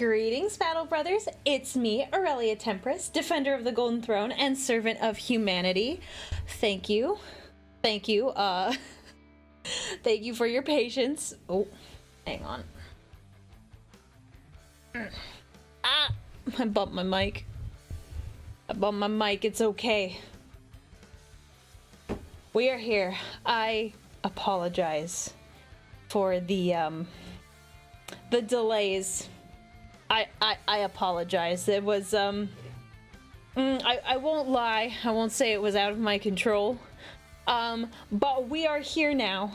Greetings, Battle Brothers. It's me, Aurelia Tempris, Defender of the Golden Throne and Servant of Humanity. Thank you. Thank you. Thank you for your patience. Oh, hang on. Ah! I bumped my mic. It's okay. We are here. I apologize for the delays. I apologize. It was, I won't lie. I won't say it was out of my control. But we are here now.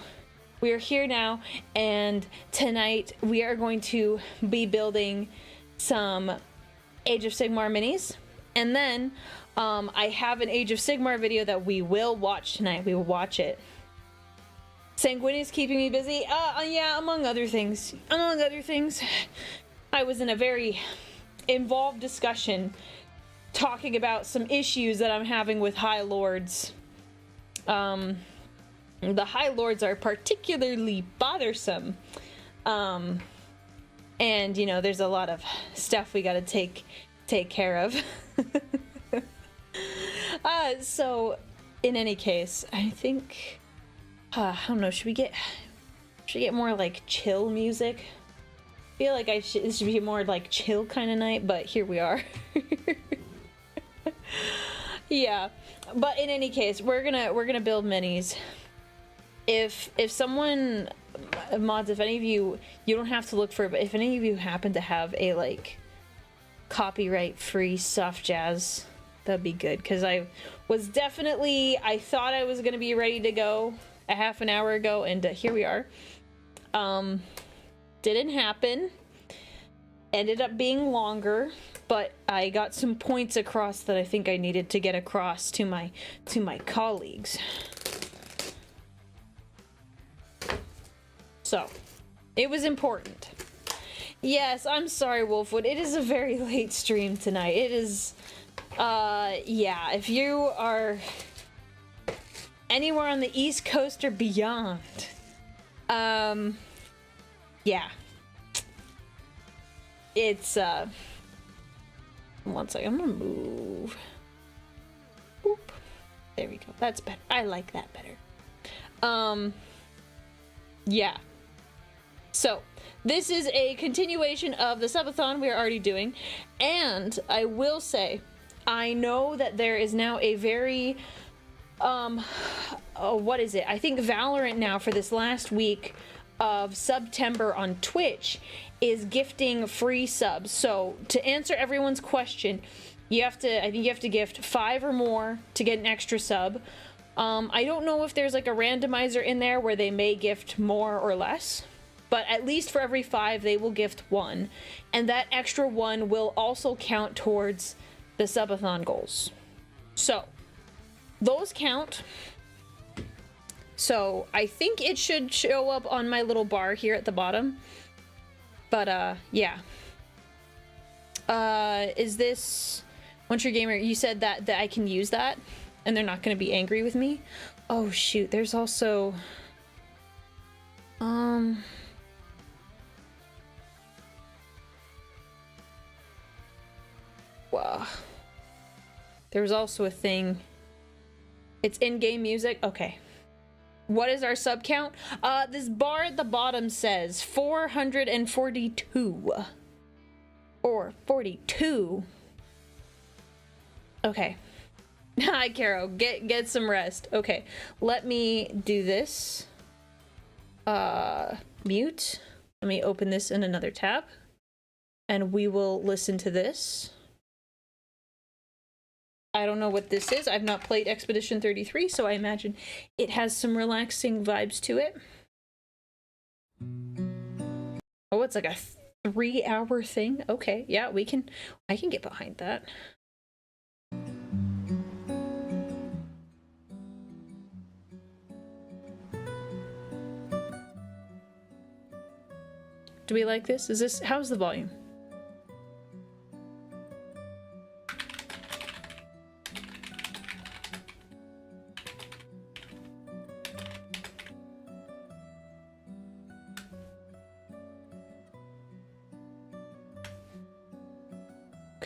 We are here now, and tonight we are going to be building some Age of Sigmar minis. And then, I have an Age of Sigmar video that we will watch tonight. We will watch it. Sanguini's keeping me busy. Yeah, among other things. Among other things. I was in a very involved discussion talking about some issues that I'm having with High Lords. The High Lords are particularly bothersome. And, you know, there's a lot of stuff we gotta take care of. So, in any case, I think, I don't know, should we get more, like, chill music? I feel like this should be more like chill kind of night, but here we are. Yeah, but in any case, we're gonna build minis. If someone mods, if any of you don't have to look for it, but if any of you happen to have a like copyright free soft jazz, that'd be good, because I thought I was gonna be ready to go a half an hour ago, and here we are. Didn't happen. Ended up being longer, but I got some points across that I think I needed to get across to my colleagues. So, it was important. Yes, I'm sorry, Wolfwood. It is a very late stream tonight. It is, yeah, if you are anywhere on the East Coast or beyond, yeah. It's, one second, I'm gonna move. Boop. There we go. That's better. I like that better. Yeah. So, this is a continuation of the subathon we are already doing, and I will say, I know that there is now a very, what is it? I think Valorant now for this last week of September on Twitch is gifting free subs. So to answer everyone's question, I think you have to gift 5 or more to get an extra sub. I don't know if there's like a randomizer in there where they may gift more or less, but at least for every 5 they will gift 1, and that extra 1 will also count towards the subathon goals. So those count. So I think it should show up on my little bar here at the bottom. But yeah. Is this Once Your Gamer? You said that I can use that and they're not going to be angry with me. Oh shoot, there's also wow. There's also a thing. It's in-game music. Okay. What is our sub count? This bar at the bottom says 442. Or 42. Okay. Hi, Caro. Get some rest. Okay. Let me do this. Mute. Let me open this in another tab. And we will listen to this. I don't know what this is. I've not played Expedition 33, so I imagine it has some relaxing vibes to it. Oh, it's like a 3-hour thing? Okay, yeah, I can get behind that. Do we like this? How's the volume?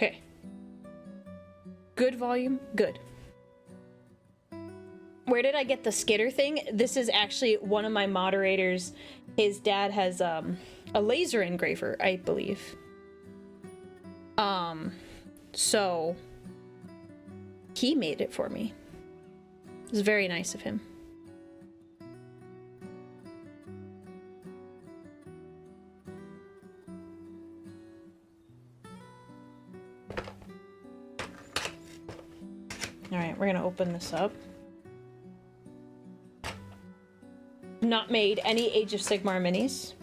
Okay. Good volume, good. Where did I get the skitter thing? This is actually one of my moderators. His dad has a laser engraver, I believe. So he made it for me. It was very nice of him. All right, we're gonna open this up. Not made any Age of Sigmar minis.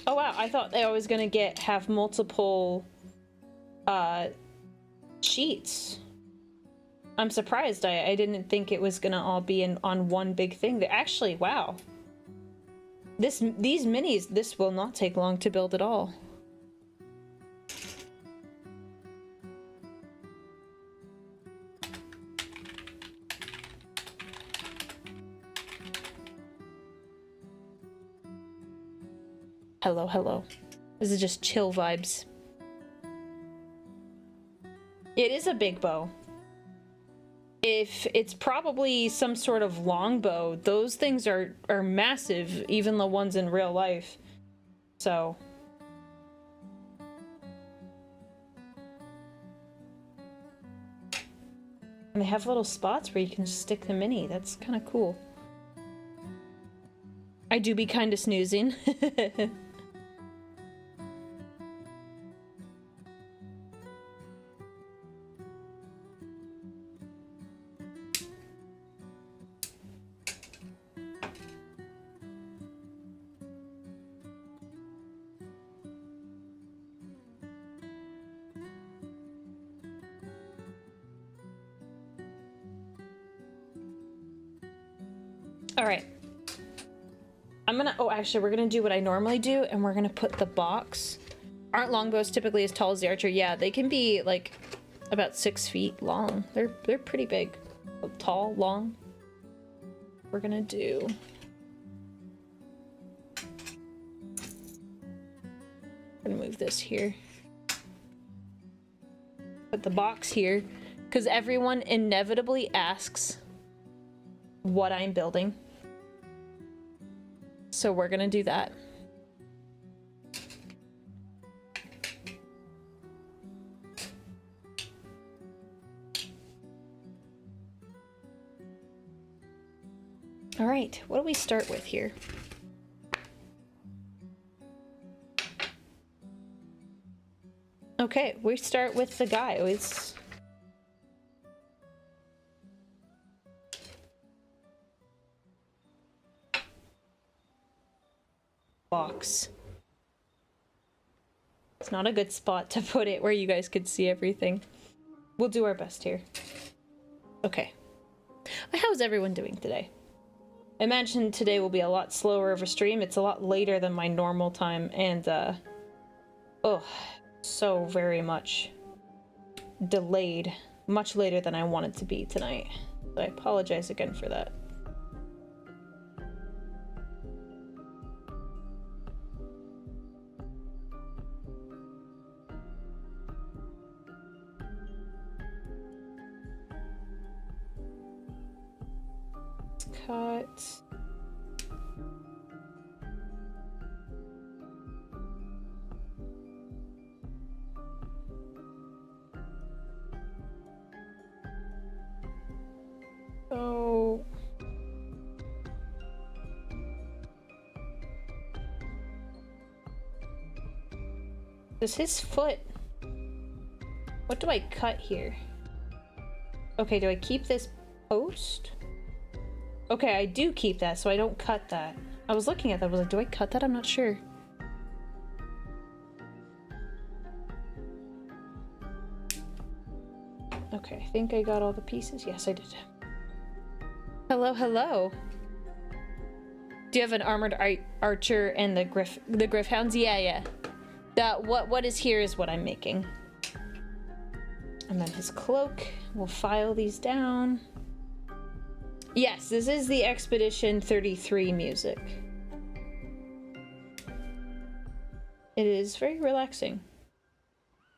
Oh wow, I thought I was gonna have multiple sheets. I'm surprised. I didn't think it was gonna all be on one big thing. Actually, wow. These minis, this will not take long to build at all. Hello, hello. This is just chill vibes. It is a big bow. If it's probably some sort of longbow, those things are massive, even the ones in real life. So. And they have little spots where you can stick the mini. That's kind of cool. I do be kind of snoozing. All right. Oh, actually, we're gonna do what I normally do, and we're gonna put the box. Aren't longbows typically as tall as the archer? Yeah, they can be like about 6 feet long. They're pretty big. Tall, long. We're gonna do. I'm gonna move this here. Put the box here, because everyone inevitably asks what I'm building. So we're gonna do that. All right, what do we start with here? Okay, we start with the guy. Box. It's not a good spot to put it where you guys could see everything. We'll do our best here. Okay. How's everyone doing today? I imagine today will be a lot slower of a stream. It's a lot later than my normal time, and oh, so very much delayed. Much later than I wanted to be tonight. So I apologize again for that. Cut. So does his foot, what do I cut here? Okay, do I keep this post? Okay, I do keep that, so I don't cut that. I was looking at that, I was like, do I cut that? I'm not sure. Okay, I think I got all the pieces. Yes, I did. Hello, hello. Do you have an armored archer and the Griffhounds? Yeah. What is here is what I'm making. And then his cloak. We'll file these down. Yes, this is the Expedition 33 music. It is very relaxing.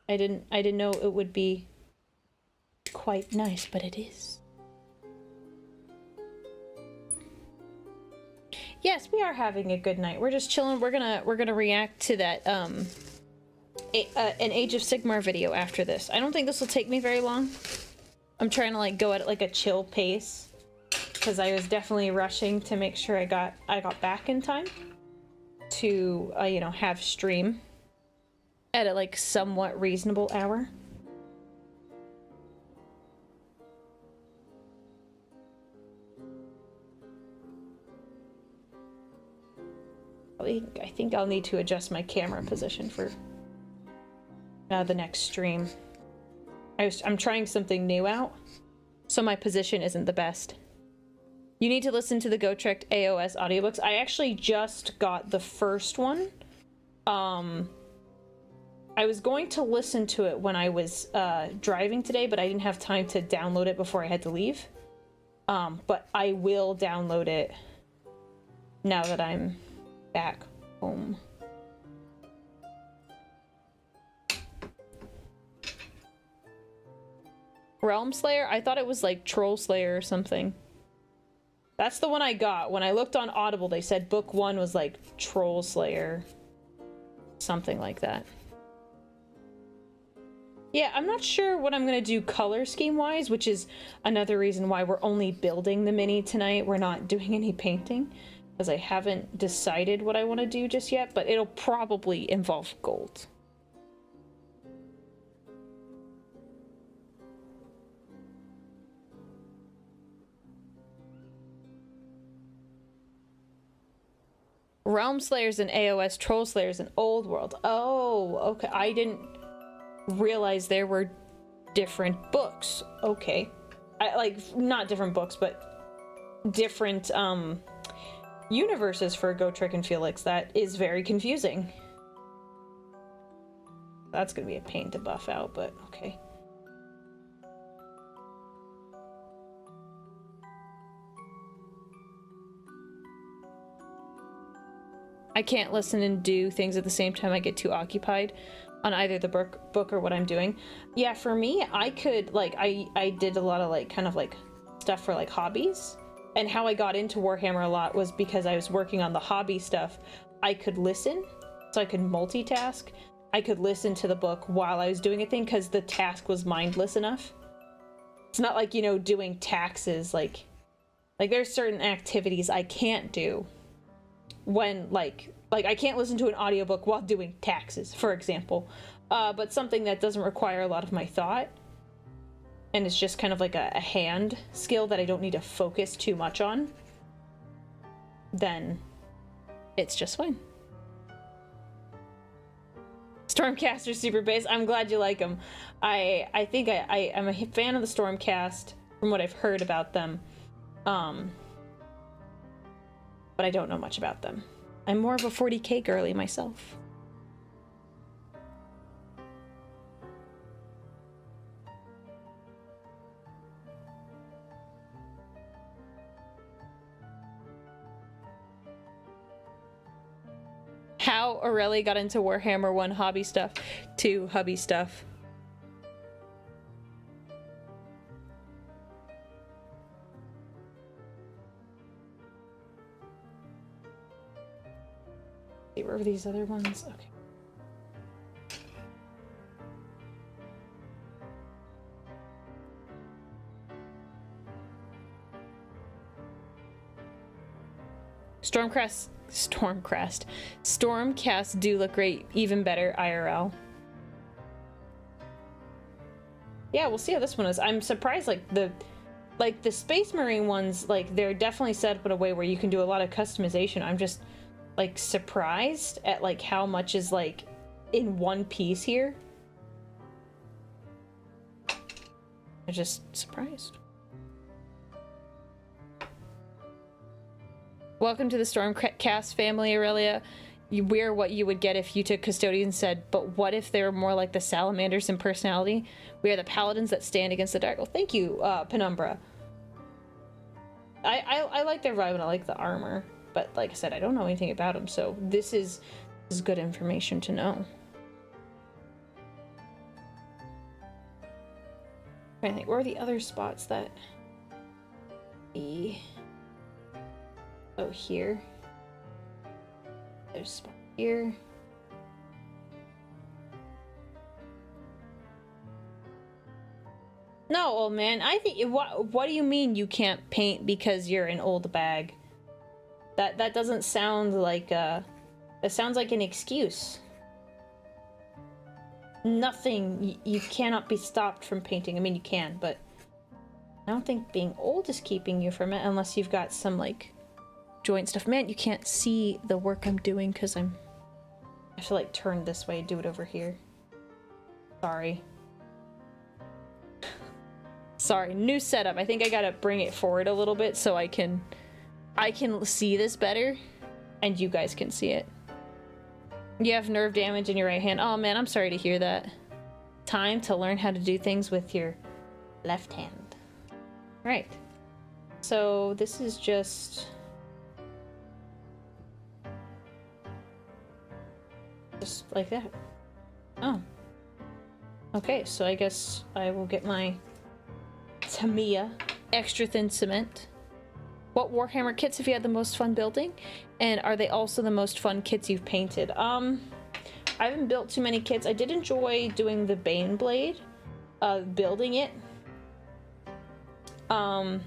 I didn't know it would be quite nice, but it is. Yes, we are having a good night. We're just chilling. We're gonna react to that an Age of Sigmar video after this. I don't think this will take me very long. I'm trying to like go at like a chill pace because I was definitely rushing to make sure I got back in time to you know, have stream at a like somewhat reasonable hour. I think I'll need to adjust my camera position for the next stream. I'm trying something new out, so my position isn't the best. You need to listen to the Gotrek AOS audiobooks. I actually just got the first one. I was going to listen to it when I was driving today, but I didn't have time to download it before I had to leave. But I will download it now that I'm back home. Realm Slayer? I thought it was like Troll Slayer or something. That's the one I got. When I looked on Audible, they said book 1 was like Troll Slayer. Something like that. Yeah, I'm not sure what I'm gonna do color scheme wise, which is another reason why we're only building the mini tonight. We're not doing any painting, because I haven't decided what I want to do just yet, but it'll probably involve gold. Realm Slayer's in AOS, Troll Slayer's in Old World. Oh, okay. I didn't realize there were different books. Okay. Like, not different books, but different, universes for Gotrek and Felix. That is very confusing. That's gonna be a pain to buff out, but okay. I can't listen and do things at the same time. I get too occupied on either the book or what I'm doing. Yeah, for me, I could, like, I did a lot of, like, kind of, like, stuff for, like, hobbies. And how I got into Warhammer a lot was because I was working on the hobby stuff. I could listen, so I could multitask. I could listen to the book while I was doing a thing, because the task was mindless enough. It's not like, you know, doing taxes, like there's certain activities I can't do when, like I can't listen to an audiobook while doing taxes, for example. But something that doesn't require a lot of my thought, and it's just kind of like a hand skill that I don't need to focus too much on, then it's just fine. Stormcaster Super Base, I'm glad you like them. I think I'm a fan of the Stormcast from what I've heard about them. But I don't know much about them. I'm more of a 40k girly myself. How Aurelia got into Warhammer 1 hobby stuff, 2 hubby stuff. Where were these other ones? Okay. Stormcast do look great, even better IRL. Yeah, we'll see how this one is. I'm surprised, like the Space Marine ones, like they're definitely set up in a way where you can do a lot of customization. I'm just like surprised at like how much is like in one piece here. I'm just surprised. Welcome to the Stormcast family, Aurelia. We're what you would get if you took Custodian instead, but what if they were more like the Salamanders in personality? We are the paladins that stand against the dark. Well, thank you, Penumbra. I like their vibe and I like the armor, but like I said, I don't know anything about them, so this is good information to know. I think where are the other spots that be? Oh, here. There's a spot here. No, old man. I think what do you mean you can't paint because you're an old bag? That doesn't sound like that sounds like an excuse. Nothing. You cannot be stopped from painting. I mean, you can, but I don't think being old is keeping you from it unless you've got some like joint stuff. Man, you can't see the work I'm doing because I have to like turn this way and do it over here. Sorry. Sorry, new setup. I think I gotta bring it forward a little bit so I can see this better and you guys can see it. You have nerve damage in your right hand. Oh man, I'm sorry to hear that. Time to learn how to do things with your left hand. Right. So this is just like that. Oh. Okay, so I guess I will get my Tamiya extra thin cement. What Warhammer kits have you had the most fun building? And are they also the most fun kits you've painted? I haven't built too many kits. I did enjoy doing the Bane Blade, building it. But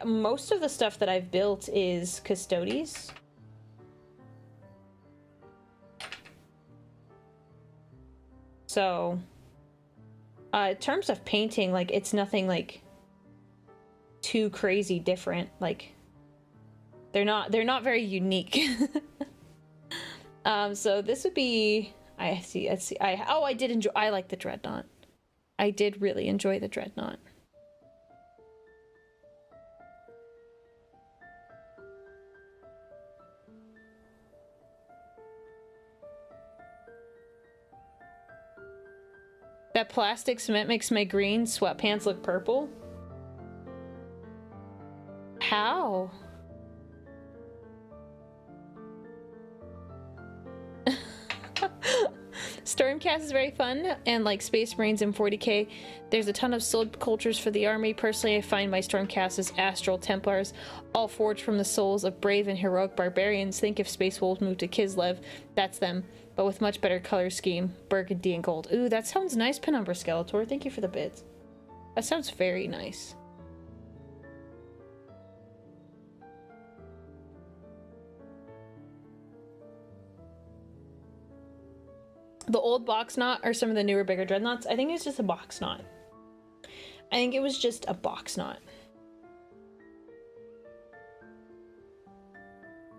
most of the stuff that I've built is Custodes. So in terms of painting, like, it's nothing like too crazy different. Like, they're not very unique. So this would be, let's see, I like the Dreadnought. I did really enjoy the Dreadnought. That plastic cement makes my green sweatpants look purple? How? Stormcast is very fun, and like Space Marines in 40k, there's a ton of subcultures for the army. Personally, I find my Stormcast as Astral Templars, all forged from the souls of brave and heroic barbarians. Think if Space Wolves moved to Kislev, that's them, but with much better color scheme, burgundy and gold. Ooh, that sounds nice, Penumbra Skeletor. Thank you for the bits. That sounds very nice. The old box knot or some of the newer, bigger dreadnoughts? I think it was just a box knot. I think it was just a box knot.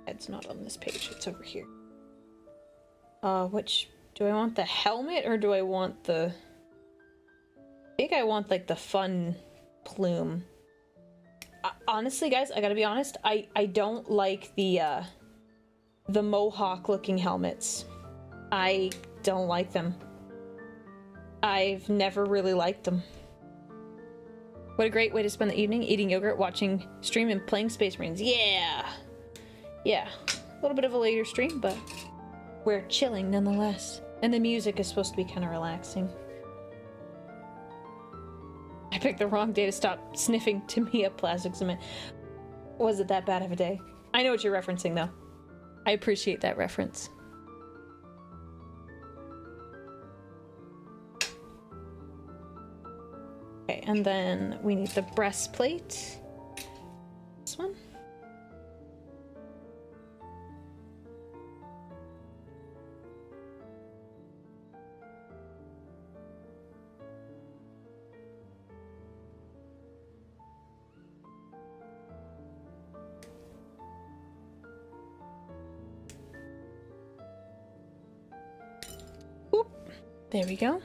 It's not on this page, it's over here. Which, do I want the helmet or do I want the... I think I want like the fun plume. Honestly, guys, I gotta be honest, I don't like the mohawk looking helmets. I don't like them. I've never really liked them. What a great way to spend the evening, eating yogurt, watching stream, and playing Space Marines. Yeah! Yeah. A little bit of a later stream, but we're chilling nonetheless. And the music is supposed to be kind of relaxing. I picked the wrong day to stop sniffing Tamiya plastic cement. Was it that bad of a day? I know what you're referencing, though. I appreciate that reference. Okay, and then we need the breastplate. This one. Oop. There we go.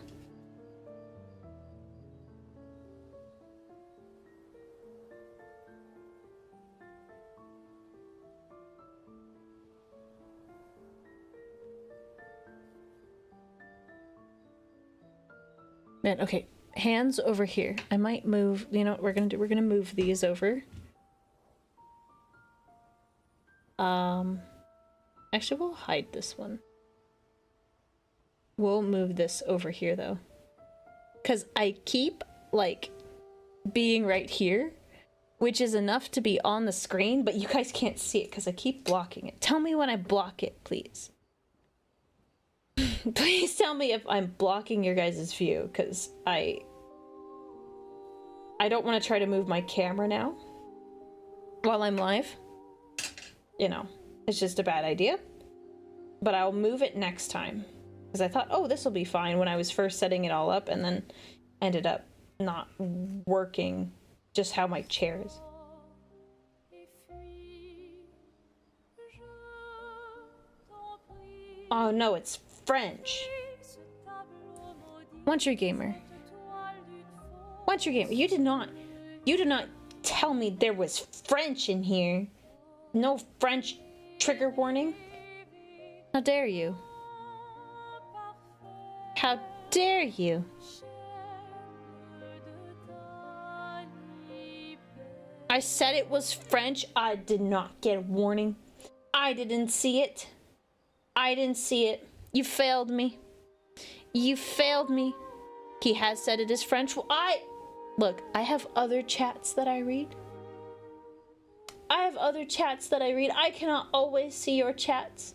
Man, okay. hands over here. I might move, you know what we're gonna do? We're gonna move these over. Actually, we'll hide this one. We'll move this over here, though. Because I keep, like, being right here, which is enough to be on the screen, but you guys can't see it because I keep blocking it. Tell me when I block it, please. Please tell me if I'm blocking your guys' view, because I don't want to try to move my camera now while I'm live. You know, it's just a bad idea. But I'll move it next time. Because I thought, oh, this will be fine when I was first setting it all up, and then ended up not working just how my chair is. Oh no, it's French. Once you're a gamer. Once you're a gamer. You did not tell me there was French in here. No French trigger warning. How dare you? How dare you? I said it was French. I did not get a warning. I didn't see it. I didn't see it. You failed me. You failed me. He has said it is French. Well, look, I have other chats that I read. I have other chats that I read. I cannot always see your chats.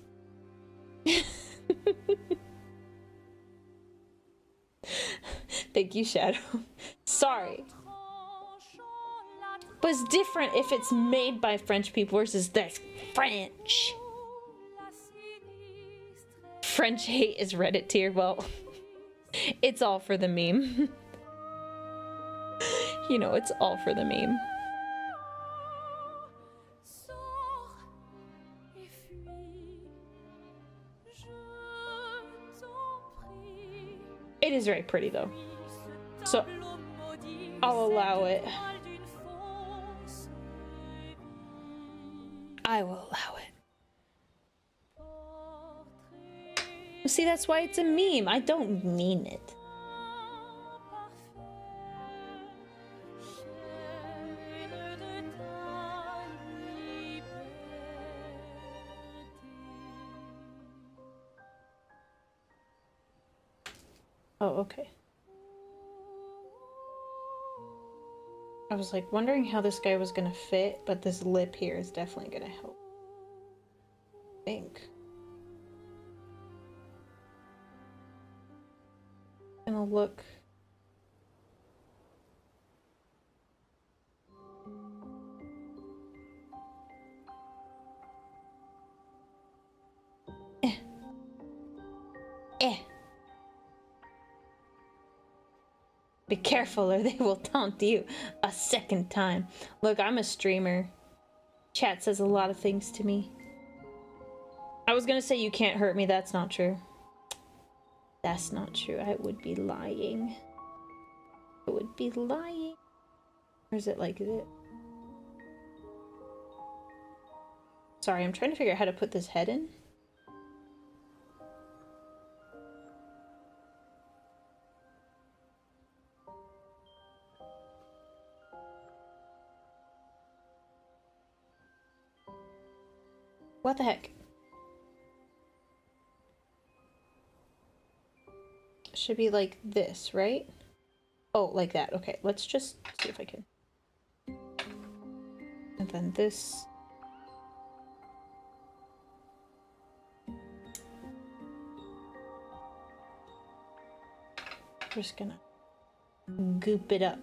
Thank you, Shadow. Sorry. But it's different if it's made by French people versus that's French. French hate is Reddit tier. Well, it's all for the meme. You know, it's all for the meme. It is very pretty though, so I'll allow it. I will allow it. See, that's why it's a meme. I don't mean it. Oh, okay. I was like wondering how this guy was gonna fit, but this lip here is definitely gonna help. I think. Gonna look. Be careful or they will taunt you a second time. Look, I'm a streamer. Chat says a lot of things to me. I was gonna say you can't hurt me. That's not true. That's not true. I would be lying. I would be lying. Or is it like this? Sorry, I'm trying to figure out how to put this head in. What the heck? Should be like this, right? Oh, like that. Okay, let's just see if I can. And then this. We're just gonna goop it up.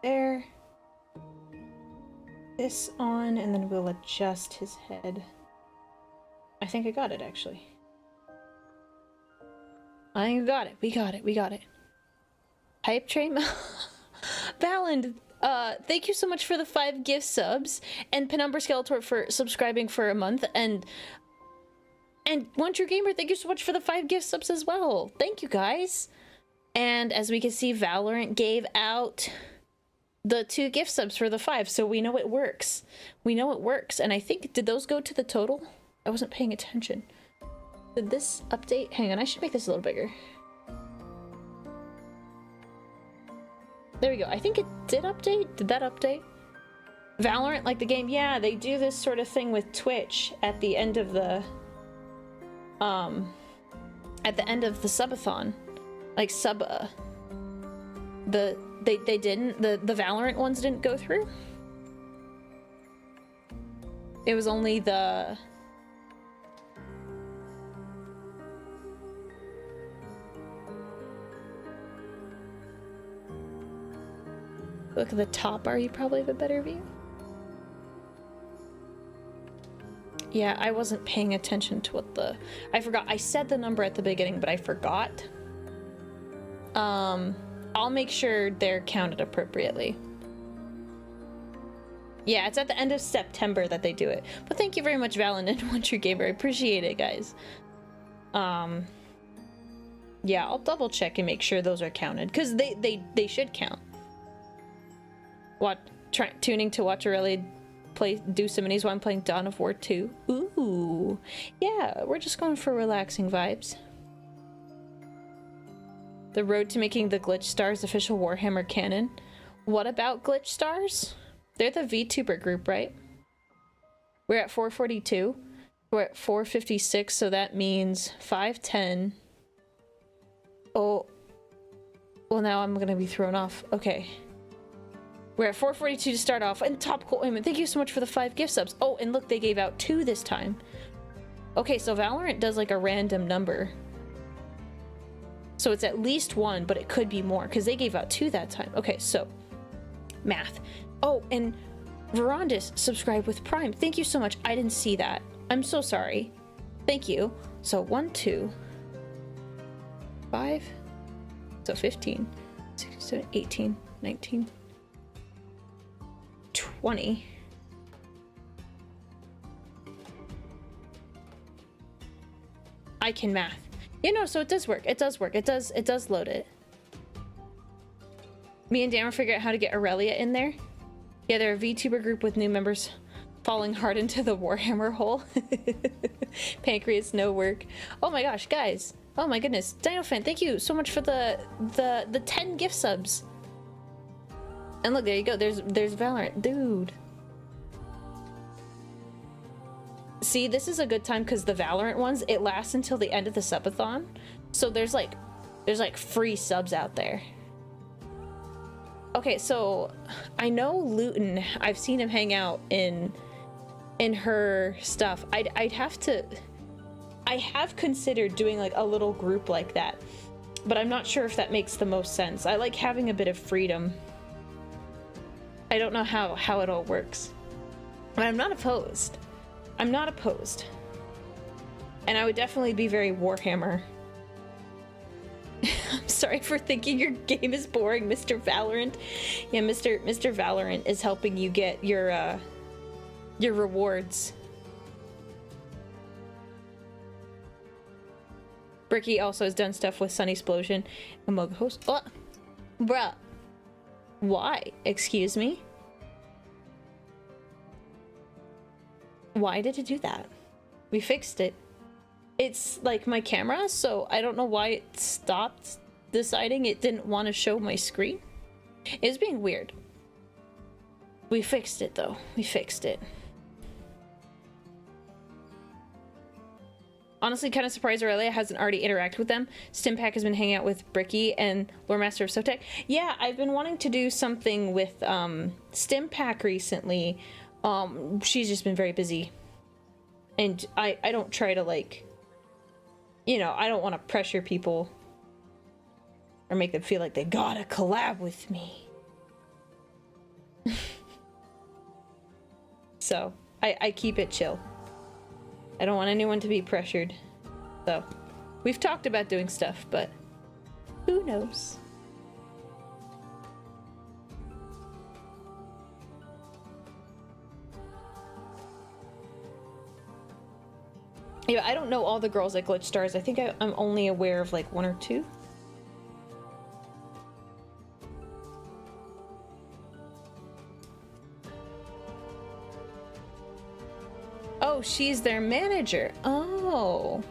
There. This on, and then we'll adjust his head. I think I got it, actually. I think I got it. We got it. We got it. Hype train. Valand, thank you so much for the 5 gift subs, and Penumbra Skeletor for subscribing for a month, and One True Gamer, thank you so much for the 5 gift subs as well. Thank you, guys. And as we can see, Valorant gave out the 2 gift subs for the 5, so we know it works. We know it works, and I think, did those go to the total? I wasn't paying attention. Did this update? Hang on, I should make this a little bigger. There we go. I think it did update. Did that update? Valorant, like the game, yeah, they do this sort of thing with Twitch at the end of the subathon. Like they didn't, the Valorant ones didn't go through. It was only the look at the top bar, you probably have a better view. Yeah, I wasn't paying attention to what I forgot. I said the number at the beginning, but I forgot. I'll make sure they're counted appropriately. Yeah, it's at the end of September that they do it. But thank you very much, Valin and One True Gamer. I appreciate it, guys. Yeah, I'll double check and make sure those are counted, because they should count. Tuning to watch Aurelia do some minis while I'm playing Dawn of War 2. Ooh, yeah, we're just going for relaxing vibes. The road to making the Glitch Stars official Warhammer canon. What about Glitch Stars? They're the Vtuber group, right? We're at 442. We're at 456, so that means 510. Oh, well, now I'm gonna be thrown off. Okay. We're at 442 to start off, and topical ointment. Thank you so much for the 5 gift subs. Oh, and look, they gave out 2 this time. Okay, so Valorant does like a random number. So it's at least 1, but it could be more, because they gave out 2 that time. Okay, so math. Oh, and Verondis subscribed with Prime. Thank you so much. I didn't see that. I'm so sorry. Thank you. So 1, 2, 5. So 15, 16, 18, 19. 20. I can math. You know, so it does work. It does work. It does load it. Me and Dan will figure out how to get Aurelia in there. Yeah, they're a VTuber group with new members falling hard into the Warhammer hole. Pancreas, no work. Oh my gosh, guys. Oh my goodness. DinoFan, thank you so much for the 10 gift subs. And look, there you go. There's Valorant. Dude. See, this is a good time because the Valorant ones, it lasts until the end of the subathon. So there's like free subs out there. Okay, so I know Luton, I've seen him hang out in her stuff. I have considered doing like a little group like that, but I'm not sure if that makes the most sense. I like having a bit of freedom. I don't know how it all works, but I'm not opposed. I'm not opposed. And I would definitely be very Warhammer. I'm sorry for thinking your game is boring, Mr. Valorant. Yeah, Mr. Valorant is helping you get your rewards. Bricky also has done stuff with Sun Explosion and Mug Host. Oh, bruh. Why? Excuse me? Why did it do that? We fixed it. It's like my camera, so I don't know why it stopped deciding it didn't want to show my screen. It's being weird. We fixed it though. We fixed it. Honestly, kind of surprised Aurelia hasn't already interacted with them. Stimpack has been hanging out with Bricky and Lore Master of Sotek. Yeah, I've been wanting to do something with Stimpack recently. She's just been very busy. And I don't try to, like, you know, I don't want to pressure people or make them feel like they gotta collab with me. So, I keep it chill. I don't want anyone to be pressured. So, we've talked about doing stuff, but who knows? Yeah, I don't know all the girls at Glitch Stars. I think I'm only aware of like 1 or 2. Oh, she's their manager. Oh.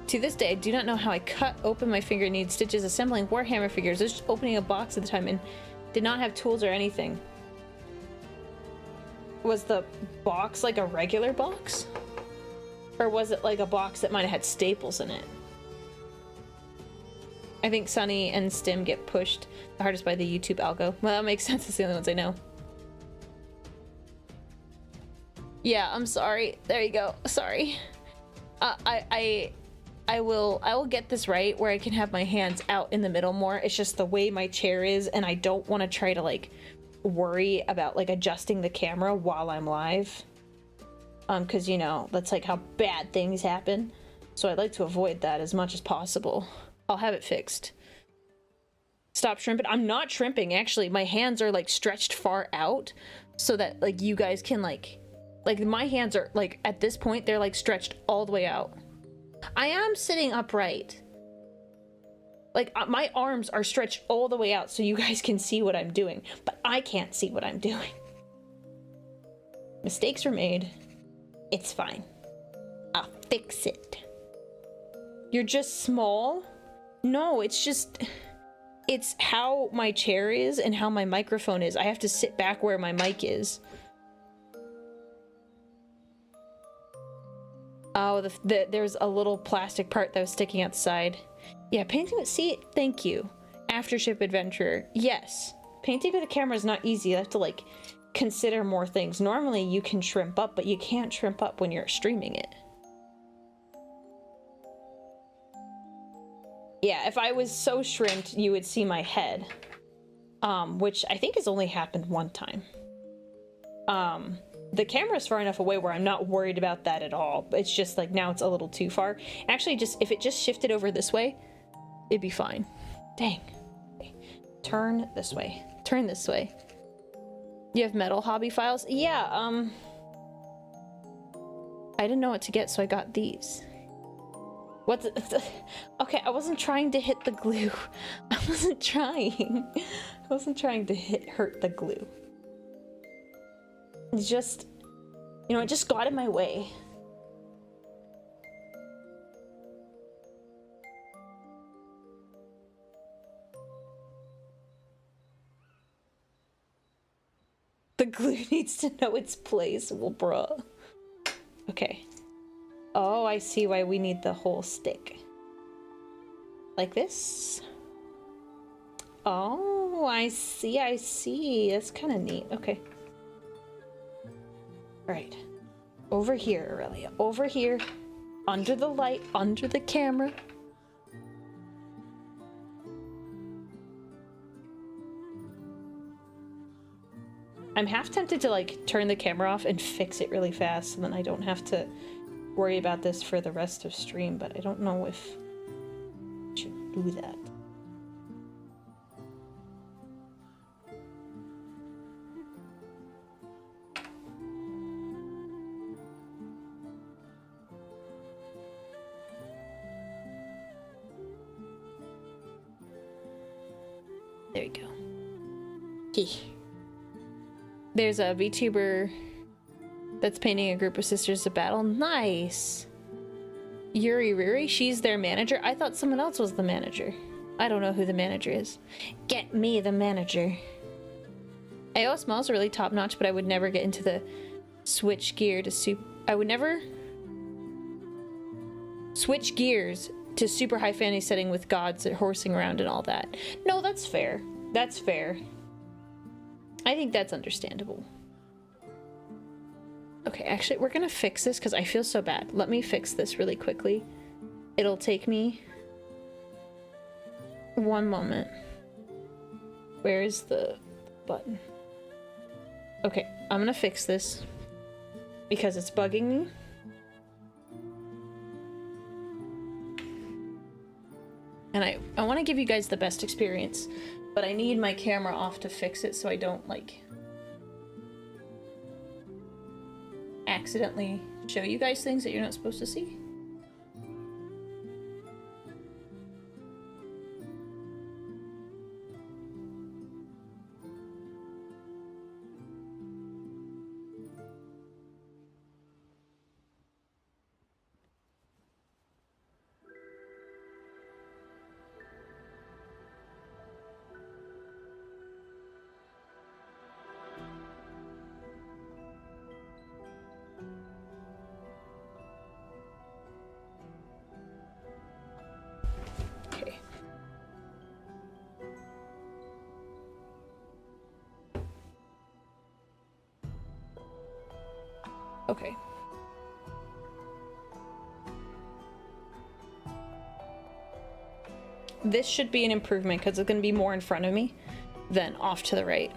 To this day, I do not know how I cut open my finger, need stitches assembling Warhammer figures. I was just opening a box at the time and did not have tools or anything. Was the box like a regular box? Or was it like a box that might have had staples in it? I think Sunny and Stim get pushed the hardest by the YouTube algo. Well, that makes sense. It's the only ones I know. Yeah, I'm sorry. There you go. Sorry. I will get this right where I can have my hands out in the middle more. It's just the way my chair is, and I don't want to try to like worry about like adjusting the camera while I'm live. Because you know, that's like how bad things happen. So I'd like to avoid that as much as possible. I'll have it fixed. Stop shrimping. I'm not shrimping, actually. My hands are like stretched far out so that like you guys can like my hands are like at this point they're like stretched all the way out. I am sitting upright. Like my arms are stretched all the way out so you guys can see what I'm doing, but I can't see what I'm doing. Mistakes were made. It's fine. I'll fix it. You're just small? No, it's how my chair is and how my microphone is. I have to sit back where my mic is. Oh, there's a little plastic part that was sticking outside. Yeah, painting with... See, thank you. Aftership Adventurer. Yes. Painting with a camera is not easy. You have to, like, consider more things. Normally, you can shrimp up, but you can't shrimp up when you're streaming it. Yeah, if I was so shrimped, you would see my head. Which I think has only happened one time. The camera's far enough away where I'm not worried about that at all. It's just like now it's a little too far. Actually, if it just shifted over this way, it'd be fine. Dang. Okay. Turn this way. Turn this way. You have metal hobby files? Yeah, I didn't know what to get, so I got these. What the... Okay, I wasn't trying to hit the glue. I wasn't trying. I wasn't trying to hurt the glue. It's just, you know, it just got in my way. The glue needs to know its place. Well, bruh. Okay. Oh, I see why we need the whole stick. Like this. Oh, I see, I see. That's kind of neat. Okay. Alright. Over here, Aurelia. Over here. Under the light. Under the camera. I'm half tempted to, like, turn the camera off and fix it really fast, and then I don't have to worry about this for the rest of stream, but I don't know if I should do that. There you go. There's a VTuber that's painting a group of sisters to battle. Nice. Riri, she's their manager. I thought someone else was the manager. I don't know who the manager is. Get me the manager. AO smells really top notch, but I would never get into the switch gear to I would never switch gears to super high fantasy setting with gods horsing around and all that. No, that's fair. That's fair. I think that's understandable. Okay, actually, we're gonna fix this because I feel so bad. Let me fix this really quickly. It'll take me one moment. Where is the button? Okay, I'm gonna fix this because it's bugging me. And I want to give you guys the best experience, but I need my camera off to fix it so I don't, like, accidentally show you guys things that you're not supposed to see. Okay. This should be an improvement because it's going to be more in front of me than off to the right.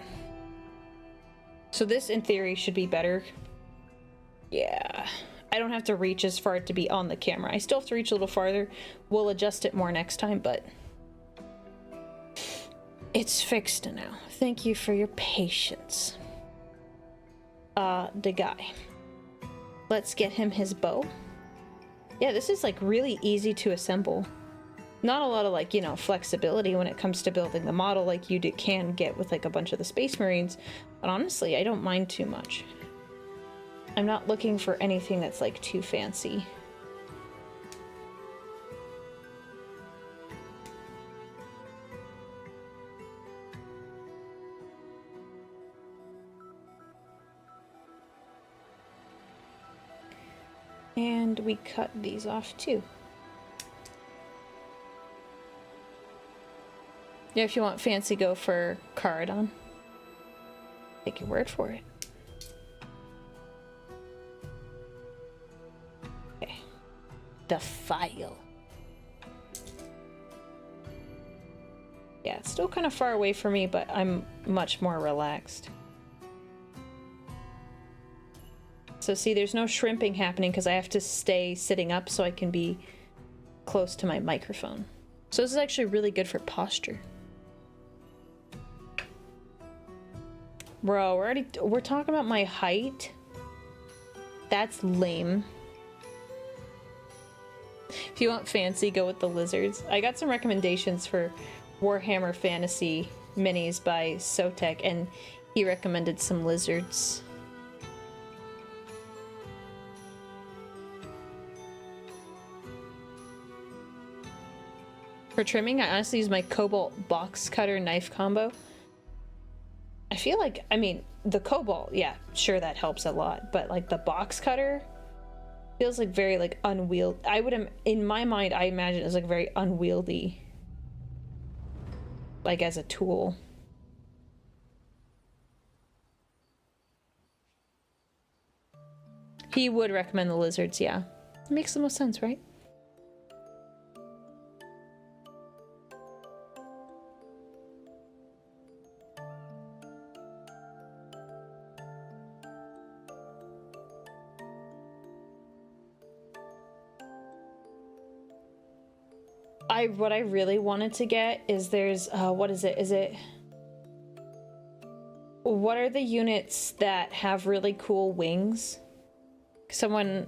So this, in theory, should be better. Yeah. I don't have to reach as far to be on the camera. I still have to reach a little farther. We'll adjust it more next time, but it's fixed now. Thank you for your patience. The guy. Let's get him his bow. Yeah, this is like really easy to assemble. Not a lot of like, you know, flexibility when it comes to building the model like you can get with like a bunch of the Space Marines, but honestly, I don't mind too much. I'm not looking for anything that's like too fancy. And we cut these off too. Yeah, if you want fancy, go for Caradon. Take your word for it. Okay. The file. Yeah, it's still kind of far away from me, but I'm much more relaxed. So see, there's no shrimping happening because I have to stay sitting up so I can be close to my microphone. So this is actually really good for posture. Bro, we're talking about my height. That's lame. If you want fancy, go with the lizards. I got some recommendations for Warhammer Fantasy minis by Sotek, and he recommended some lizards. For trimming, I honestly use my Cobalt box cutter knife combo. I feel like, I mean, the Cobalt, yeah, sure, that helps a lot, but like the box cutter feels like very like unwieldy. I would, in my mind, I imagine it's like very unwieldy, like as a tool. He would recommend the lizards, yeah. It makes the most sense, right? What I really wanted to get is there's, what is it? What are the units that have really cool wings? Someone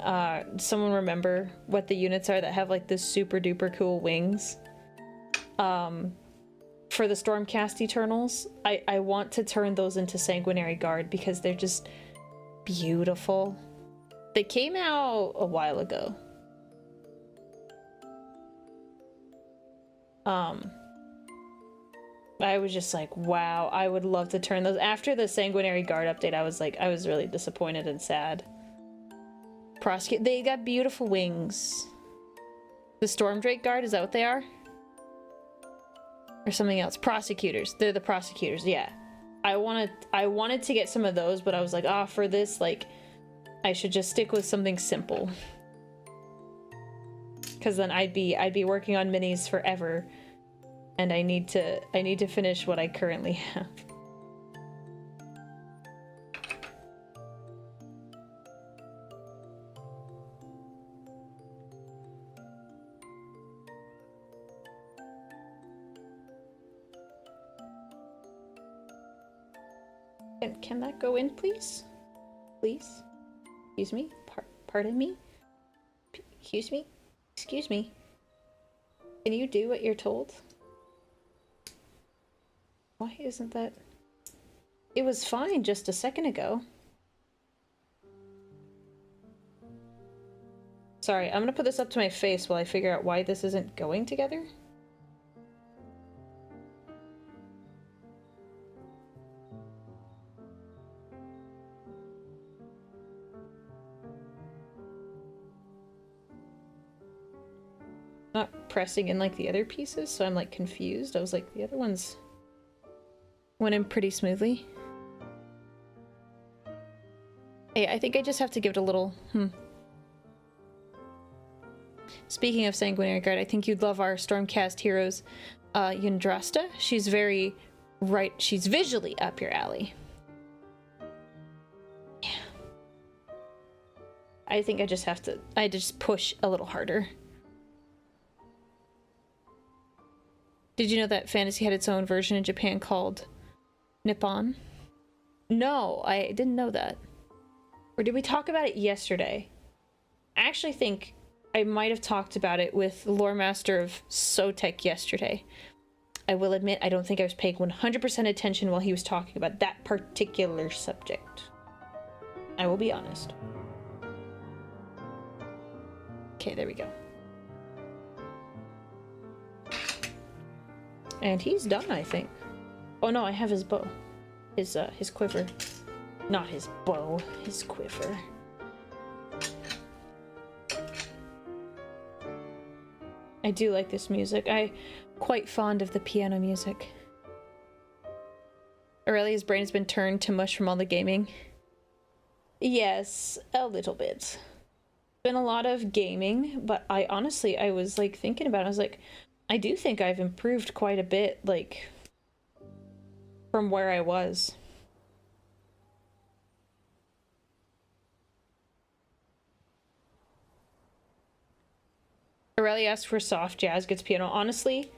remember what the units are that have like this super duper cool wings? For the Stormcast Eternals, I want to turn those into Sanguinary Guard because they're just beautiful. They came out a while ago. I was just like, wow, I would love to turn those. After the Sanguinary Guard update, I was like, I was really disappointed and sad. They got beautiful wings. The Stormdrake Guard, is that what they are? Or something else? Prosecutors. They're the prosecutors, yeah. I wanted to get some of those, but I was like, ah, for this, like, I should just stick with something simple. Because then I'd be working on minis forever, and I need to finish what I currently have. Can that go in, please? Please? Excuse me? Pardon me? Excuse me? Excuse me. Can you do what you're told? Why isn't that... It was fine just a second ago. Sorry, I'm gonna put this up to my face while I figure out why this isn't going together. Not pressing in like the other pieces, so I'm like confused. I was like, the other ones went in pretty smoothly. Hey, I think I just have to give it a little, Speaking of Sanguinary Guard, I think you'd love our Stormcast heroes, Yndrasta. She's very she's visually up your alley. Yeah. I think I just push a little harder. Did you know that fantasy had its own version in Japan called Nippon? No, I didn't know that. Or did we talk about it yesterday? I actually think I might have talked about it with the lore master of Sotek yesterday. I will admit, I don't think I was paying 100% attention while he was talking about that particular subject. I will be honest. Okay, there we go. And he's done, I think. Oh no, I have his bow. His quiver. Not his bow, his quiver. I do like this music. I'm quite fond of the piano music. Aurelia's brain has been turned to mush from all the gaming. Yes, a little bit. Been a lot of gaming, but I was like thinking about it. I was like, I do think I've improved quite a bit, like, from where I was. Aurelia asks for soft jazz, gets piano. Honestly,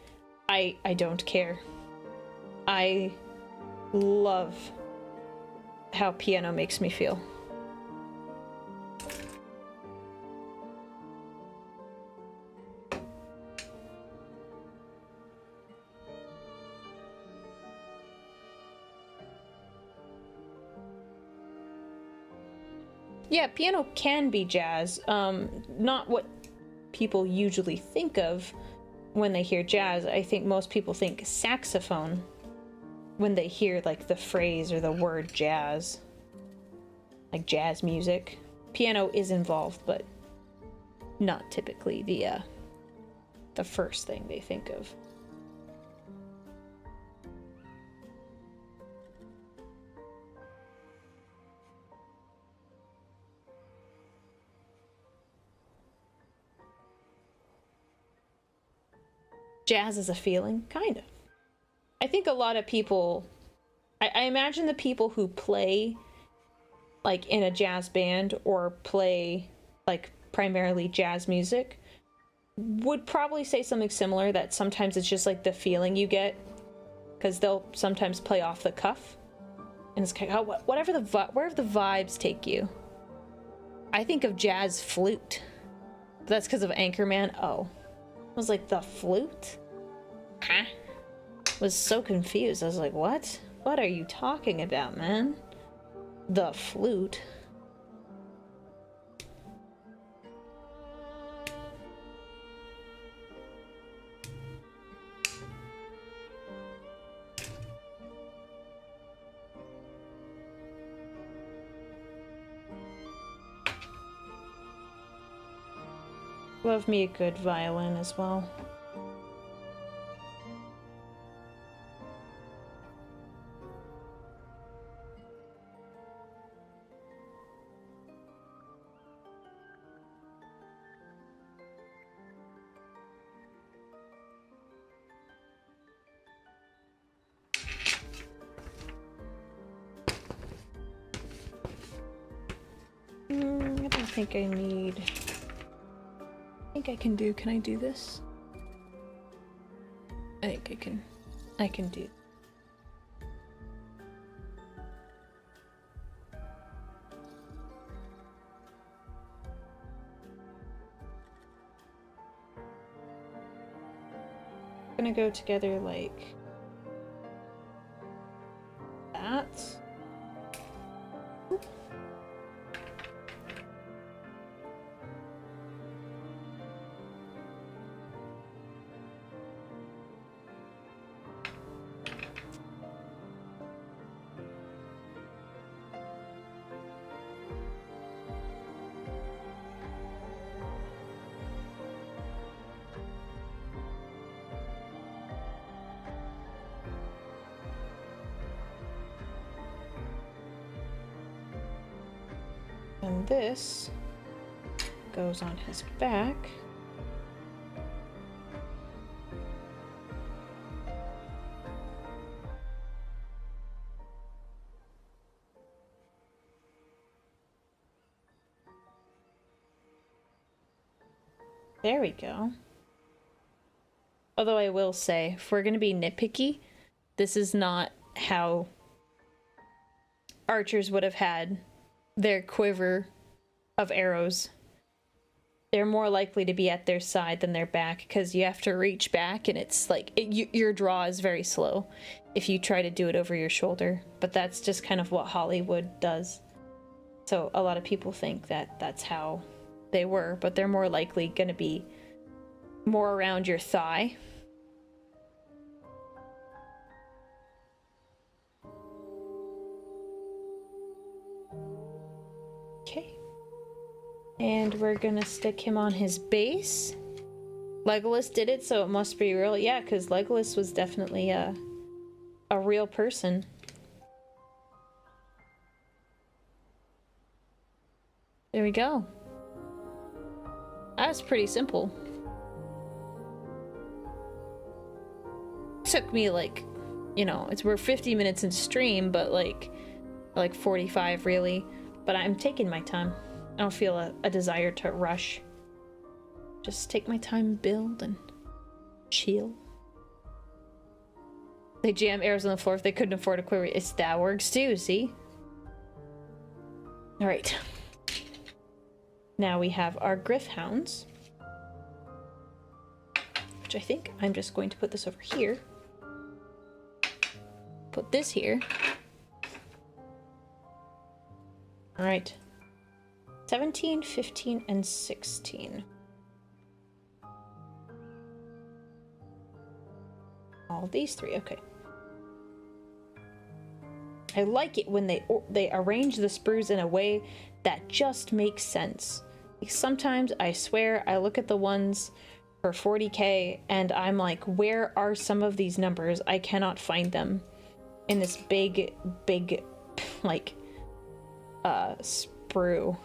I don't care. I love how piano makes me feel. Yeah, piano can be jazz. Not what people usually think of when they hear jazz. I think most people think saxophone when they hear like the phrase or the word jazz. Like jazz music. Piano is involved, but not typically the first thing they think of. Jazz is a feeling, kind of. I think a lot of people, I imagine the people who play like in a jazz band or play like primarily jazz music would probably say something similar, that sometimes it's just like the feeling you get, because they'll sometimes play off the cuff and it's kind of wherever the vibes take you. I think of jazz flute, but that's because of Anchorman. Oh, I was like, the flute? Huh? Was so confused. I was like, what? What are you talking about, man? The flute? Love me a good violin as well. I don't think I need... can I do this? I think I can do. Gonna go together like that. And this goes on his back. There we go. Although I will say, if we're gonna be nitpicky, this is not how archers would have had their quiver of arrows. They're more likely to be at their side than their back, because you have to reach back and it's like, your draw is very slow if you try to do it over your shoulder. But that's just kind of what Hollywood does. So a lot of people think that that's how they were, but they're more likely going to be more around your thigh. Okay. And we're gonna stick him on his base. Legolas did it, so it must be real. Yeah, because Legolas was definitely a real person. There we go. That's pretty simple. Took me like, you know, we're 50 minutes in stream, but like 45 really. But I'm taking my time. I don't feel a desire to rush. Just take my time, build, and chill. They jam arrows on the floor if they couldn't afford a quiver. That works too, see? Alright. Now we have our Griffhounds. Which I think I'm just going to put this over here. Put this here. Alright. 17, 15, and 16. All these three, okay. I like it when they arrange the sprues in a way that just makes sense. Like sometimes, I swear, I look at the ones for 40k and I'm like, where are some of these numbers? I cannot find them in this big, like, sprue.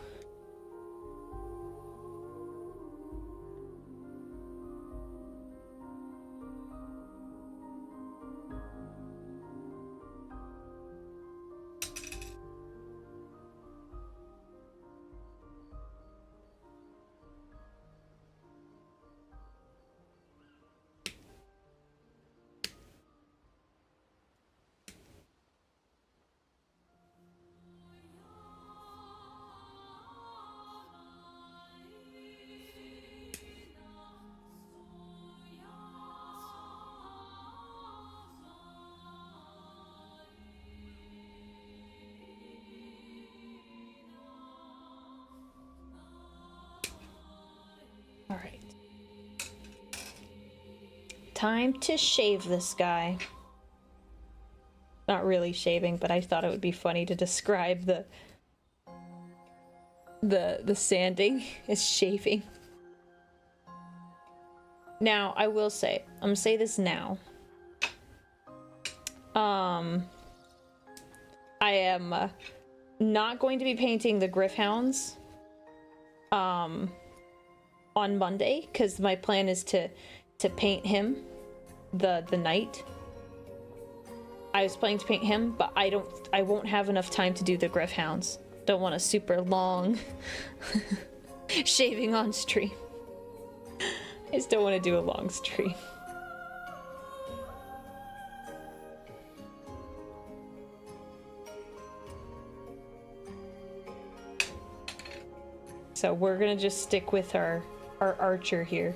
Alright. Time to shave this guy. Not really shaving, but I thought it would be funny to describe the sanding as shaving. Now, I will say, I'm gonna say this now. I am not going to be painting the Griffhounds on Monday, because my plan is to paint him the night. I was planning to paint him, but I won't have enough time to do the Griffhounds. Don't want a super long shaving on stream. I just don't want to do a long stream. So we're gonna just stick with our archer here.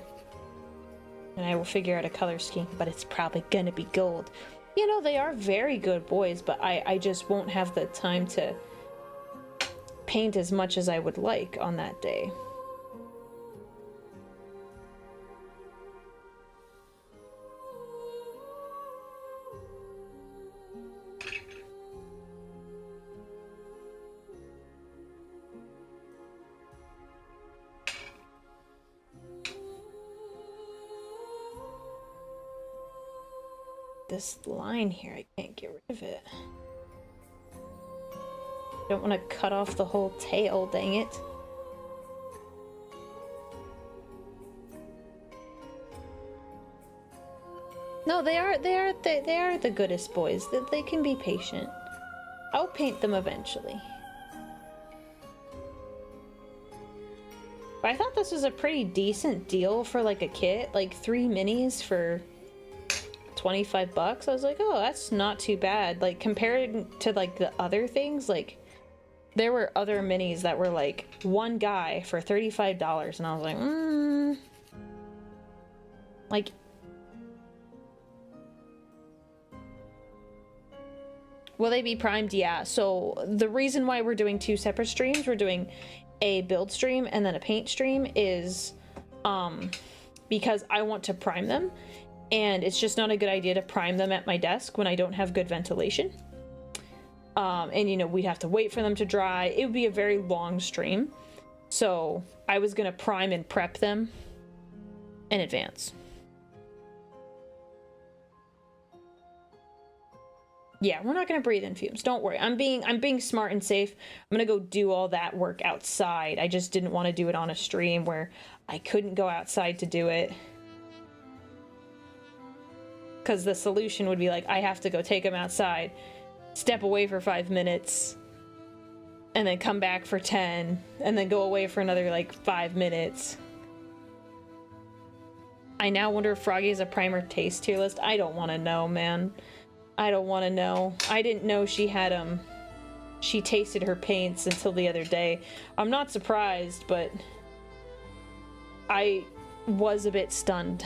And I will figure out a color scheme, but it's probably gonna be gold. You know, they are very good boys, but I just won't have the time to paint as much as I would like on that day. This line here, I can't get rid of it. Don't want to cut off the whole tail, dang it. No, they are the goodest boys. They can be patient. I'll paint them eventually. But I thought this was a pretty decent deal for like a kit, like 3 minis for 25 bucks. I was like, oh, that's not too bad. Like compared to like the other things, like there were other minis that were like one guy for $35 and I was like, like, will they be primed? Yeah. So the reason why we're doing 2 separate streams, we're doing a build stream and then a paint stream, is because I want to prime them, and it's just not a good idea to prime them at my desk when I don't have good ventilation. And you know, we'd have to wait for them to dry. It would be a very long stream. So I was gonna prime and prep them in advance. Yeah, we're not gonna breathe in fumes. Don't worry. I'm being smart and safe. I'm gonna go do all that work outside. I just didn't want to do it on a stream where I couldn't go outside to do it. Because the solution would be like, I have to go take them outside, step away for 5 minutes, and then come back for 10, and then go away for another like 5 minutes. I now wonder if Froggy has a primer taste tier list. I don't want to know, man. I don't want to know. I didn't know she had, she tasted her paints until the other day. I'm not surprised, but I was a bit stunned.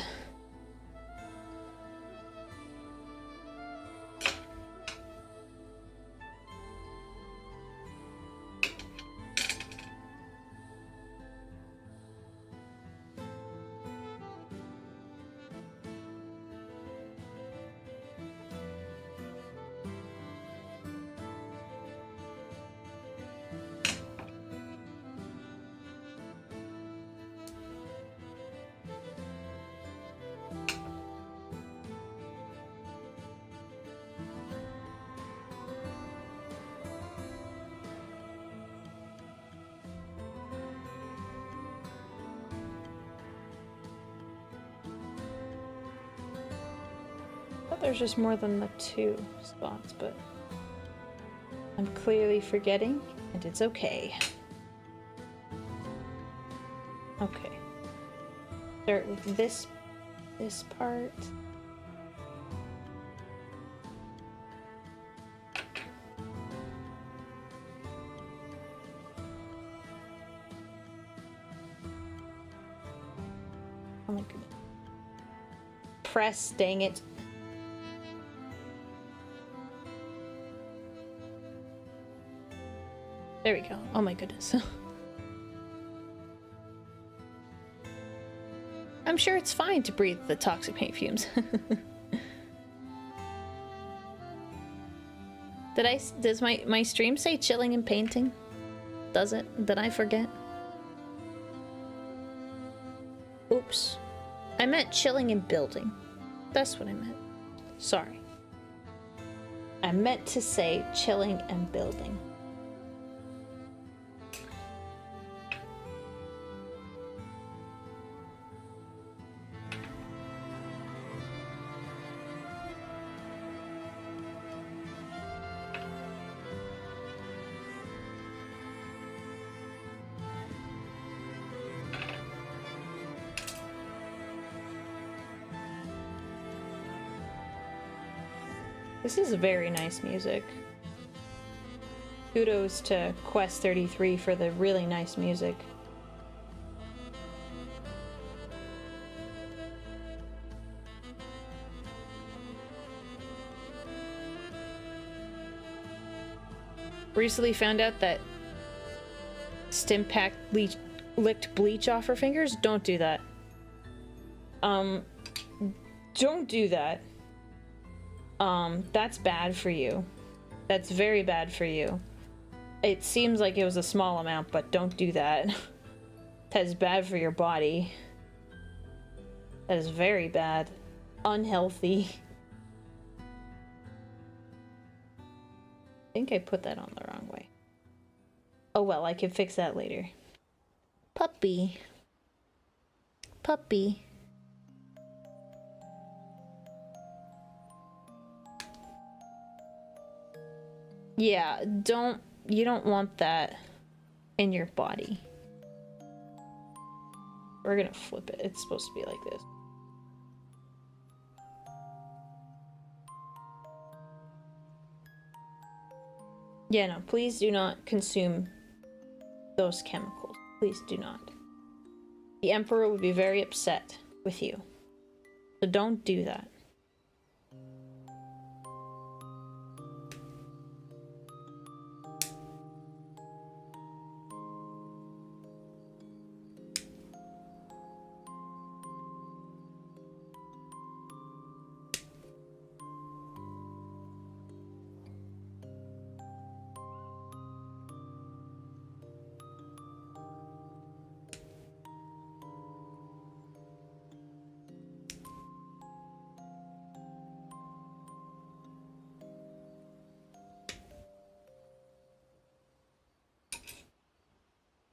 There's just more than the 2 spots, but I'm clearly forgetting, and it's okay. Okay. Start with this part. Oh my goodness. Press, dang it. There we go. Oh my goodness. I'm sure it's fine to breathe the toxic paint fumes. Does my stream say chilling and painting? Does it? Did I forget? Oops. I meant chilling and building. That's what I meant. Sorry. I meant to say chilling and building. This is very nice music. Kudos to Quest 33 for the really nice music. Recently found out that Stimpack licked bleach off her fingers. Don't do that. Don't do that. That's bad for you. That's very bad for you. It seems like it was a small amount, but don't do that. That is bad for your body. That is very bad. Unhealthy. I think I put that on the wrong way. Oh well, I can fix that later. Puppy. Puppy. Yeah, you don't want that in your body. We're gonna flip it. It's supposed to be like this. Yeah, no, please do not consume those chemicals. Please do not. The Emperor would be very upset with you. So don't do that.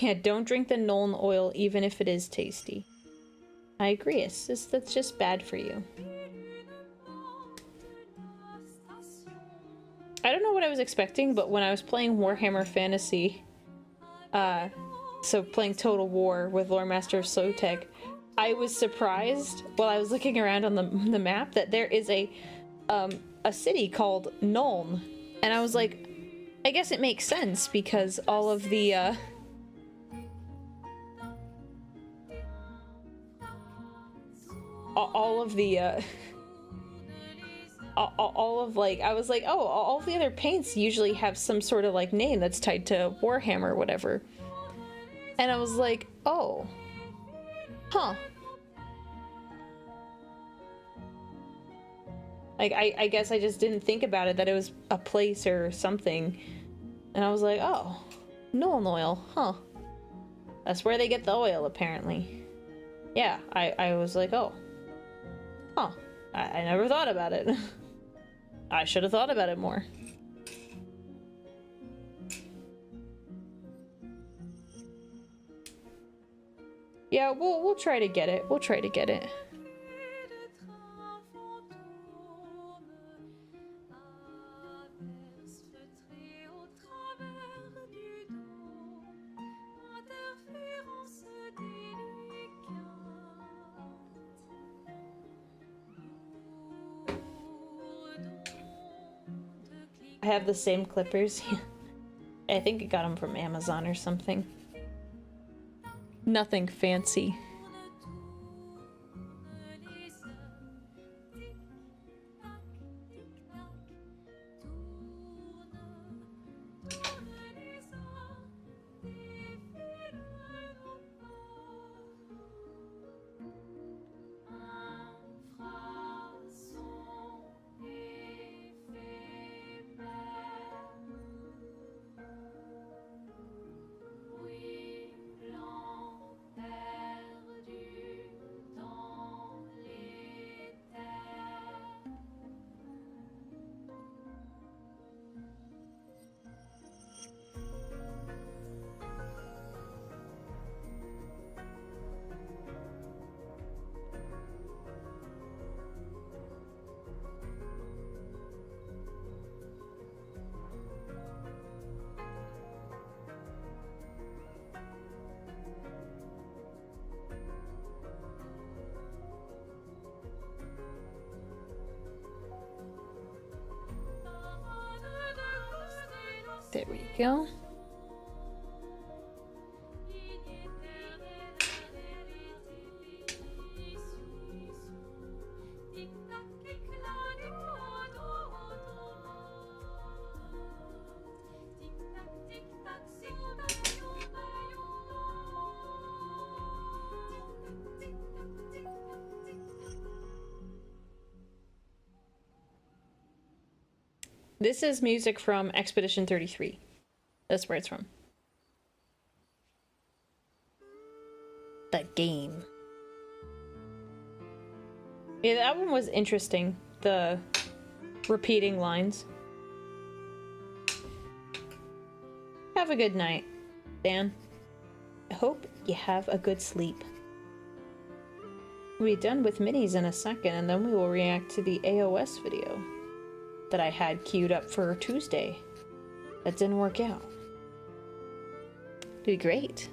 Yeah, don't drink the Nuln oil even if it is tasty. I agree, that's just bad for you. I don't know what I was expecting, but when I was playing Warhammer Fantasy, so playing Total War with Lore Master of Sotek, I was surprised while I was looking around on the map that there is a city called Nuln, and I was like, I guess it makes sense because all of the like, I was like, oh, all the other paints usually have some sort of like name that's tied to Warhammer or whatever. And I was like, oh. Huh. Like, I guess I just didn't think about it, that it was a place or something. And I was like, oh, Nuln oil, huh. That's where they get the oil, apparently. Yeah, I was like, oh. Huh. I never thought about it. I should have thought about it more. Yeah, we'll try to get it. We'll try to get it. I have the same clippers. I think I got them from Amazon or something. Nothing fancy. There we go. This is music from Expedition 33. That's where it's from. The game. Yeah, that one was interesting. The repeating lines. Have a good night. Dan, I hope you have a good sleep. We'll be done with minis in a second, and then we will react to the AOS video that I had queued up for Tuesday. That didn't work out. It'd be great.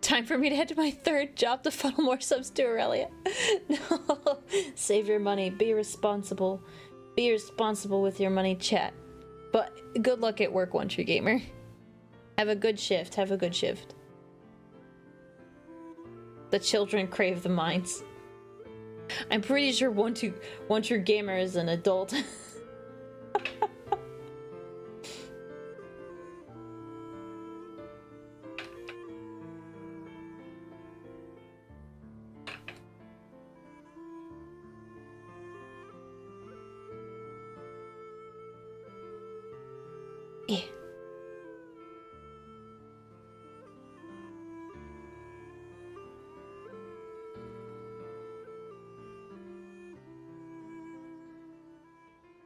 Time for me to head to my third job to funnel more subs to Aurelia. No. Save your money. Be responsible. Be responsible with your money, chat. But good luck at work, One True Gamer. Have a good shift. Have a good shift. The children crave the minds. I'm pretty sure One True Gamer is an adult. Yeah.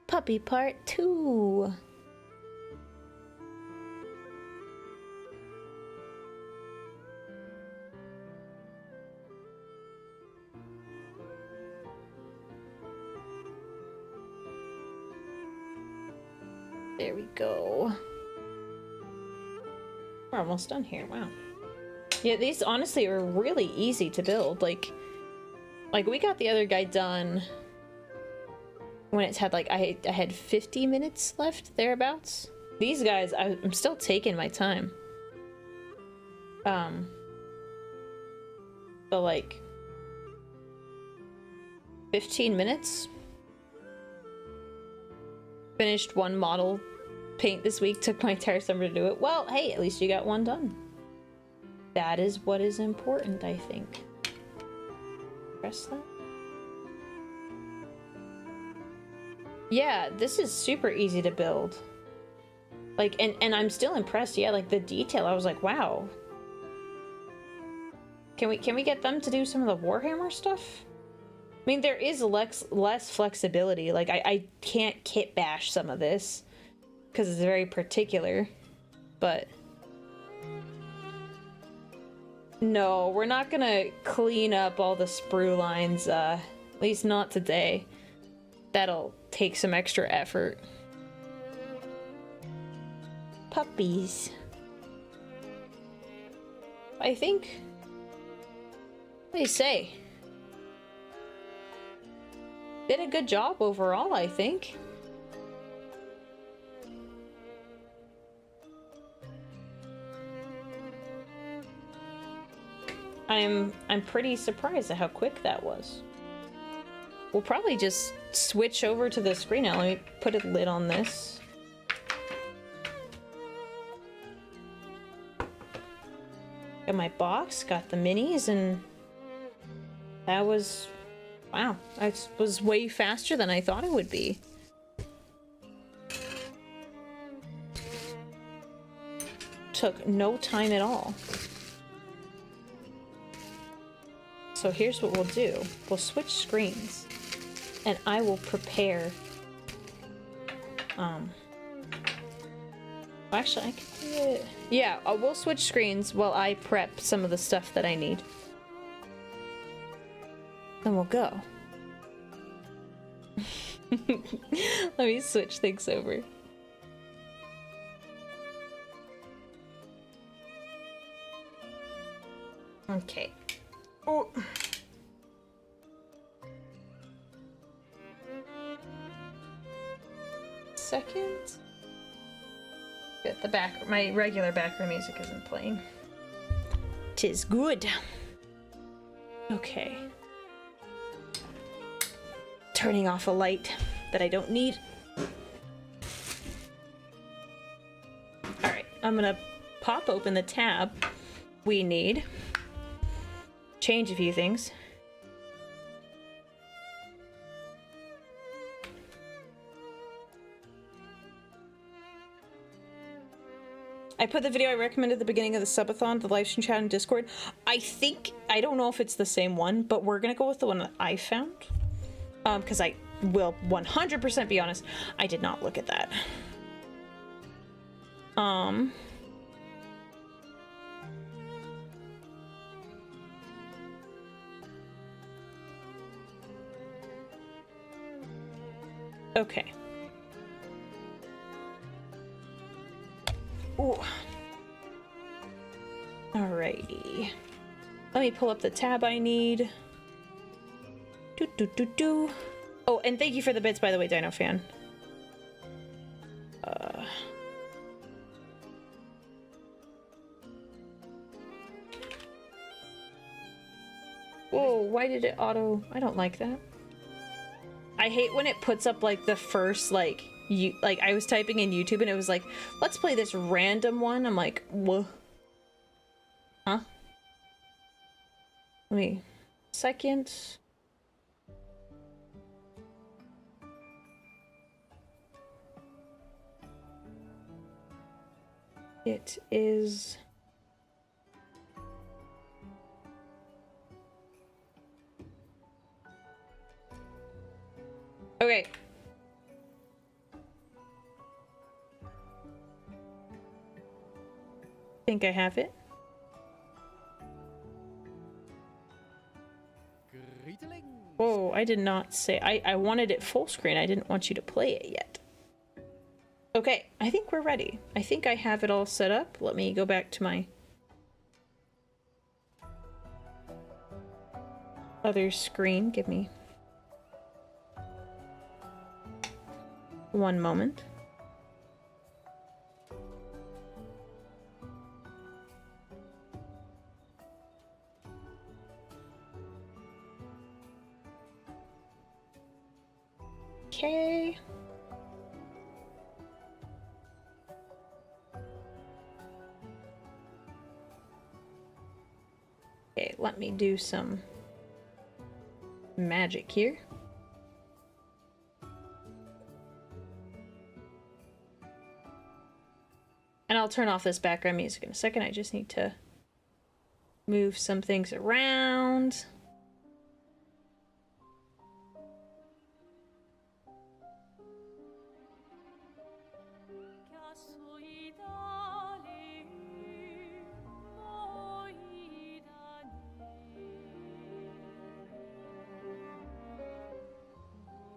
Puppy Part 2. There we go. We're almost done here. Wow. Yeah, these honestly are really easy to build. Like we got the other guy done when it's had like I had 50 minutes left thereabouts. These guys, I'm still taking my time. But like 15 minutes. Finished one model paint this week, took my entire summer to do it. Well, hey, at least you got one done. That is what is important, I think. Press that. Yeah, this is super easy to build. Like, and I'm still impressed. Yeah, like the detail, I was like, wow. Can we get them to do some of the Warhammer stuff? I mean, there is less flexibility. Like, I can't kit bash some of this because it's very particular, but no, we're not gonna clean up all the sprue lines, at least not today. That'll take some extra effort. Puppies. I think, what do you say? Did a good job overall, I think. I'm pretty surprised at how quick that was. We'll probably just switch over to the screen now. Let me put a lid on this. Got my box, got the minis, and that was... wow, that was way faster than I thought it would be. Took no time at all. So here's what we'll do. We'll switch screens, and I will prepare... actually, I can do it... yeah, we'll switch screens while I prep some of the stuff that I need. Then we'll go. Let me switch things over. Okay. Oh. Second. Good. My regular background music isn't playing. 'Tis good. Okay. Turning off a light that I don't need. I'm gonna pop open the tab we need. Change a few things. I put the video I recommended at the beginning of the subathon, the live stream chat in Discord. I don't know if it's the same one, but we're gonna go with the one that I found. Because I will 100% be honest, I did not look at that. Okay. Ooh. Alrighty. Let me pull up the tab I need. Oh, and thank you for the bits, by the way, Dino Fan. Whoa, why did it auto... I don't like that. I hate when it puts up, like, the first, like, I was typing in YouTube and it was like, let's play this random one. I'm like, whoa. Huh? Let me... Second... It is... Okay. Think I have it. Whoa, I did not say... I wanted it full screen. I didn't want you to play it yet. Okay, I think we're ready. I think I have it all set up. Let me go back to my other screen. Give me one moment. Okay. Okay, let me do some magic here. And I'll turn off this background music in a second. I just need to move some things around.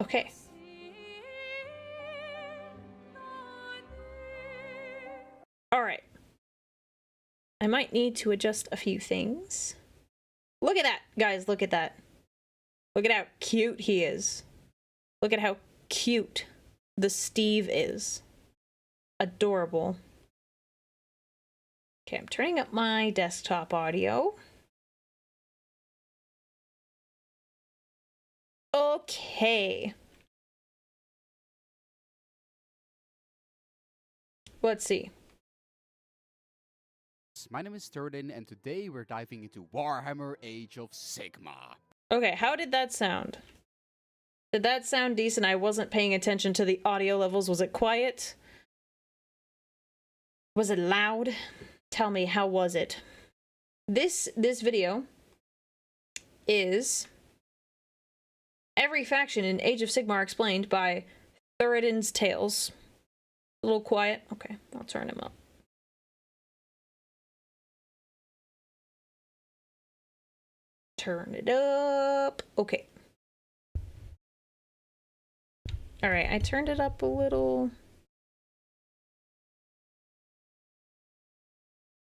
Okay. All right. I might need to adjust a few things. Look at that, guys. Look at that. Look at how cute he is. Look at how cute the Steve is. Adorable. Okay, I'm turning up my desktop audio. Okay. Let's see. My name is Turden, and today we're diving into Warhammer Age of Sigma. Okay, how did that sound? Did that sound decent? I wasn't paying attention to the audio levels. Was it quiet? Was it loud? Tell me, how was it? This video is every faction in Age of Sigmar explained by Thuridin's Tales. A little quiet. Okay, I'll turn him up. Turn it up. Okay. All right, I turned it up a little.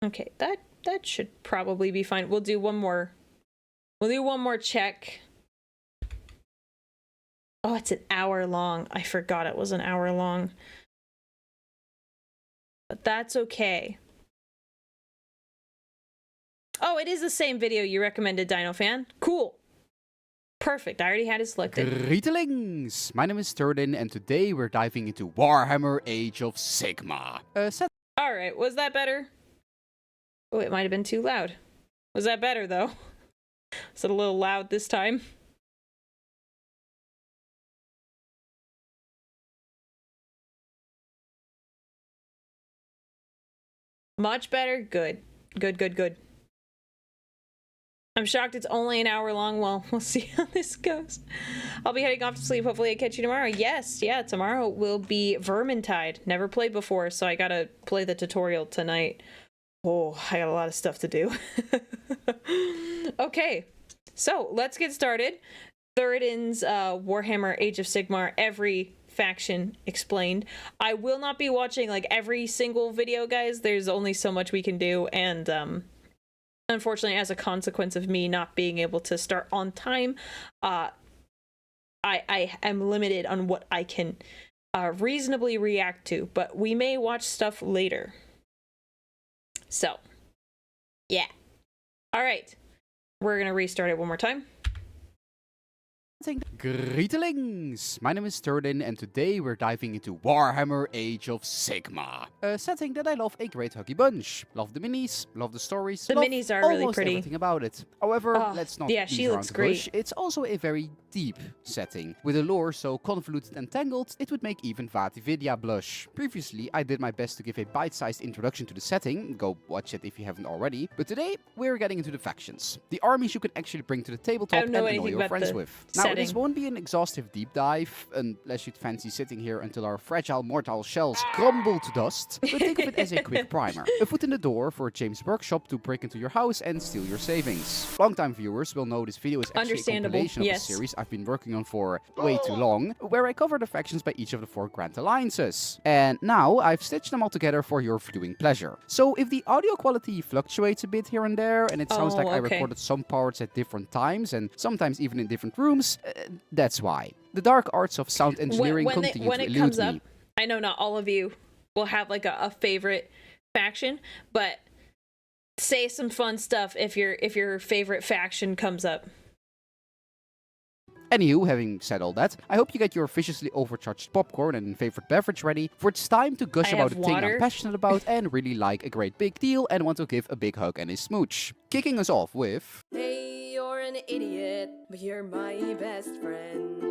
Okay, that should probably be fine. We'll do one more. We'll do one more check. Oh, it's an hour long. I forgot it was an hour long. But that's okay. Oh, it is the same video you recommended, Dino Fan. Cool. Perfect. I already had it selected. Greetings! My name is Turden, and today we're diving into Warhammer Age of Sigma. All Alright, was that better? Oh, it might have been too loud. Was that better, though? Is it a little loud this time? Much better? Good. Good, good, good. I'm shocked it's only an hour long. Well, we'll see how this goes. I'll be heading off to sleep. Hopefully I catch you tomorrow. Yes, yeah, tomorrow will be Vermintide. Never played before, so I gotta play the tutorial tonight. Oh, I got a lot of stuff to do. Okay, so let's get started. Thoradin's Warhammer Age of Sigmar, every faction explained. I will not be watching like every single video, guys. There's only so much we can do, and unfortunately, as a consequence of me not being able to start on time, I am limited on what I can reasonably react to, but we may watch stuff later. So, yeah. All right. We're going to restart it one more time. Greetings! My name is Thoradin, and today we're diving into Warhammer Age of Sigmar. A setting that I love a great huggy bunch. Love the minis, love the stories, the love minis are really pretty. Everything about it. However, let's not yeah, she looks great. Bush. It's also a very deep setting. With a lore so convoluted and tangled, it would make even Vatividia blush. Previously, I did my best to give a bite-sized introduction to the setting. Go watch it if you haven't already. But today, we're getting into the factions. The armies you can actually bring to the tabletop and annoy your friends with. Now, this won't be an exhaustive deep dive, unless you'd fancy sitting here until our fragile mortal shells crumble to dust, but think of it as a quick primer. A foot in the door for James' workshop to break into your house and steal your savings. Longtime viewers will know this video is actually a compilation of a series I've been working on for way too long, where I cover the factions by each of the 4 Grand Alliances. And now I've stitched them all together for your viewing pleasure. So if the audio quality fluctuates a bit here and there, and it sounds like I recorded some parts at different times, and sometimes even in different rooms, that's why. The dark arts of sound engineering continue to elude me. I know not all of you will have like a favorite faction, but say some fun stuff if your favorite faction comes up. Anywho, having said all that, I hope you get your viciously overcharged popcorn and favorite beverage ready, for it's time to gush about a thing I'm passionate about and really like a great big deal and want to give a big hug and a smooch. Kicking us off with... Hey, you're an idiot, but you're my best friend.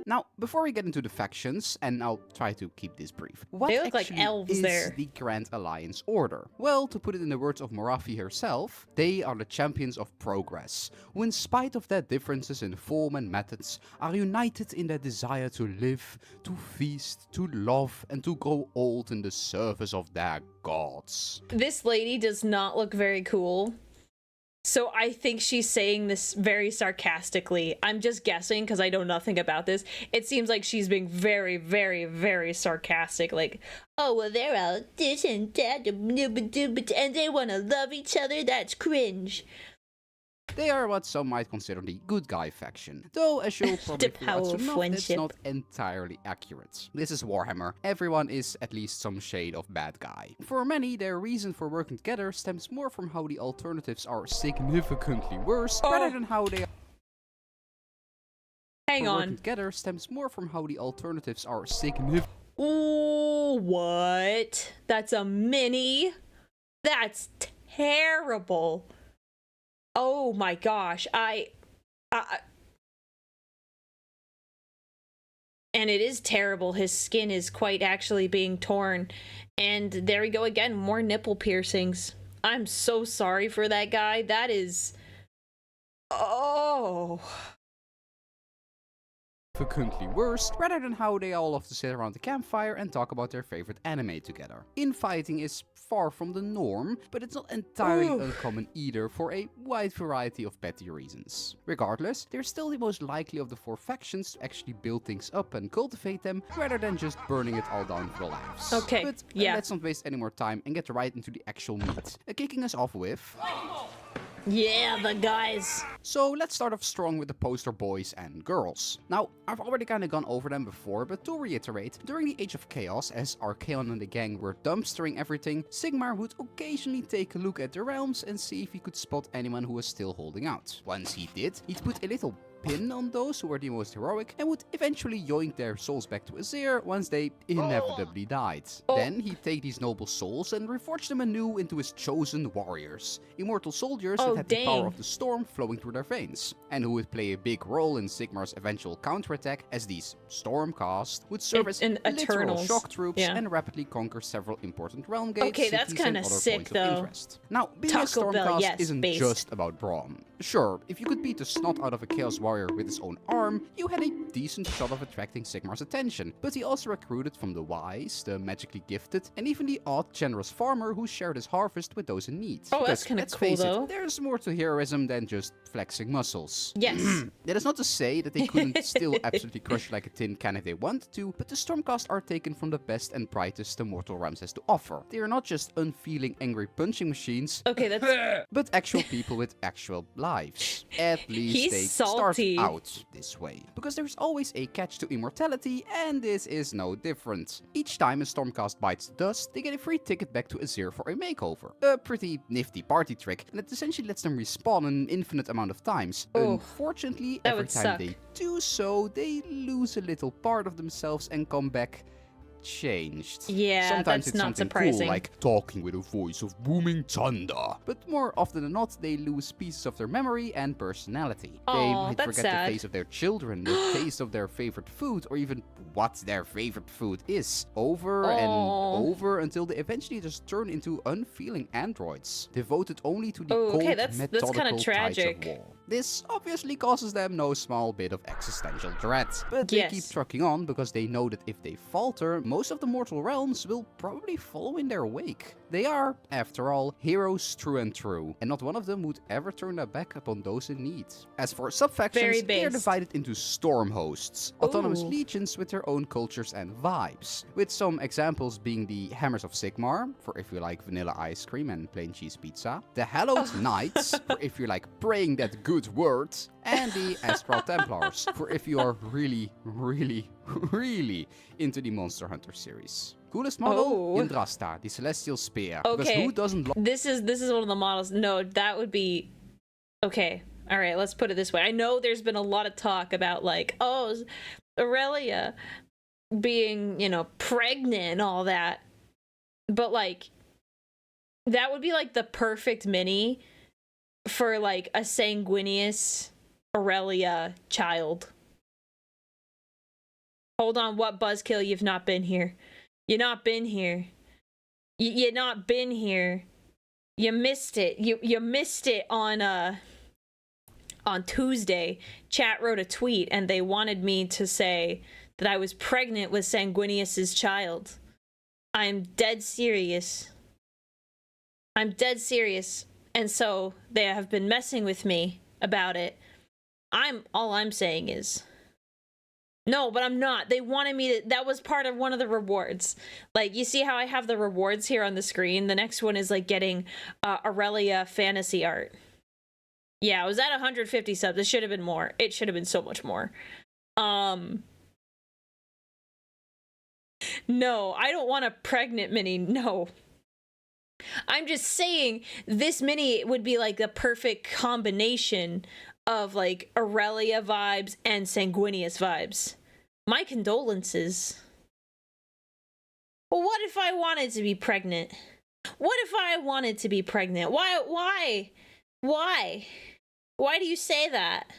Now, before we get into the factions, and I'll try to keep this brief, what they look actually like elves is there. The Grand Alliance Order? Well, to put it in the words of Morathi herself, they are the champions of progress, who in spite of their differences in form and methods, are united in their desire to live, to feast, to love, and to grow old in the service of their gods. This lady does not look very cool. So I think she's saying this very sarcastically. I'm just guessing because I know nothing about this. It seems like she's being very, very, very sarcastic. Like, oh, well, they're all this and that, and they want to love each other. That's cringe. They are what some might consider the good guy faction, though as you'll probably figure out soon enough, it's not entirely accurate. This is Warhammer. Everyone is at least some shade of bad guy. For many, their reason for working together stems more from how the alternatives are significantly worse, rather than how they are... Hang on. Working together stems more from how the alternatives are significantly... Ooh, what? That's a mini? That's terrible. Oh my gosh, and it is terrible. His skin is quite actually being torn. And there we go again, more nipple piercings. I'm so sorry for that guy. That is... Oh... significantly worse, rather than how they all love to sit around the campfire and talk about their favorite anime together. Infighting is far from the norm, but it's not entirely uncommon either for a wide variety of petty reasons. Regardless, they're still the most likely of the 4 factions to actually build things up and cultivate them, rather than just burning it all down for the laughs. Okay, but let's not waste any more time and get right into the actual meat. Kicking us off with... Yeah, the guys. So let's start off strong with the poster boys and girls. Now, I've already kind of gone over them before, but to reiterate, during the Age of Chaos, as Archaon and the gang were dumpstering everything, Sigmar would occasionally take a look at the realms and see if he could spot anyone who was still holding out. Once he did, he'd put a little pin on those who were the most heroic and would eventually yoink their souls back to Azir once they inevitably died. Then he'd take these noble souls and reforge them anew into his chosen warriors, immortal soldiers that had the power of the storm flowing through their veins, and who would play a big role in Sigmar's eventual counterattack, as these Stormcast would serve as literal shock troops and rapidly conquer several important realm gates, cities, and other points of interest. Now, being a Stormcast isn't just about brawn. Sure, if you could beat the snot out of a Chaos Warrior with his own arm, you had a decent shot of attracting Sigmar's attention, but he also recruited from the wise, the magically gifted, and even the odd generous farmer who shared his harvest with those in need. Oh, that's kind of cool, though. There's more to heroism than just flexing muscles. Yes. That is not to say that they couldn't still absolutely crush like a tin can if they wanted to, but the Stormcast are taken from the best and brightest the mortal realms has to offer. They are not just unfeeling, angry punching machines, okay, that's but actual people with actual lives. At least they start out this way. Because there's always a catch to immortality, and this is no different. Each time a Stormcast bites the dust, they get a free ticket back to Azir for a makeover. A pretty nifty party trick, and it essentially lets them respawn an infinite amount of times. Unfortunately, every time they do so, they lose a little part of themselves and come back changed. Yeah, sometimes that's it's not something surprising. cool, like talking with a voice of booming thunder. But more often than not, they lose pieces of their memory and personality. They might forget the face of their children, the taste of their favorite food, or even what their favorite food is, over and over until they eventually just turn into unfeeling androids, devoted only to the cold, methodical tides of war. This obviously causes them no small bit of existential dread, but they keep trucking on because they know that if they falter, most of the mortal realms will probably follow in their wake. They are, after all, heroes true and true, and not one of them would ever turn their back upon those in need. As for sub-factions, they are divided into storm hosts, autonomous legions with their own cultures and vibes, with some examples being the Hammers of Sigmar, for if you like vanilla ice cream and plain cheese pizza, the Hallowed Knights, for if you like praying that good word, and the Astral Templars, for if you are really, really, really into the Monster Hunter series. Coolest model? Yndrasta, the Celestial Spear. Okay. Because who doesn't This is one of the models. No, that would be... Okay. Alright, let's put it this way. I know there's been a lot of talk about, like, oh, Aurelia being, you know, pregnant and all that. But, like, that would be, like, the perfect mini for, like, a sanguineous Aurelia child. Hold on, what buzzkill? You've not been here. You not been here. You not been here. You missed it. You missed it on Tuesday. Chat wrote a tweet and they wanted me to say that I was pregnant with Sanguinius's child. I'm dead serious. I'm dead serious. And so they have been messing with me about it. All I'm saying is, no, but I'm not. They wanted me to, that was part of one of the rewards. Like, you see how I have the rewards here on the screen? The next one is, like, getting Aurelia fantasy art. Yeah, I was at 150 subs. It should have been more. It should have been so much more. No, I don't want a pregnant mini. No. I'm just saying this mini would be, like, the perfect combination of, like, Aurelia vibes and Sanguinius vibes. My condolences. Well, what if I wanted to be pregnant? What if I wanted to be pregnant? Why? Why do you say that?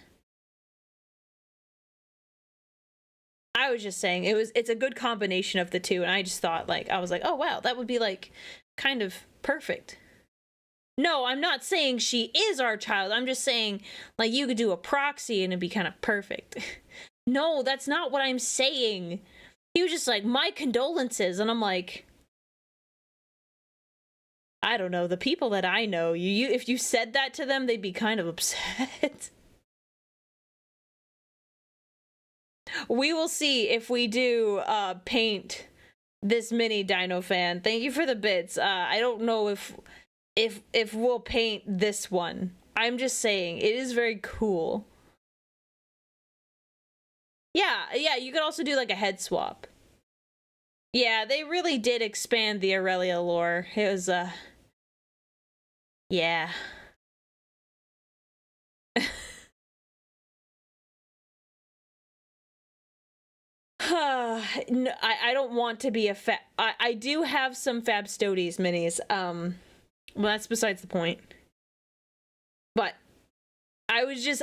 I was just saying it's a good combination of the two, and I just thought, like, I was like, oh wow, that would be, like, kind of perfect. No, I'm not saying she is our child. I'm just saying, like, you could do a proxy and it'd be kind of perfect. No, that's not what I'm saying. He was just like, my condolences. And I'm like, I don't know. The people that I know, if you said that to them, they'd be kind of upset. We will see if we do paint this mini Dino fan. Thank you for the bits. I don't know if we'll paint this one. I'm just saying, it is very cool. Yeah, you could also do, like, a head swap. Yeah, they really did expand the Aurelia lore. It was, yeah. No, I don't want to be a I do have some Femstodes minis. Well, that's besides the point. But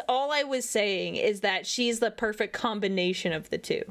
all I was saying is that she's the perfect combination of the two.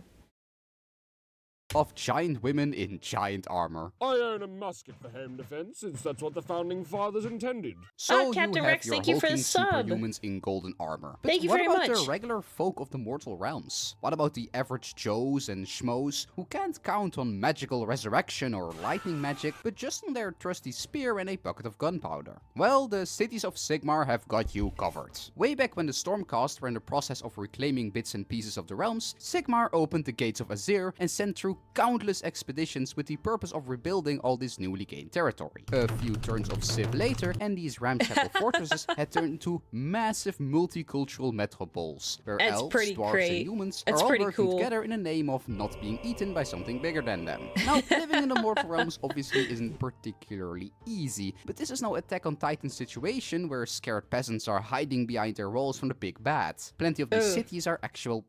Of giant women in giant armor. I own a musket for home defense, since that's what the founding fathers intended. So Captain you have Rex, your thank you for the hulking sub. superhumans in golden armor. But Thank you what very about much. the regular folk of the mortal realms? What about the average Joes and Schmoes who can't count on magical resurrection or lightning magic, but just on their trusty spear and a bucket of gunpowder? Well, the cities of Sigmar have got you covered. Way back when the Stormcast were in the process of reclaiming bits and pieces of the realms, Sigmar opened the gates of Azir and sent through countless expeditions with the purpose of rebuilding all this newly gained territory. A few turns of Civ later, and these ramshackle fortresses had turned into massive multicultural metropoles, where That's elves, pretty dwarves, great. and humans That's are all pretty working cool. together in the name of not being eaten by something bigger than them. Now, living in the mortal realms obviously isn't particularly easy, but this is no Attack on Titan situation where scared peasants are hiding behind their walls from the big bad. Plenty of these cities are actual,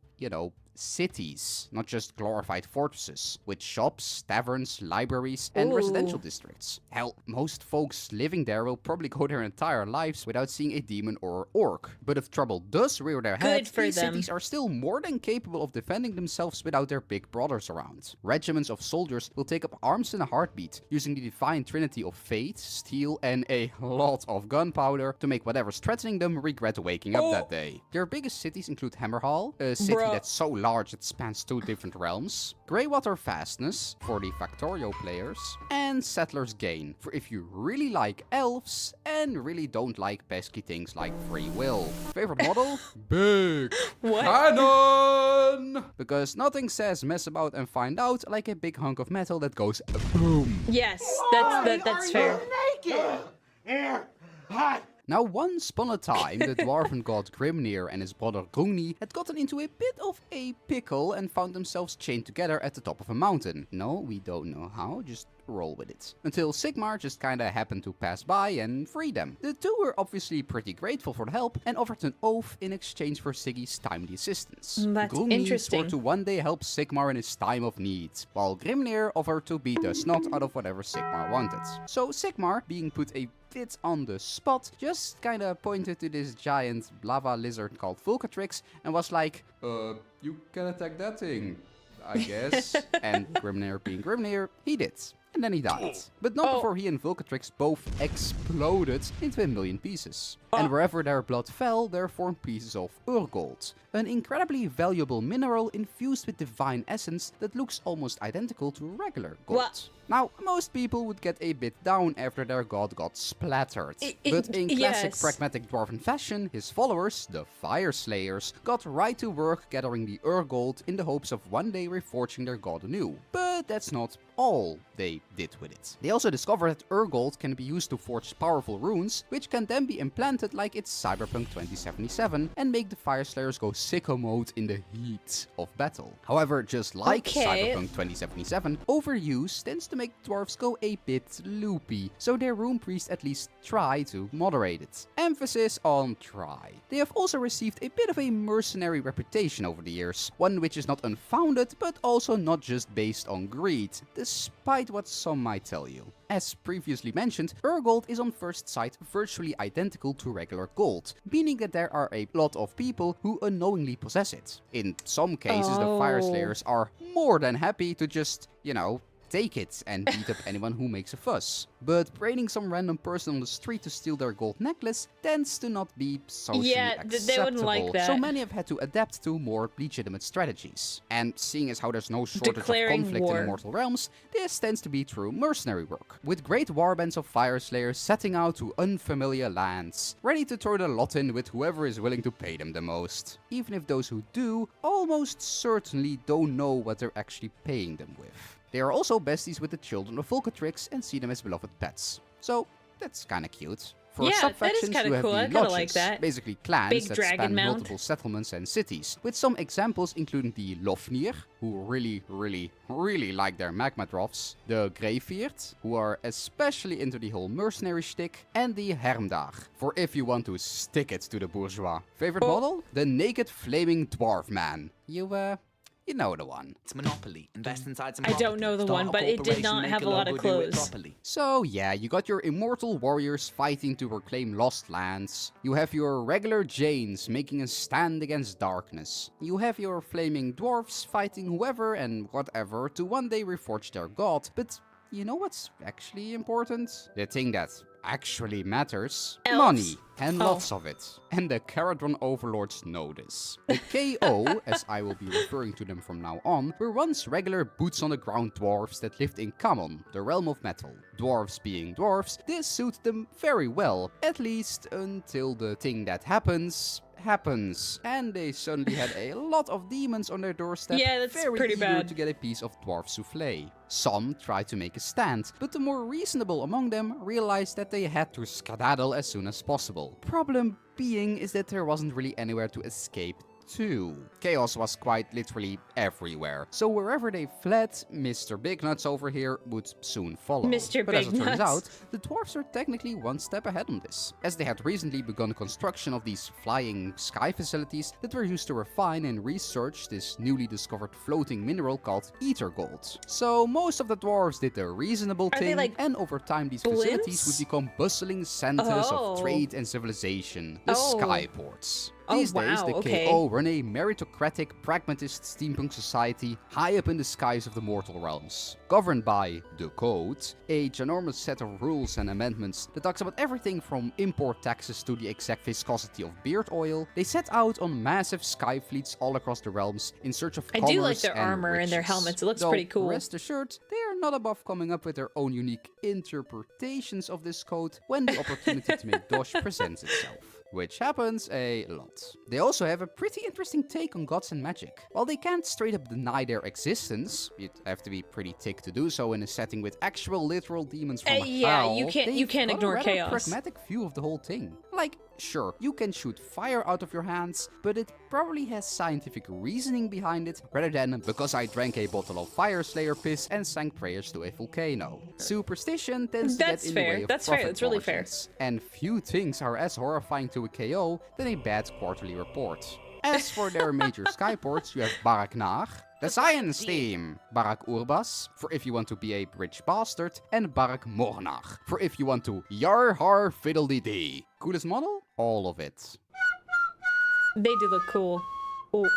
cities, not just glorified fortresses, with shops, taverns, libraries, and residential districts. Hell, most folks living there will probably go their entire lives without seeing a demon or orc. But if trouble does rear their head, for these them. cities are still more than capable of defending themselves without their big brothers around. Regiments of soldiers will take up arms in a heartbeat, using the divine trinity of fate, steel, and a lot of gunpowder to make whatever's threatening them regret waking up that day. Their biggest cities include Hammerhall, a city that's so large it spans 2 different realms, Greywater Fastness for the Factorio players, and Settler's Gain for if you really like elves and really don't like pesky things like free will. Favorite model? Big What? Cannon! Because nothing says mess about and find out like a big hunk of metal that goes boom. Yes, that's fair. Now, once upon a time, the dwarven god Grimnir and his brother Gruni had gotten into a bit of a pickle and found themselves chained together at the top of a mountain. No, we don't know how, just roll with it. Until Sigmar just kinda happened to pass by and free them. The two were obviously pretty grateful for the help and offered an oath in exchange for Siggy's timely assistance. That's Gruni interesting. swore to one day help Sigmar in his time of need, while Grimnir offered to beat the snot out of whatever Sigmar wanted. So Sigmar, being put a bit on the spot, just kinda pointed to this giant lava lizard called Vulcatrix and was like, you can attack that thing, I guess. And Grimnir being Grimnir, he did. And then he died. But not before he and Vulcatrix both exploded into a million pieces. And wherever their blood fell, there formed pieces of Urgold, an incredibly valuable mineral infused with divine essence that looks almost identical to regular gold. What? Now, most people would get a bit down after their god got splattered. But in classic yes. pragmatic dwarven fashion, his followers, the Fire Slayers, got right to work gathering the Urgold in the hopes of one day reforging their god anew. But that's not all they did with it. They also discovered that Urgold can be used to forge powerful runes, which can then be implanted like it's Cyberpunk 2077 and make the Fire Slayers go sicko mode in the heat of battle. However, just like Cyberpunk 2077, overuse tends to make dwarves go a bit loopy, so their rune priests at least try to moderate it. Emphasis on try. They have also received a bit of a mercenary reputation over the years, one which is not unfounded but also not just based on greed, despite what some might tell you. As previously mentioned, Urgold is on first sight virtually identical to regular gold, meaning that there are a lot of people who unknowingly possess it. In some cases, the Fire Slayers are more than happy to just, take it and beat up anyone who makes a fuss. But braining some random person on the street to steal their gold necklace tends to not be socially acceptable. They wouldn't like that. So many have had to adapt to more legitimate strategies. And seeing as how there's no shortage Declaring of conflict war. in the mortal realms, this tends to be through mercenary work, with great warbands of Fire Slayers setting out to unfamiliar lands, ready to throw the lot in with whoever is willing to pay them the most. Even if those who do almost certainly don't know what they're actually paying them with. They are also besties with the children of Vulcatrix and see them as beloved pets. So, that's kinda cute. For Yeah, that is sub-factions, kinda you have cool. I the kinda lodges, like that. basically clans Big that dragon span mount. multiple settlements and cities, with some examples including the Lofnir, who really like their magma troughs, the Greyfeard, who are especially into the whole mercenary shtick, and the Hermdar, for if you want to stick it to the bourgeois. Favorite model? The naked flaming dwarf man. You You know the one. It's Monopoly. Invest inside some I don't property. know the Start one, a but it did corporation, not make have a lot of logo, do it clothes. properly. So yeah, you got your immortal warriors fighting to reclaim lost lands. You have your regular Janes making a stand against darkness. You have your flaming dwarfs fighting whoever and whatever to one day reforge their god. But you know what's actually important? The thing that actually matters? Elves. Money. And Oh. lots of it. And the Caradron overlords know this. The KO, as I will be referring to them from now on, were once regular boots-on-the-ground dwarves that lived in Kamon, the realm of metal. Dwarves being dwarves, this suited them very well, at least until the thing that happens, and they suddenly had a lot of demons on their doorstep. Yeah, that's very pretty eager bad. to get a piece of dwarf souffle. Some tried to make a stand, but the more reasonable among them realized that they had to skedaddle as soon as possible. Problem being is that there wasn't really anywhere to escape to. Chaos was quite literally everywhere, so wherever they fled, Mr. Big Nuts over here would soon follow. Mr. But as Big it turns Nuts. out, the dwarves are technically one step ahead on this, as they had recently begun construction of these flying sky facilities that were used to refine and research this newly discovered floating mineral called ether gold. So most of the dwarves did the reasonable Are they thing, like and over time these facilities blimps? would become bustling centers Oh. of trade and civilization, the Oh. skyports. Oh, These days, wow, the okay. KO run a meritocratic, pragmatist steampunk society high up in the skies of the mortal realms. Governed by the Code, a ginormous set of rules and amendments that talks about everything from import taxes to the exact viscosity of beard oil, they set out on massive sky fleets all across the realms in search of I commerce do like their and armor and their riches. helmets. It looks Though, pretty cool. Rest assured, they are not above coming up with their own unique interpretations of this code when the opportunity to make dosh presents itself. Which happens a lot. They also have a pretty interesting take on gods and magic. While they can't straight up deny their existence, you'd have to be pretty thick to do so in a setting with actual literal demons from yeah, hell. you can't they've got ignore a rather chaos. pragmatic view of the whole thing. Like, sure, you can shoot fire out of your hands, but it probably has scientific reasoning behind it, rather than because I drank a bottle of Fire Slayer piss and sang prayers to a volcano. Superstition tends to That's get in fair. the way of That's fair. profit That's really fair. margins. And few things are as horrifying to a KO than a bad quarterly report. As for their major skyports, you have Barak Nar, the science team, Barak Urbas, for if you want to be a rich bastard, and Barak Mornar, for if you want to yar har fiddle-dee-dee. Coolest model? All of it. They do look cool. Oh,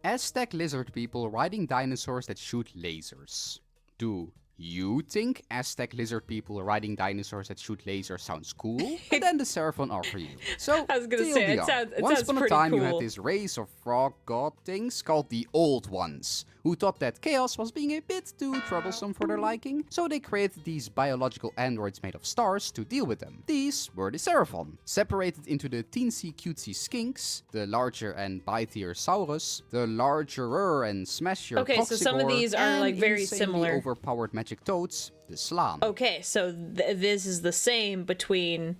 Aztec lizard people riding dinosaurs that shoot lasers. Do you think Aztec lizard people riding dinosaurs that shoot lasers sounds cool? And then the Seraphon are for you. So, I was gonna say, it TLDR. sounds Once upon a pretty time you had cool. this race of frog god things called the Old Ones, who thought that chaos was being a bit too troublesome for their liking, so they created these biological androids made of stars to deal with them. These were the Seraphon, separated into the teensy cutesy skinks, the larger and bitier Saurus, the largerer and smashier Okay, so some of Coxigor, these are, and like, very insanely similar. overpowered magic toads, the Slam. okay, so this is the same between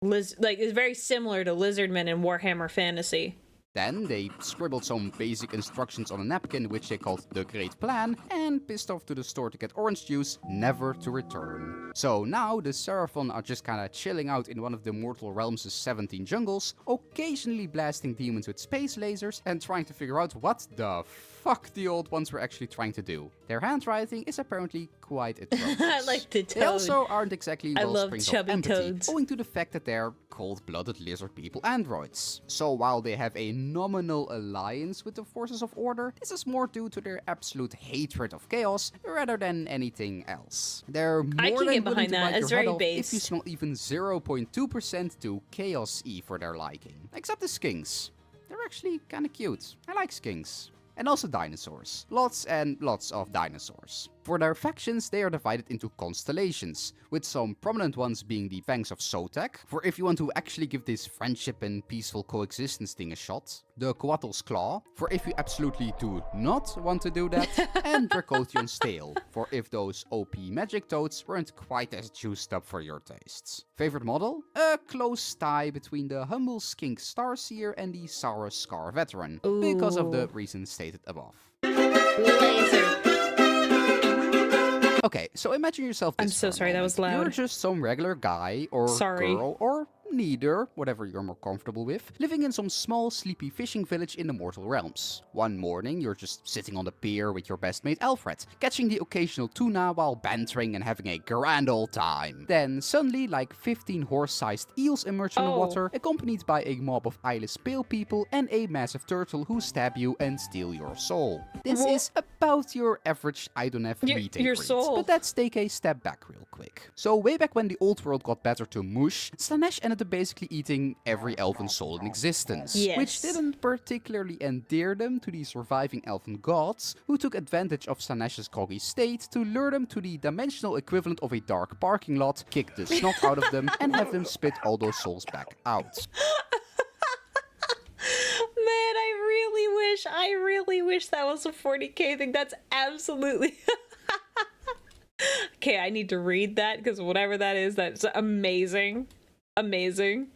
it's very similar to Lizardmen in Warhammer Fantasy. Then they scribbled some basic instructions on a napkin which they called the Great Plan and pissed off to the store to get orange juice, never to return. So now the Seraphon are just kinda chilling out in one of the mortal realms' 17 jungles, occasionally blasting demons with space lasers and trying to figure out what the fuck the Old Ones were actually trying to do. Their handwriting is apparently quite atrocious. I like the They toad. also aren't exactly I well love springs chubby of empathy, toads. owing to the fact that they're cold-blooded lizard people androids. So while they have a nominal alliance with the forces of order, this is more due to their absolute hatred of chaos rather than anything else. They're more I can than get willing behind to that. bite It's your head very off base. if you smell even 0.2% to chaos-y for their liking. Except the skinks. They're actually kinda cute. I like skinks. And also dinosaurs. Lots and lots of dinosaurs. For their factions, they are divided into constellations, with some prominent ones being the Fangs of Sotek, for if you want to actually give this friendship and peaceful coexistence thing a shot. The Coatl's Claw, for if you absolutely do not want to do that. And Dracotion's Tail, for if those OP magic toads weren't quite as juiced up for your tastes. Favorite model? A close tie between the humble skink Starseer and the Saurus Scar Veteran, because of the reasons stated above. Laser. Okay, so imagine yourself this I'm so for a sorry, that was moment. loud. You're just some regular guy or Sorry. girl or neither, whatever you're more comfortable with, living in some small sleepy fishing village in the mortal realms. One morning, you're just sitting on the pier with your best mate Alfred, catching the occasional tuna while bantering and having a grand old time. Then suddenly, like 15 horse-sized eels emerge from the water, accompanied by a mob of eyeless pale people and a massive turtle who stab you and steal your soul. This is about your average Idoneth meet and greet, but let's take a step back real quick. So way back when the old world got better to mush, Slaanesh ended up basically eating every elven soul in existence, which didn't particularly endear them to the surviving elven gods, who took advantage of Slaanesh's groggy state to lure them to the dimensional equivalent of a dark parking lot, kick the snot out of them, and have them spit all those souls back out. Man, I really wish that was a 40k thing. That's absolutely... Okay, I need to read that, because whatever that is, that's amazing. Amazing.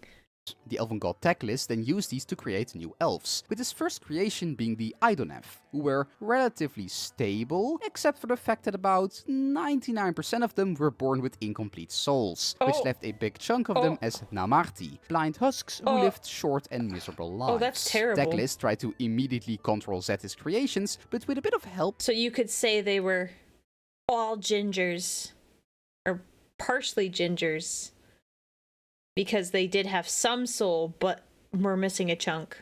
The elven god Teclis then used these to create new elves, with his first creation being the Idoneth, who were relatively stable, except for the fact that about 99% of them were born with incomplete souls, which left a big chunk of them as Namarti, blind husks who lived short and miserable lives. Oh, that's terrible. Teclis tried to immediately control Zeti's creations, but with a bit of help... So you could say they were all gingers, or partially gingers. Because they did have some soul, but were missing a chunk.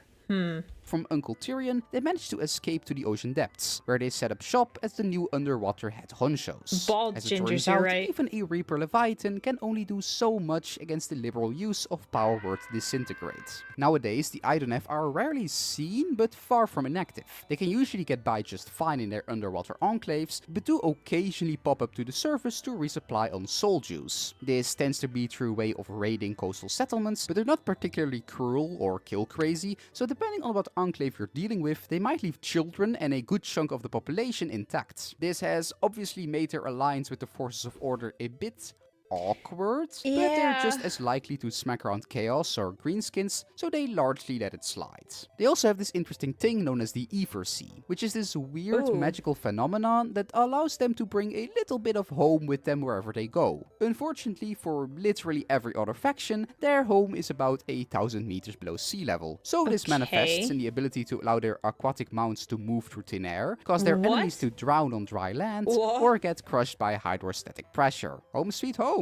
From Uncle Tyrion, they managed to escape to the ocean depths, where they set up shop as the new underwater head honchos. Bald as it gingers, turns you're out, right. even a Reaper Leviathan can only do so much against the liberal use of power word disintegrate. Nowadays, the Idoneth are rarely seen, but far from inactive. They can usually get by just fine in their underwater enclaves, but do occasionally pop up to the surface to resupply on soul juice. This tends to be through way of raiding coastal settlements, but they're not particularly cruel or kill crazy, so depending on what enclave you're dealing with, they might leave children and a good chunk of the population intact. This has obviously made their alliance with the forces of order a bit awkward, but they're just as likely to smack around chaos or greenskins, so they largely let it slide. They also have this interesting thing known as the Ether Sea, which is this weird magical phenomenon that allows them to bring a little bit of home with them wherever they go. Unfortunately, for literally every other faction, their home is about 1,000 meters below sea level. So this manifests in the ability to allow their aquatic mounts to move through thin air, cause their enemies to drown on dry land, or get crushed by hydrostatic pressure. Home sweet home.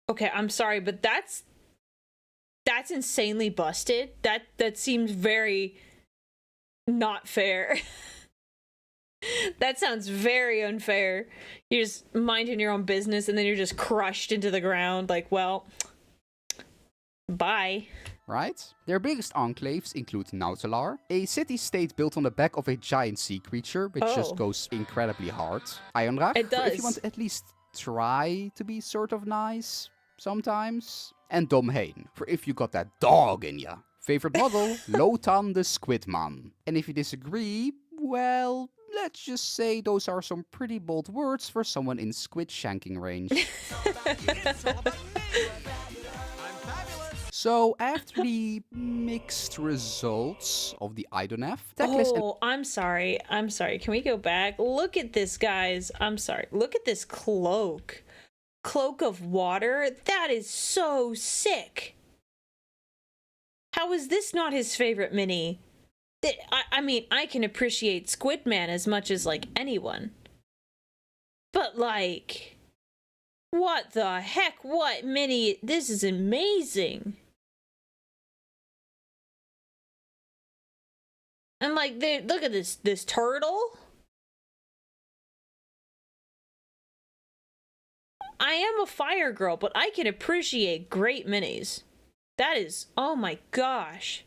Okay, I'm sorry, but that's insanely busted. That seems very not fair. That sounds very unfair. You're just minding your own business and then you're just crushed into the ground. Like, well, bye. Right? Their biggest enclaves include Nautalar, a city-state built on the back of a giant sea creature, which just goes incredibly hard. Ionrach, It does. if you want to at least try to be sort of nice, sometimes. And Domhain, for if you got that dog in ya. Favorite model, Lotan the Squidman. And if you disagree, well, let's just say those are some pretty bold words for someone in squid shanking range. So, after the mixed results of the Idoneth, I'm sorry. Can we go back? Look at this, guys. I'm sorry. Look at this cloak. Cloak of water? That is so sick. How is this not his favorite mini? I mean, I can appreciate Squidman as much as, like, anyone. But, like, what the heck? What mini? This is amazing. And like, look at this turtle. I am a fire girl, but I can appreciate great minis. That is, oh my gosh.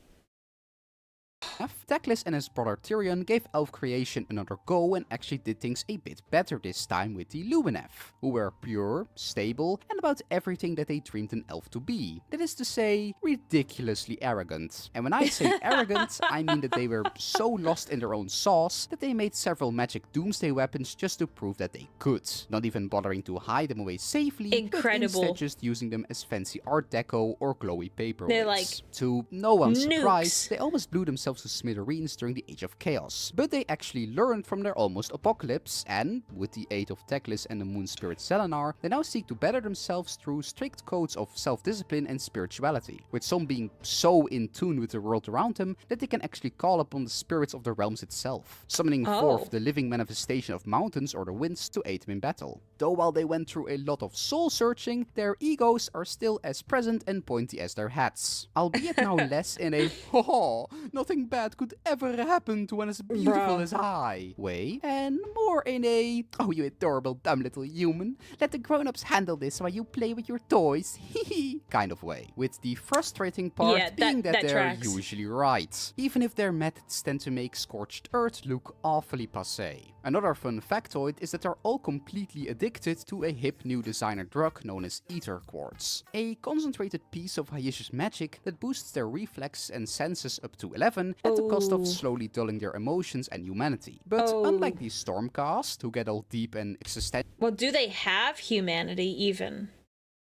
Teclis and his brother Tyrion gave elf creation another go and actually did things a bit better this time with the Lumineth, who were pure, stable, and about everything that they dreamed an elf to be. That is to say, ridiculously arrogant. And when I say arrogant, I mean that they were so lost in their own sauce that they made several magic doomsday weapons just to prove that they could. Not even bothering to hide them away safely, but instead just using them as fancy art deco or glowy paperweights. They're like to no one's nukes. surprise, they almost blew themselves to to smithereens during the Age of Chaos. But they actually learned from their almost apocalypse, and, with the aid of Teclis and the moon spirit Selenar, they now seek to better themselves through strict codes of self-discipline and spirituality, with some being so in tune with the world around them that they can actually call upon the spirits of the realms itself, summoning forth the living manifestation of mountains or the winds to aid them in battle. Though while they went through a lot of soul searching, their egos are still as present and pointy as their hats. Albeit now less in a "haha, nothing bad could ever happen to one as beautiful as I" way, and more in a "oh, you adorable dumb little human, let the grown-ups handle this while you play with your toys, hehe" kind of way. With the frustrating part being that they're tracks. usually right, even if their methods tend to make Scorched Earth look awfully passé. Another fun factoid is that they're all completely addicted to a hip new designer drug known as Ether Quartz, a concentrated piece of Hayish's magic that boosts their reflex and senses up to 11 at the cost of slowly dulling their emotions and humanity. But unlike the Stormcast, who get all deep and existential... Well, do they have humanity even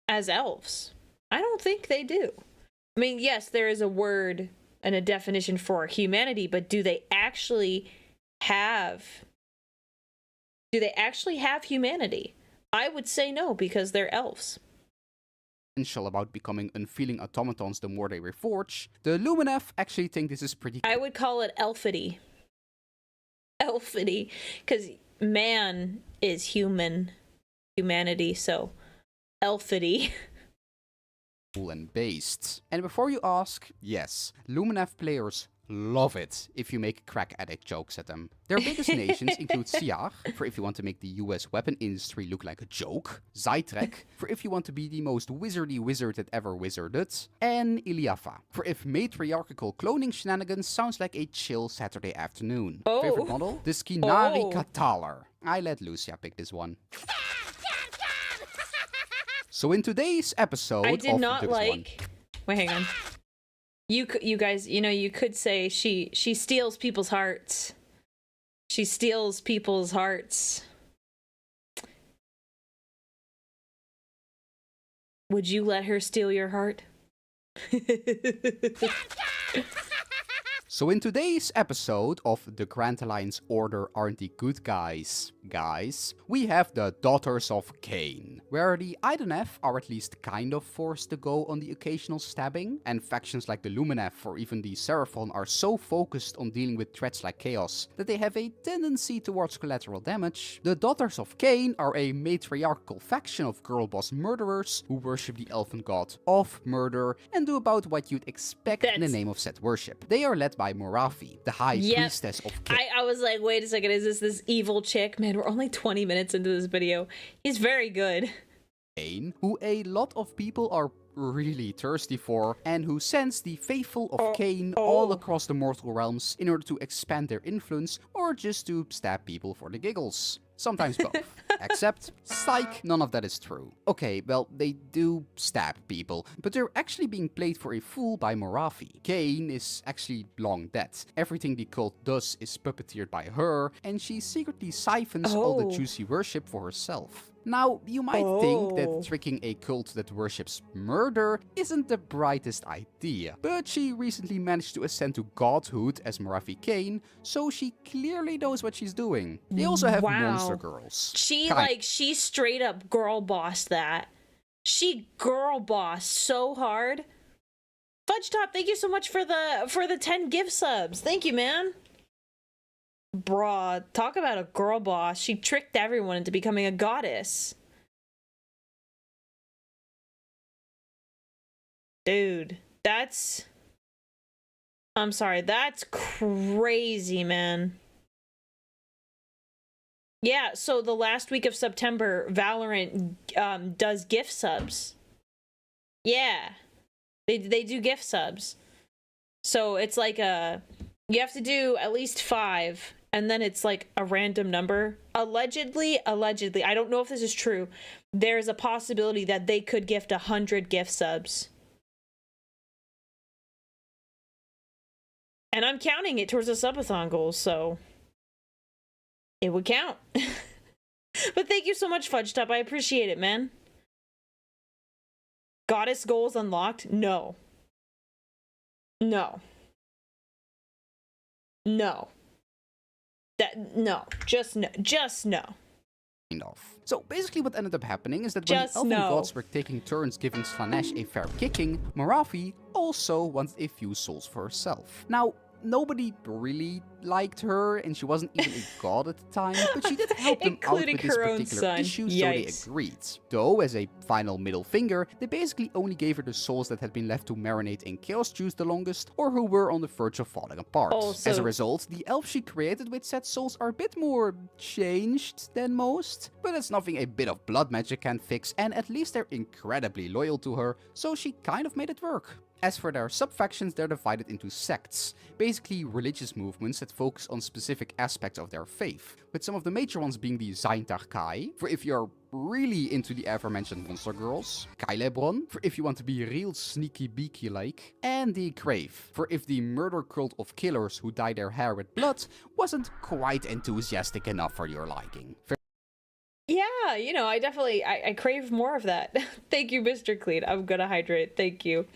as elves? I don't think they do. I mean, yes, there is a word and a definition for humanity, but do they actually have humanity? I would say no, because they're elves. About becoming unfeeling automatons the more they reforge, the Luminef actually think this is pretty... I would call it elfity. Elfity, because man is humanity, so elfity. And based. And before you ask, yes, Luminef players love it if you make crack addict jokes at them. Their biggest nations include Siar, for if you want to make the US weapon industry look like a joke, Zytrek, for if you want to be the most wizardy wizard that ever wizarded, and Iliafa, for if matriarchal cloning shenanigans sounds like a chill Saturday afternoon. Favorite model? The Skinari Katalar. I let Lucia pick this one. So in today's episode I did of not this like... Wait, hang on. You guys, you could say she steals people's hearts. She steals people's hearts. Would you let her steal your heart? So in today's episode of the Grand Alliance Order Aren't the Good Guys, we have the Daughters of Cain, where the Idenef are at least kind of forced to go on the occasional stabbing, and factions like the Luminef or even the Seraphon are so focused on dealing with threats like chaos that they have a tendency towards collateral damage. The Daughters of Cain are a matriarchal faction of girl boss murderers who worship the elfin god of murder and do about what you'd expect in the name of said worship. They are led by Morathi, the high priestess of Cain. I was like, wait a second, is this evil chick? Man, we're only 20 minutes into this video. He's very good. Who a lot of people are really thirsty for, and who sends the faithful of Cain all across the mortal realms in order to expand their influence or just to stab people for the giggles. Sometimes both. Except, psych, none of that is true. Okay, well, they do stab people, but they're actually being played for a fool by Morathi. Cain is actually long dead. Everything the cult does is puppeteered by her, and she secretly siphons all the juicy worship for herself. Now, you might think that tricking a cult that worships murder isn't the brightest idea, but she recently managed to ascend to godhood as Morathi Cain, so she clearly knows what she's doing. They also have monster girls. She straight up girl bossed that. She girl bossed so hard. Fudge Top, thank you so much for the 10 gift subs. Thank you, man. Bruh, talk about a girl boss. She tricked everyone into becoming a goddess. Dude, I'm sorry, that's crazy, man. Yeah, so the last week of September, Valorant does gift subs. Yeah, they do gift subs. So it's like you have to do at least 5, and then it's like a random number. Allegedly, I don't know if this is true. There's a possibility that they could gift 100 gift subs. And I'm counting it towards the subathon goals, so it would count. But thank you so much, Fudge Top. I appreciate it, man. Goddess goals unlocked? No. No. No. No. Just no. Just no. Of. So basically what ended up happening is that when Just the elven no. gods were taking turns giving Slanesh a fair kicking, Morathi also wanted a few souls for herself. Now, nobody really liked her, and she wasn't even a god at the time, but she did help them out Including with this her own particular son. issue, so they Yikes. agreed. Though, as a final middle finger, they basically only gave her the souls that had been left to marinate in chaos juice the longest, or who were on the verge of falling apart. As a result, the elves she created with said souls are a bit more changed than most, but it's nothing a bit of blood magic can't fix, and at least they're incredibly loyal to her, so she kind of made it work. As for their sub-factions, they're divided into sects, basically religious movements that focus on specific aspects of their faith, with some of the major ones being the Zaintar for if you're really into the aforementioned monster girls, Kailebron, for if you want to be real sneaky beaky like, and the Crave, for if the murder cult of killers who dye their hair with blood wasn't quite enthusiastic enough for your liking. Yeah, you know, I crave more of that. Thank you, Mr. Clean. I'm gonna hydrate. Thank you.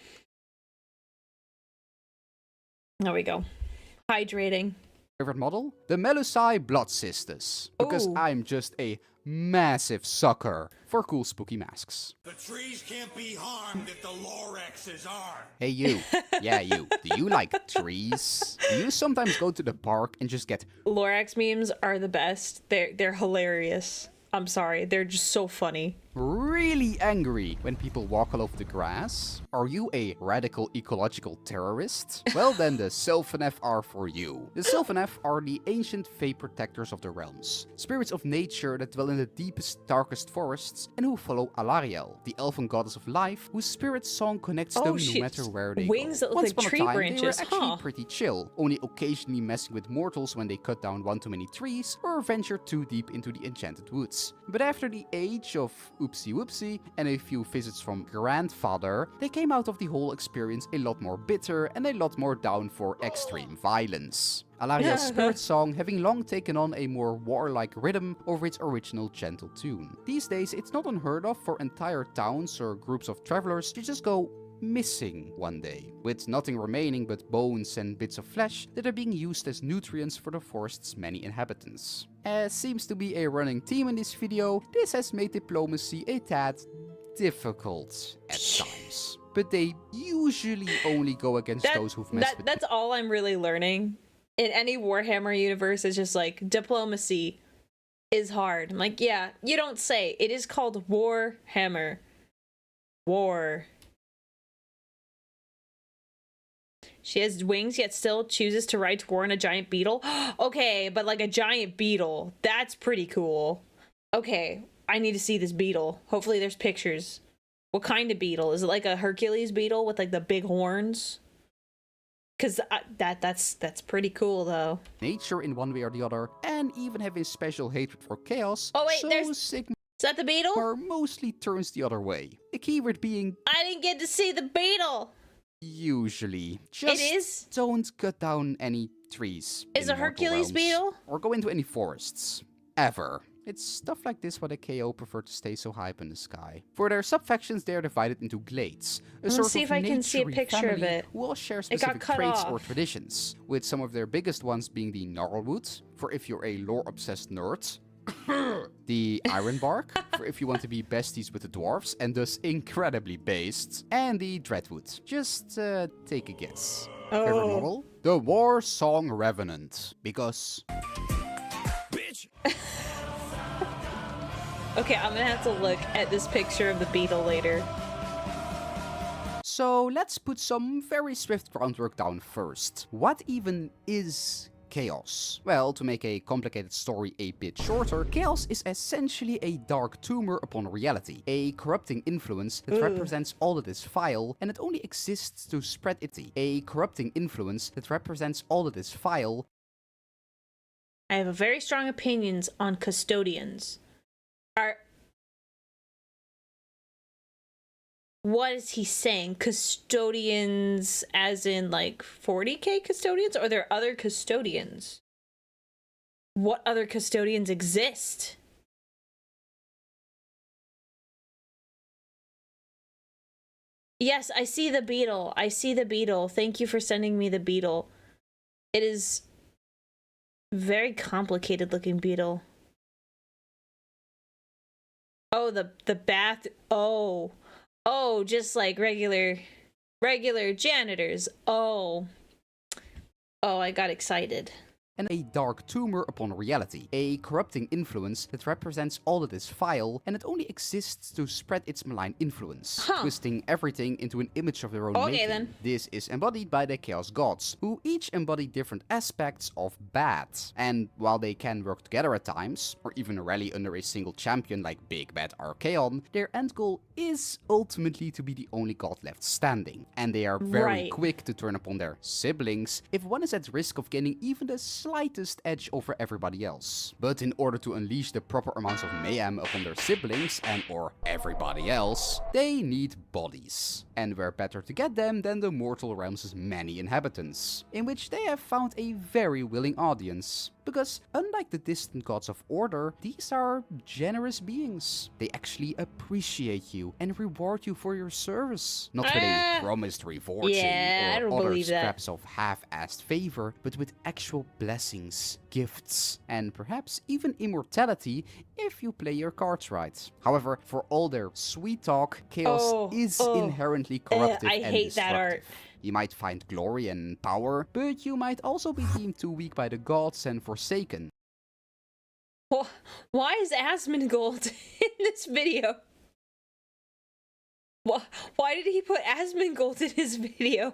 There we go. Hydrating. Favorite model? The Melusai Blood Sisters. Because Ooh. I'm just a massive sucker for cool spooky masks. The trees can't be harmed if the Lorexes are. Hey you. Yeah, you. Do you like trees? Do you sometimes go to the park and just get Lorax memes are the best. They're hilarious. I'm sorry. They're just so funny. really angry when people walk all over the grass? Are you a radical ecological terrorist? Well then the Sylvaneth are for you. The Sylvaneth are the ancient fae protectors of the realms, spirits of nature that dwell in the deepest, darkest forests and who follow Alariel, the elven goddess of life, whose spirit song connects them no matter where they Wings go. that look Once like upon tree a time, branches, they were actually huh? pretty chill, only occasionally messing with mortals when they cut down one too many trees or venture too deep into the enchanted woods. But after the age of oopsie whoopsie and a few visits from grandfather, they came out of the whole experience a lot more bitter and a lot more down for extreme violence. Alariel's spirit song having long taken on a more warlike rhythm over its original gentle tune. These days, it's not unheard of for entire towns or groups of travelers to just go missing one day, with nothing remaining but bones and bits of flesh that are being used as nutrients for the forest's many inhabitants. As seems to be a running theme in this video, this has made diplomacy a tad difficult at times. But they usually only go against those who've messed with That's all I'm really learning. In any Warhammer universe, is just like, diplomacy is hard. I'm like, yeah, you don't say. It is called Warhammer. War. She has wings, yet still chooses to ride to war on a giant beetle. Okay, but like a giant beetle. That's pretty cool. Okay, I need to see this beetle. Hopefully there's pictures. What kind of beetle? Is it like a Hercules beetle with like the big horns? Because that's pretty cool, though. nature in one way or the other, and even have a special hatred for chaos. Oh, wait, so there's... Sigmar Is that the beetle? mostly turns the other way. The keyword being I didn't get to see the beetle. usually. Just It is? don't cut down any trees. Is in a mortal Hercules realms, beetle? Or go into any forests. Ever. It's stuff like this why the KO prefer to stay so high up in the sky. For their sub-factions, they are divided into glades. A Let's sort see of if I can see a naturey picture of family it. who all share It got specific cut traits or off. traditions, with some of their biggest ones being the Gnarlwood, for if you're a lore-obsessed nerd. The Ironbark, for if you want to be besties with the dwarves, and thus incredibly based. And the Dreadwood. Just take a guess. Favorite Oh. model? The War Song Revenant. Because Bitch! Okay, I'm gonna have to look at this picture of the beetle later. So let's put some very swift groundwork down first. What even is chaos? Well, to make a complicated story a bit shorter, chaos is essentially a dark tumor upon reality, a corrupting influence that represents all that is vile, and it only exists to spread it. A corrupting influence that represents all that is vile. I have a very strong opinions on custodians. What is he saying? Custodians as in like 40k custodians? Or are there other custodians? What other custodians exist? Yes, I see the beetle. I see the beetle. Thank you for sending me the beetle. It is Very complicated looking beetle. Oh, the bath. Oh, just like regular janitors. Oh, I got excited. And a dark tumor upon reality, a corrupting influence that represents all that is vile, and it only exists to spread its malign influence, twisting everything into an image of their own making. Then. This is embodied by the Chaos Gods, who each embody different aspects of bad. And while they can work together at times, or even rally under a single champion like Big Bad Archaon, their end goal is ultimately to be the only god left standing. And they are very quick to turn upon their siblings if one is at risk of gaining even the slightest edge over everybody else. But in order to unleash the proper amounts of mayhem upon their siblings and or everybody else, they need bodies. And where better to get them than the mortal realms' many inhabitants, in which they have found a very willing audience. Because unlike the distant gods of order, these are generous beings. They actually appreciate you and reward you for your service. Not with a promised reward or other scraps of half-assed favor, but with actual blessings, gifts, and perhaps even immortality if you play your cards right. However, for all their sweet talk, chaos is inherently corruptive and hate destructive. that art. You might find glory and power, but you might also be deemed too weak by the gods and forsaken. Why is Asmongold in this video? Why did he put Asmongold in his video?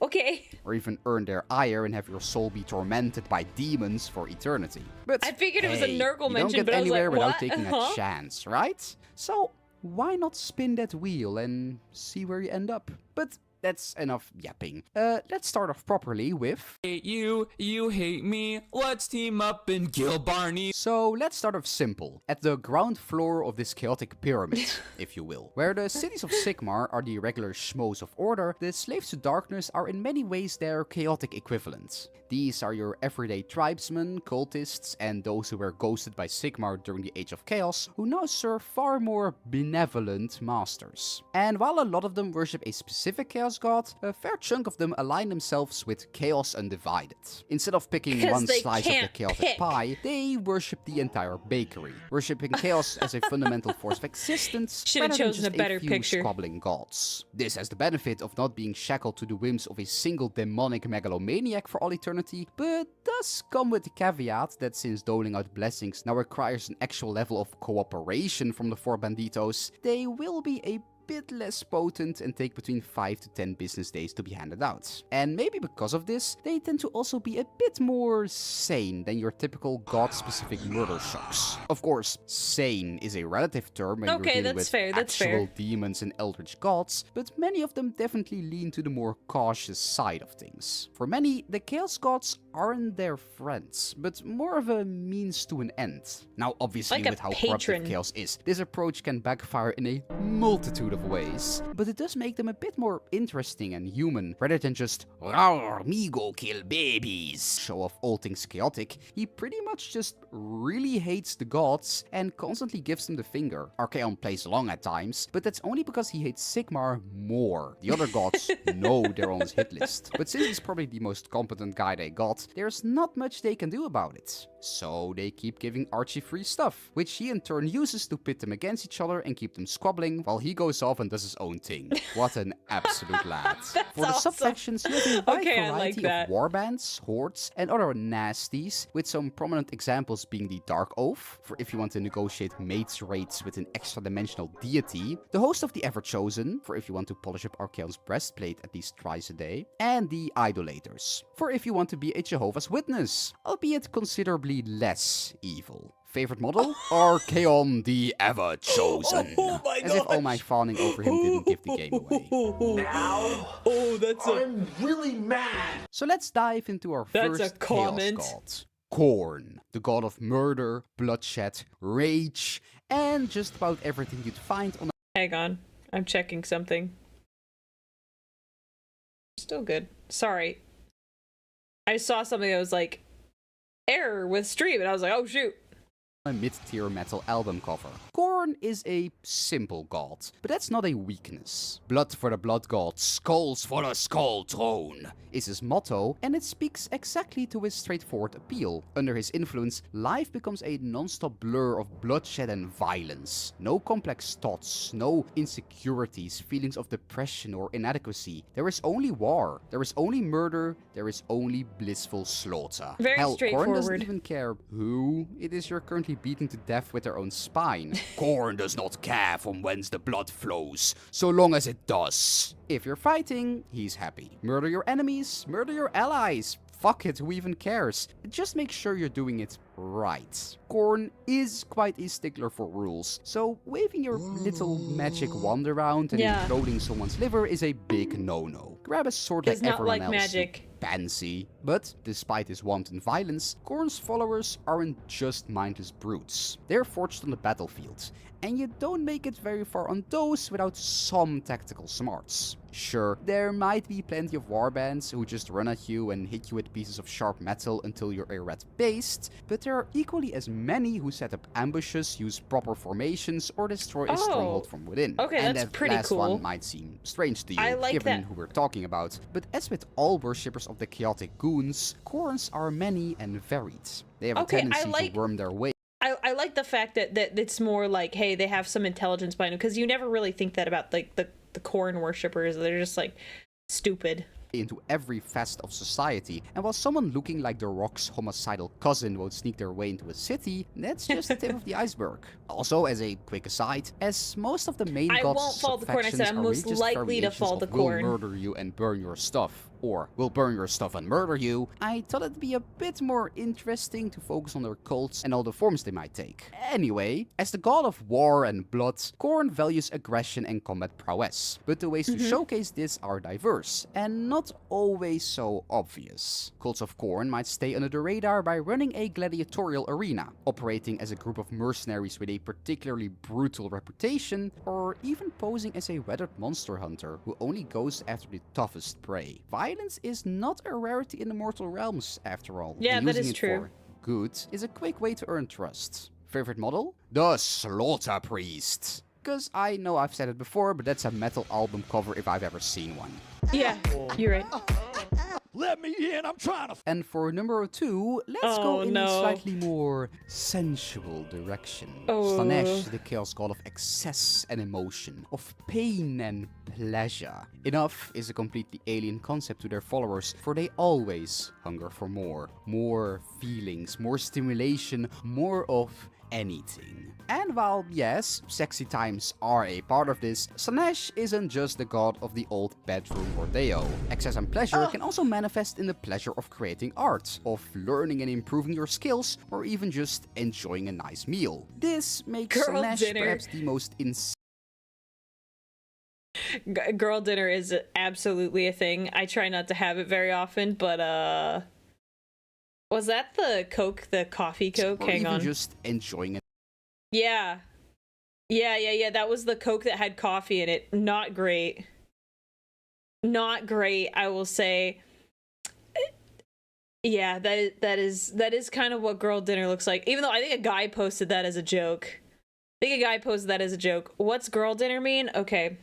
Okay. Or even earn their ire and have your soul be tormented by demons for eternity. But I figured it was a Nurgle mention, you don't get but anywhere I was like, without taking a chance, right? So why not spin that wheel and see where you end up? But that's enough yapping. Let's start off properly with... Hate you, you hate me, let's team up and kill Barney. So let's start off simple, at the ground floor of this chaotic pyramid, if you will. Where the cities of Sigmar are the regular schmoes of order, the slaves to darkness are in many ways their chaotic equivalent. These are your everyday tribesmen, cultists, and those who were ghosted by Sigmar during the Age of Chaos, who now serve far more benevolent masters. And while a lot of them worship a specific chaos god, a fair chunk of them align themselves with Chaos Undivided. Instead of picking one slice of the chaotic pie, they worship the entire bakery, worshipping chaos as a fundamental force of existence, rather than just a few squabbling gods. This has the benefit of not being shackled to the whims of a single demonic megalomaniac for all eternity, but does come with the caveat that since doling out blessings now requires an actual level of cooperation from the four banditos, they will be a bit less potent and take between 5 to 10 business days to be handed out. And maybe because of this, they tend to also be a bit more sane than your typical god-specific murder shocks. Of course, sane is a relative term when you're dealing with actual demons and eldritch gods, but many of them definitely lean to the more cautious side of things. For many, the chaos gods aren't their friends, but more of a means to an end. Now, obviously, with how corruptive chaos is, this approach can backfire in a multitude of ways, but it does make them a bit more interesting and human, rather than just "Rawr, me go kill babies" show off all things chaotic. He pretty much just really hates the gods and constantly gives them the finger. Archaon plays along at times, but that's only because he hates Sigmar more. The other gods know they're on his hit list, but since he's probably the most competent guy they got, there's not much they can do about it. So they keep giving Archie free stuff, which he in turn uses to pit them against each other and keep them squabbling, while he goes off and does his own thing. What an absolute lad. For the subfactions, you have a wide variety of warbands, hordes, and other nasties, with some prominent examples being the Dark Oath, for if you want to negotiate mates rates with an extra-dimensional deity, the Host of the Ever-Chosen, for if you want to polish up Archaon's breastplate at least twice a day, and the Idolators, for if you want to be a Jehovah's Witness, albeit considerably less evil. Favorite model? Archaon the Ever-Chosen. As if all my fawning over him didn't give the game away. Now, I'm really mad. So let's dive into our first chaos god. Khorne, the god of murder, bloodshed, rage, and just about everything you'd find on a— Hang on, I'm checking something. Still good. Sorry. I saw something that was like, error with stream, and I was like, oh shoot. a mid-tier metal album cover. Khorne is a simple god, but that's not a weakness. Blood for the blood god, skulls for the skull throne is his motto, and it speaks exactly to his straightforward appeal. Under his influence, life becomes a non-stop blur of bloodshed and violence. No complex thoughts, no insecurities, feelings of depression or inadequacy. There is only war, there is only murder, there is only blissful slaughter. Very Hell, Khorne straightforward. doesn't even care who it is you're currently beating to death with their own spine. Khorne does not care from whence the blood flows, so long as it does. If you're fighting, he's happy. Murder your enemies, murder your allies. Fuck it, who even cares? Just make sure you're doing it right. Khorne is quite a stickler for rules, so waving your little magic wand around and Yeah. imploding someone's liver is a big no-no. Grab a sword like It's not everyone like else. magic. Pansy. But despite his wanton violence, Khorne's followers aren't just mindless brutes. They're forged on the battlefield, and you don't make it very far on those without some tactical smarts. Sure, there might be plenty of warbands who just run at you and hit you with pieces of sharp metal until you're a red based, but there are equally as many who set up ambushes, use proper formations, or destroy a stronghold from within. Okay, and that's that pretty last cool. one might seem strange to you, I like given that. who we're talking about, but as with all worshippers of the chaotic goons, Khornes are many and varied. They have Okay, a I tendency like- to worm their way I like the fact that it's more like, hey, they have some intelligence behind them, because you never really think that about like the Khorne worshippers. They're just like stupid. into every facet of society, and while someone looking like The Rock's homicidal cousin won't sneak their way into a city, that's just the tip of the iceberg. Also, as a quick aside, as most of the main I gods' won't fall the Khorne, I said subfactions I'm are most really just likely to variations fall of the will Khorne. murder you and burn your stuff, or will burn your stuff and murder you, I thought it'd be a bit more interesting to focus on their cults and all the forms they might take. Anyway, as the god of war and blood, Khorne values aggression and combat prowess, but the ways to showcase this are diverse, and not always so obvious. Cults of Khorne might stay under the radar by running a gladiatorial arena, operating as a group of mercenaries with a particularly brutal reputation, or even posing as a weathered monster hunter who only goes after the toughest prey. Violence is not a rarity in the mortal realms, after all. Yeah, and that using is it true. for good is a quick way to earn trust. Favorite model? The Slaughter Priest. Because I know I've said it before, but that's a metal album cover if I've ever seen one. Yeah, you're right. Let me in, I'm trying to. And for number 2, let's go Oh, in no. a slightly more sensual direction. Oh. Slanesh, the chaos god of excess and emotion, of pain and pleasure. Enough is a completely alien concept to their followers, for they always hunger for more. More feelings, more stimulation, more of anything. And while, yes, sexy times are a part of this, Slanesh isn't just the god of the old bedroom rodeo. Excess and pleasure can also manifest in the pleasure of creating art, of learning and improving your skills, or even just enjoying a nice meal. This makes Girl Slanesh dinner. perhaps the most Girl dinner is absolutely a thing. I try not to have it very often, but was that the Coke, the coffee Coke? or Hang even on. just enjoying it. Yeah. Yeah. That was the Coke that had coffee in it. Not great. Not great, I will say. Yeah, that is kind of what girl dinner looks like. Even though I think a guy posted that as a joke. What's girl dinner mean? Okay.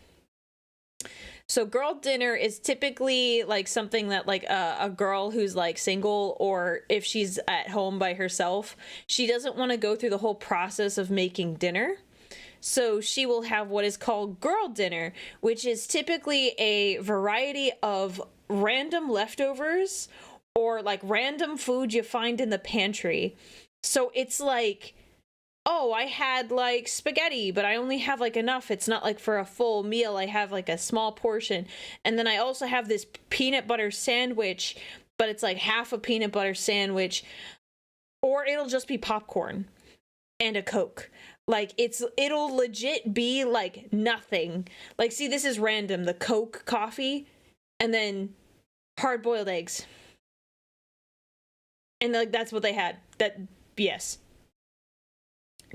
So girl dinner is typically like something that like a girl who's like single, or if she's at home by herself, she doesn't want to go through the whole process of making dinner. So she will have what is called girl dinner, which is typically a variety of random leftovers or like random food you find in the pantry. So it's like, oh, I had like spaghetti, but I only have like enough. It's not like for a full meal. I have like a small portion. And then I also have this peanut butter sandwich, but it's like half a peanut butter sandwich. Or it'll just be popcorn and a Coke. Like it'll legit be like nothing. Like, see, this is random. The Coke, coffee, and then hard-boiled eggs. And like that's what they had. That, yes.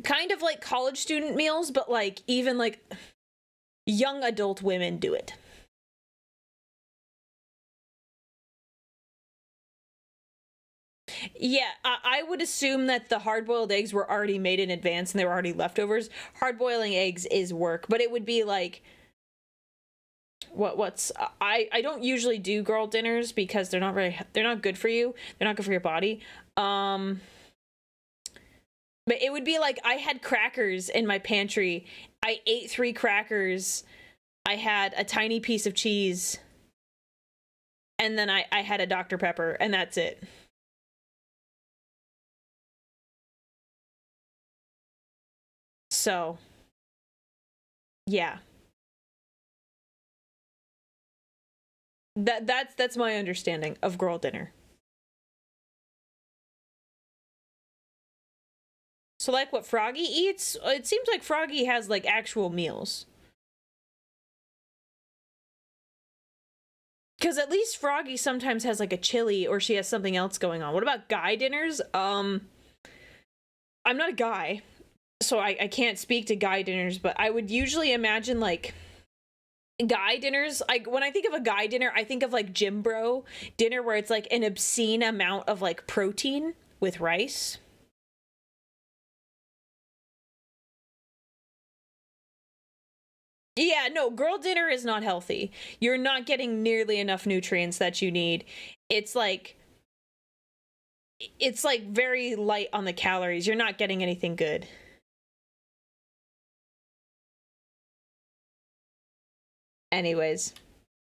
Kind of like college student meals, but like even like young adult women do it. Yeah, I would assume that the hard-boiled eggs were already made in advance and they were already leftovers. Hard-boiling eggs is work, but it would be like I don't usually do girl dinners because they're not good for you. They're not good for your body. But it would be like I had crackers in my pantry. I ate 3 crackers. I had a tiny piece of cheese. And then I had a Dr. Pepper, and that's it. So, yeah. That's my understanding of girl dinner. So like what Froggy eats, it seems like Froggy has like actual meals. Because at least Froggy sometimes has like a chili or she has something else going on. What about guy dinners? I'm not a guy, so I can't speak to guy dinners, but I would usually imagine like guy dinners. When I think of a guy dinner, I think of like gym bro dinner where it's like an obscene amount of like protein with rice. Yeah, no, girl dinner is not healthy. You're not getting nearly enough nutrients that you need. It's like very light on the calories. You're not getting anything good. Anyways.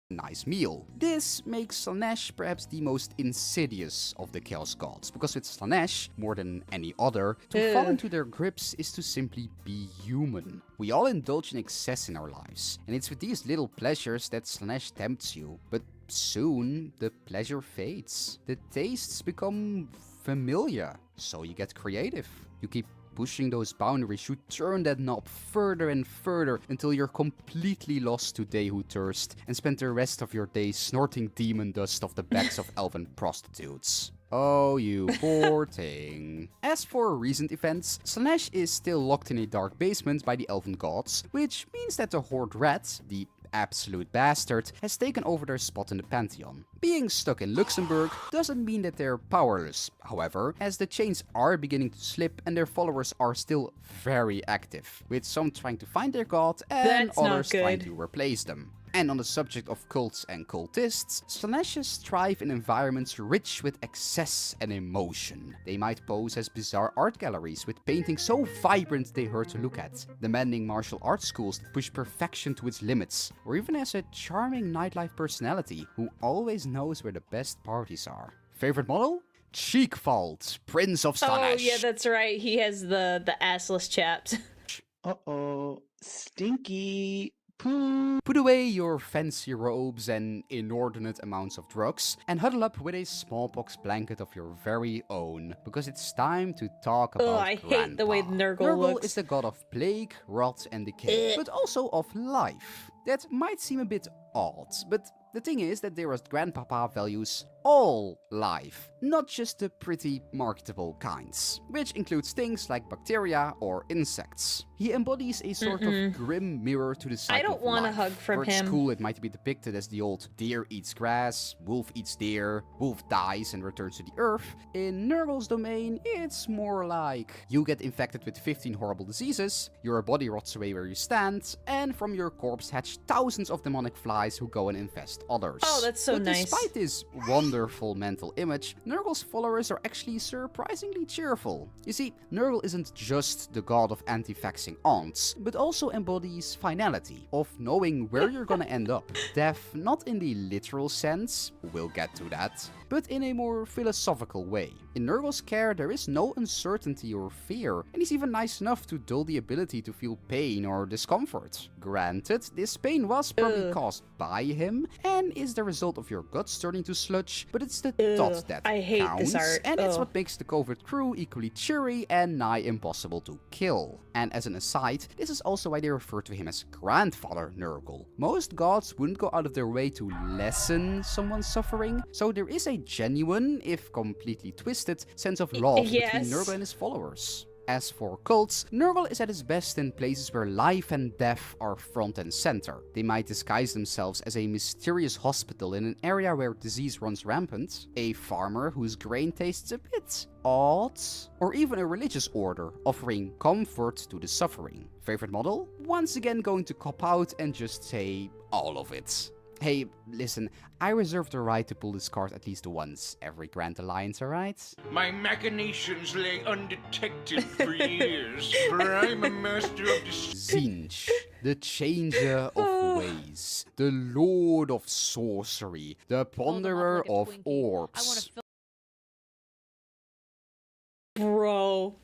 Nice meal. This makes Slaanesh perhaps the most insidious of the Chaos Gods, because with Slaanesh, more than any other, to fall into their grips is to simply be human. We all indulge in excess in our lives, and it's with these little pleasures that Slaanesh tempts you, but soon the pleasure fades. The tastes become familiar, so you get creative. You keep pushing those boundaries, you turn that knob further and further until you're completely lost to they who thirst and spend the rest of your day snorting demon dust off the backs of elven prostitutes. Oh, you poor thing. As for recent events, Slaanesh is still locked in a dark basement by the elven gods, which means that the Horde Rat, the absolute bastard, has taken over their spot in the Pantheon. Being stuck in Luxembourg doesn't mean that they're powerless, however, as the chains are beginning to slip and their followers are still very active, with some trying to find their god and others trying to replace them. And on the subject of cults and cultists, Slaaneshes thrive in environments rich with excess and emotion. They might pose as bizarre art galleries with paintings so vibrant they hurt to look at, demanding martial arts schools that push perfection to its limits, or even as a charming nightlife personality who always knows where the best parties are. Favorite model? Cheekvault, Prince of Slaanesh. Oh yeah, that's right. He has the assless chaps. Uh-oh. Stinky. Put away your fancy robes and inordinate amounts of drugs and huddle up with a smallpox blanket of your very own, because it's time to talk about I hate the way Nurgle looks. Is the god of plague, rot and decay, but also of life. That might seem a bit odd, but the thing is that Dearest Grandpapa values all life, not just the pretty marketable kinds, which includes things like bacteria or insects. He embodies a sort of grim mirror to the cycle I don't want a hug from him. At school, it might be depicted as the old deer eats grass, wolf eats deer, wolf dies and returns to the earth. In Nurgle's domain, it's more like you get infected with 15 horrible diseases, your body rots away where you stand, and from your corpse hatch thousands of demonic flies who go and infest others. Oh, that's so nice. Despite this wonderful mental image, Nurgle's followers are actually surprisingly cheerful. You see, Nurgle isn't just the god of anti-vaxxing aunts, but also embodies finality, of knowing where you're gonna end up. Death, not in the literal sense, we'll get to that, but in a more philosophical way. In Nurgle's care, there is no uncertainty or fear, and he's even nice enough to dull the ability to feel pain or discomfort. Granted, this pain was probably caused by him, and is the result of your guts turning to sludge, but it's the thought that I hate counts, this art. and it's what makes the covert crew equally cheery and nigh impossible to kill. And as an aside, this is also why they refer to him as Grandfather Nurgle. Most gods wouldn't go out of their way to lessen someone's suffering, so there is a genuine, if completely twisted, sense of love between Nurgle and his followers. As for cults, Nurgle is at its best in places where life and death are front and center. They might disguise themselves as a mysterious hospital in an area where disease runs rampant, a farmer whose grain tastes a bit odd, or even a religious order offering comfort to the suffering. Favorite model? Once again going to cop out and just say all of it. Hey, listen, I reserve the right to pull this card at least once every Grand Alliance, alright? My machinations lay undetected for years, for I'm a master of Tzeentch, the changer of ways, the lord of sorcery, the ponderer of orbs. Bro.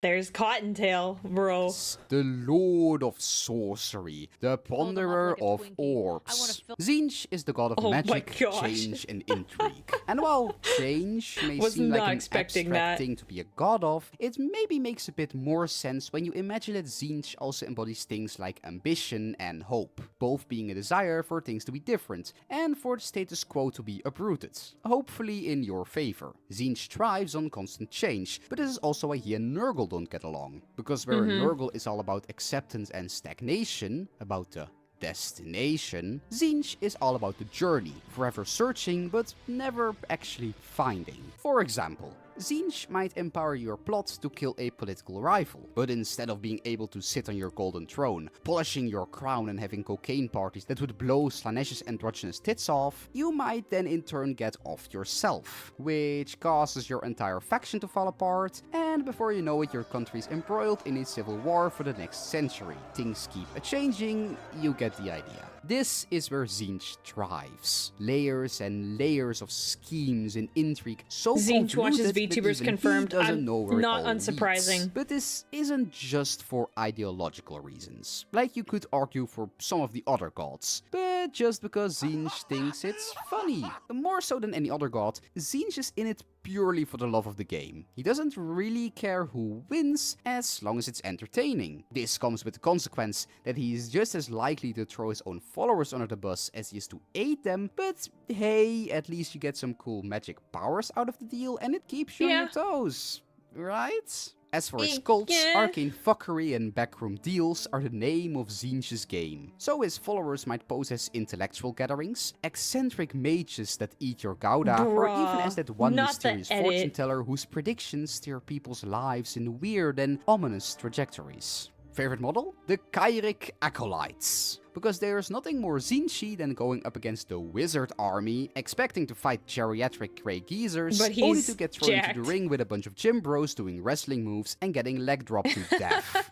There's Cottontail, bro. The lord of sorcery, the ponderer of orbs. Tzeentch is the god of magic, change, and intrigue. And while change may seem like an abstract thing to be a god of, it maybe makes a bit more sense when you imagine that Tzeentch also embodies things like ambition and hope, both being a desire for things to be different and for the status quo to be uprooted, hopefully in your favor. Tzeentch thrives on constant change, but this is also why he and Nurgle don't get along, because where Nurgle is all about acceptance and stagnation, about the destination, Tzeentch is all about the journey, forever searching but never actually finding. For example, Tzeentch might empower your plot to kill a political rival, but instead of being able to sit on your golden throne, polishing your crown and having cocaine parties that would blow Slaaneish's androgynous tits off, you might then in turn get off yourself, which causes your entire faction to fall apart, and before you know it your country's embroiled in a civil war for the next century. Things keep a-changing, you get the idea. This is where Tzeentch thrives. Layers and layers of schemes and intrigue so Tzeentch watches VTubers that confirmed. I'm not unsurprising. Leads. But this isn't just for ideological reasons, like you could argue for some of the other gods, but just because Tzeentch thinks it's funny. More so than any other god, Tzeentch is in it purely for the love of the game. He doesn't really care who wins as long as it's entertaining. This comes with the consequence that he is just as likely to throw his own followers under the bus as he is to aid them, but hey, at least you get some cool magic powers out of the deal and it keeps you on your toes, right? As for his cults, arcane fuckery and backroom deals are the name of Tzeentch's game. So his followers might pose as intellectual gatherings, eccentric mages that eat your Gouda, or even as that one mysterious fortune teller whose predictions steer people's lives in weird and ominous trajectories. Favorite model? The Kyric Acolytes. Because there's nothing more Tzeentchy than going up against the wizard army, expecting to fight geriatric grey geezers, only to get thrown into the ring with a bunch of gym bros doing wrestling moves and getting leg dropped to death.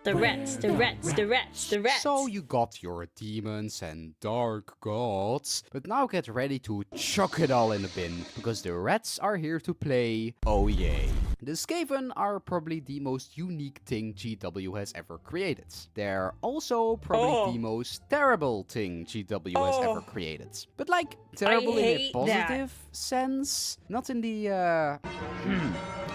The rats. So you got your demons and dark gods, but now get ready to chuck it all in the bin, because the rats are here to play, oh yay. The Skaven are probably the most unique thing GW has ever created. They're also probably the most terrible thing GW has ever created. But like, terrible in a positive sense, not in the,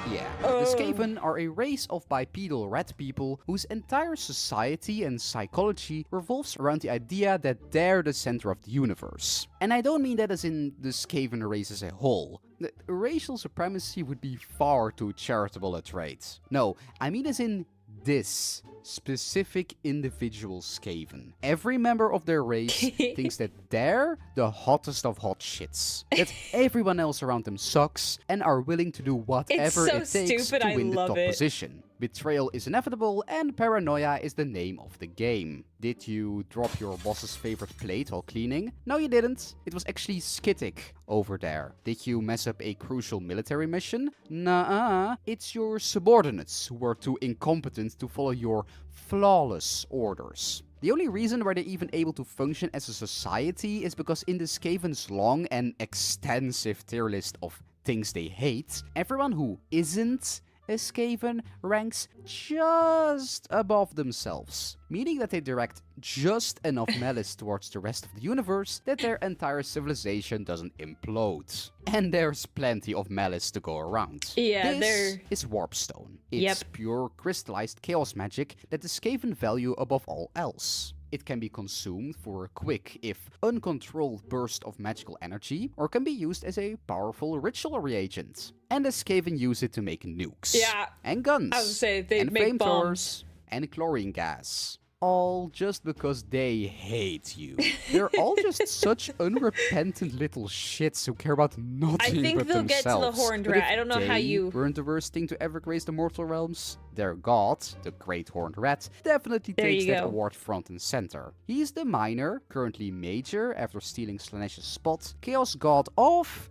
Yeah, the Skaven are a race of bipedal rat people whose entire society and psychology revolves around the idea that they're the center of the universe. And I don't mean that as in the Skaven race as a whole. Racial supremacy would be far too charitable a trait. No, I mean as in this specific individual Skaven. Every member of their race thinks that they're the hottest of hot shits. That everyone else around them sucks and are willing to do whatever it takes to win the top position. Betrayal is inevitable and paranoia is the name of the game. Did you drop your boss's favorite plate while cleaning? No, you didn't. It was actually Skitic over there. Did you mess up a crucial military mission? Nuh-uh. It's your subordinates who were too incompetent to follow your flawless orders. The only reason why they're even able to function as a society is because in the Skaven's long and extensive tier list of things they hate, everyone who isn't a Skaven ranks just above themselves, meaning that they direct just enough malice towards the rest of the universe that their entire civilization doesn't implode. And there's plenty of malice to go around. Yeah, this is Warpstone. It's pure crystallized chaos magic that the Skaven value above all else. It can be consumed for a quick, if uncontrolled burst of magical energy, or can be used as a powerful ritual reagent. And the Skaven use it to make nukes. Yeah. And guns. I would say they and make flamethrowers. And chlorine gas. All just because they hate you. They're all just such unrepentant little shits who care about nothing but themselves. I think they'll get to the horned rat. I don't know how you... weren't the worst thing to ever grace the mortal realms, their god, the Great Horned Rat, definitely takes that award front and center. He's the minor, currently major, after stealing Slaaneash's spot, Chaos God of...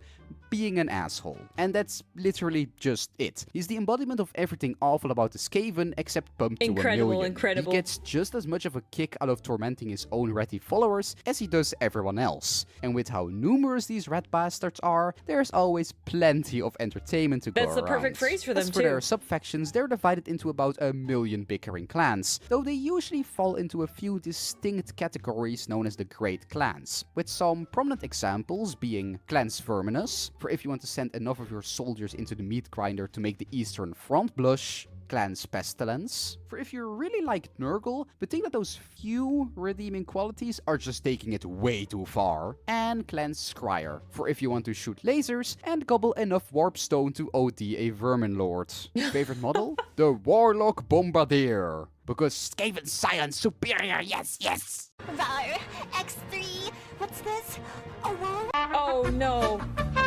being an asshole. And that's literally just it. He's the embodiment of everything awful about the Skaven, except pumped to a million. Incredible. He gets just as much of a kick out of tormenting his own ratty followers as he does everyone else. And with how numerous these rat bastards are, there's always plenty of entertainment to go around. That's the perfect phrase for them, As for their sub-factions, they're divided into about 1 million bickering clans, though they usually fall into a few distinct categories known as the Great Clans, with some prominent examples being Clans Verminous, for if you want to send enough of your soldiers into the meat grinder to make the Eastern Front blush, Clans Pestilence, for if you really like Nurgle, but think that those few redeeming qualities are just taking it way too far, and Clans Scryer, for if you want to shoot lasers and gobble enough warp stone to OD a Vermin Lord. Favorite model? The Warlock Bombardier, because Skaven science superior, yes, yes! Rar, X3, what's this? Oh no.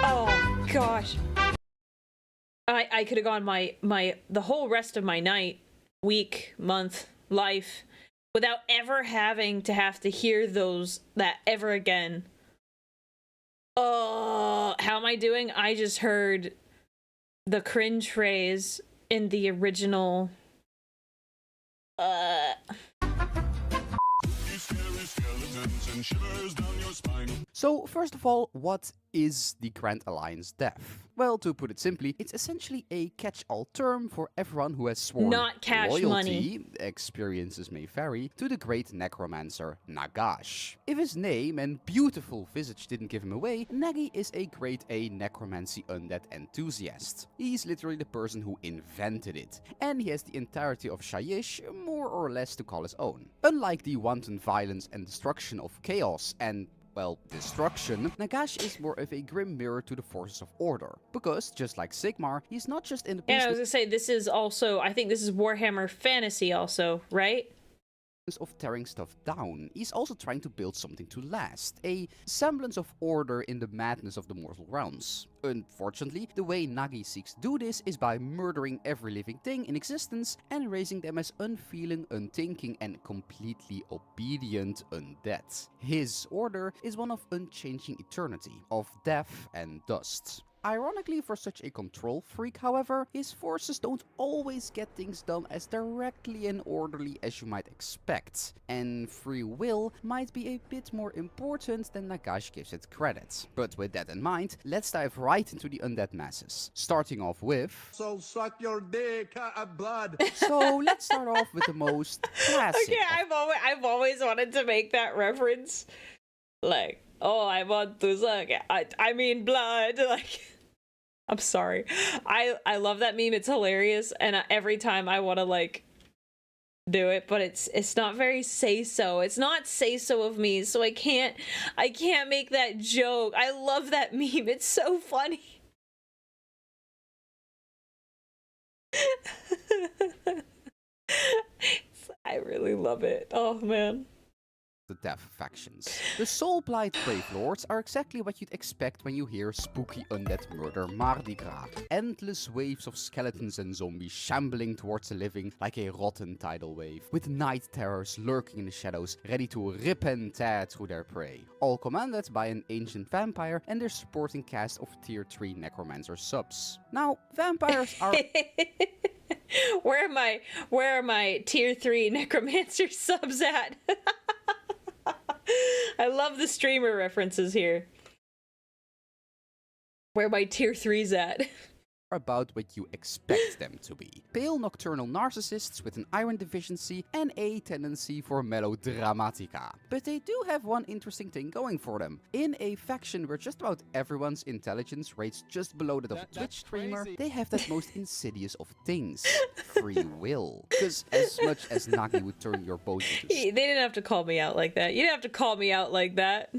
Oh gosh. I could have gone the whole rest of my night, week, month, life without ever having to have to hear that ever again. Oh, how am I doing? I just heard the cringe phrase in the original So, first of all, what is the Grand Alliance Death? Well, to put it simply, it's essentially a catch-all term for everyone who has sworn not cash loyalty, money. Experiences may vary, to the great necromancer Nagash. If his name and beautiful visage didn't give him away, Nagi is a grade A necromancy undead enthusiast. He's literally the person who invented it, and he has the entirety of Shyish more or less to call his own. Unlike the wanton violence and destruction of chaos and well, destruction, Nagash is more of a grim mirror to the forces of order. Because, just like Sigmar, he's not just in the And I was gonna say, this is also, I think this is Warhammer Fantasy also, right? Of tearing stuff down, he's also trying to build something to last, a semblance of order in the madness of the mortal realms. Unfortunately, the way Nagi seeks to do this is by murdering every living thing in existence and raising them as unfeeling, unthinking, and completely obedient undead. His order is one of unchanging eternity, of death and dust. Ironically, for such a control freak, however, his forces don't always get things done as directly and orderly as you might expect, and free will might be a bit more important than Nagash gives it credit. But with that in mind, let's dive right into the undead masses, starting off with... So suck your dick, blood! So let's start off with the most classic. Okay, I've always wanted to make that reference. Like, oh, I want to suck, I mean blood, like... I'm sorry. I love that meme. It's hilarious, and every time I want to like do it, but it's not very say-so. It's not say-so of me, so I can't make that joke. I love that meme. It's so funny. I really love it. Oh man. The death factions. The Soulblight Brave Lords are exactly what you'd expect when you hear spooky undead murder Mardi Gras. Endless waves of skeletons and zombies shambling towards the living like a rotten tidal wave, with night terrors lurking in the shadows, ready to rip and tear through their prey. All commanded by an ancient vampire and their supporting cast of tier 3 necromancer subs. Now, vampires are... Where are my tier 3 necromancer subs at? I love the streamer references here. Where my tier 3's at. are about what you expect them to be. Pale nocturnal narcissists with an iron deficiency and a tendency for melodramatica. But they do have one interesting thing going for them. In a faction where just about everyone's intelligence rates just below that of a Twitch streamer, they have that most insidious of things, free will. Because as much as Nagi would turn your boat into They didn't have to call me out like that. You didn't have to call me out like that.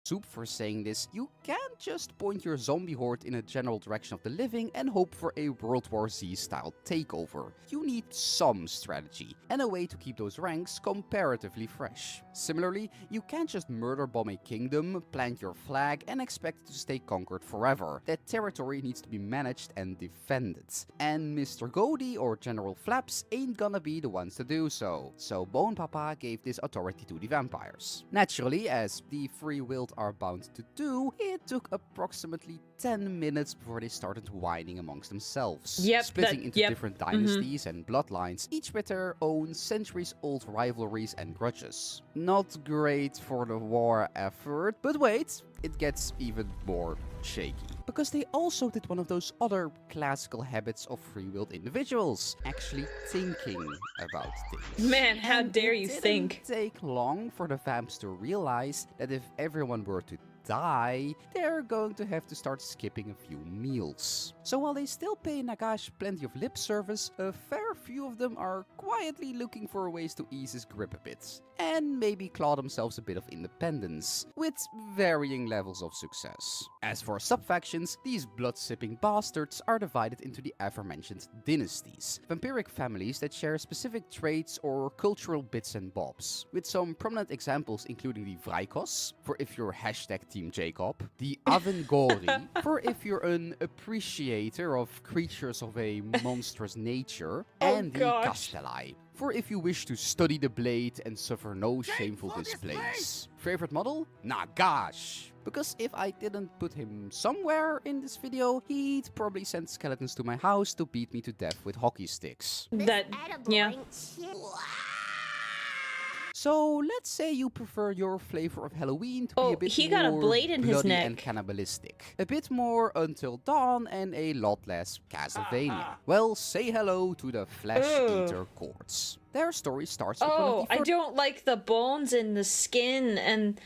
soup for saying this, you can't just point your zombie horde in a general direction of the living and hope for a World War Z style takeover. You need some strategy and a way to keep those ranks comparatively fresh. Similarly, you can't just murder bomb a kingdom, plant your flag and expect it to stay conquered forever. That territory needs to be managed and defended. And Mr. Godi or General Flaps ain't gonna be the ones to do so. So Bone Papa gave this authority to the vampires. Naturally, as the free-willed are bound to do, it took approximately 10 minutes before they started whining amongst themselves. Splitting into different dynasties and bloodlines, each with their own centuries-old rivalries and grudges. Not great for the war effort, but wait, it gets even more shaky. Because they also did one of those other classical habits of free-willed individuals, actually thinking about things. Man, how dare you think? It didn't take long for the vamps to realize that if everyone were to die, they're going to have to start skipping a few meals. So while they still pay Nagash plenty of lip service, a fair few of them are quietly looking for ways to ease his grip a bit, and maybe claw themselves a bit of independence, with varying levels of success. As for sub-factions, these blood-sipping bastards are divided into the aforementioned dynasties, vampiric families that share specific traits or cultural bits and bobs, with some prominent examples including the Vrykos, for if you're #Team Jacob, the Avengori, for if you're an appreciator of creatures of a monstrous nature, and the Castellai, for if you wish to study the blade and suffer no shameful displays. Favorite model? Nagash. Because if I didn't put him somewhere in this video, he'd probably send skeletons to my house to beat me to death with hockey sticks. So let's say you prefer your flavor of Halloween to be a bit got a more blade in his bloody neck. and cannibalistic. A bit more Until Dawn and a lot less Castlevania. Well, say hello to the Flesh Eater Courts. Their story starts with one of the I don't like the bones in the skin and...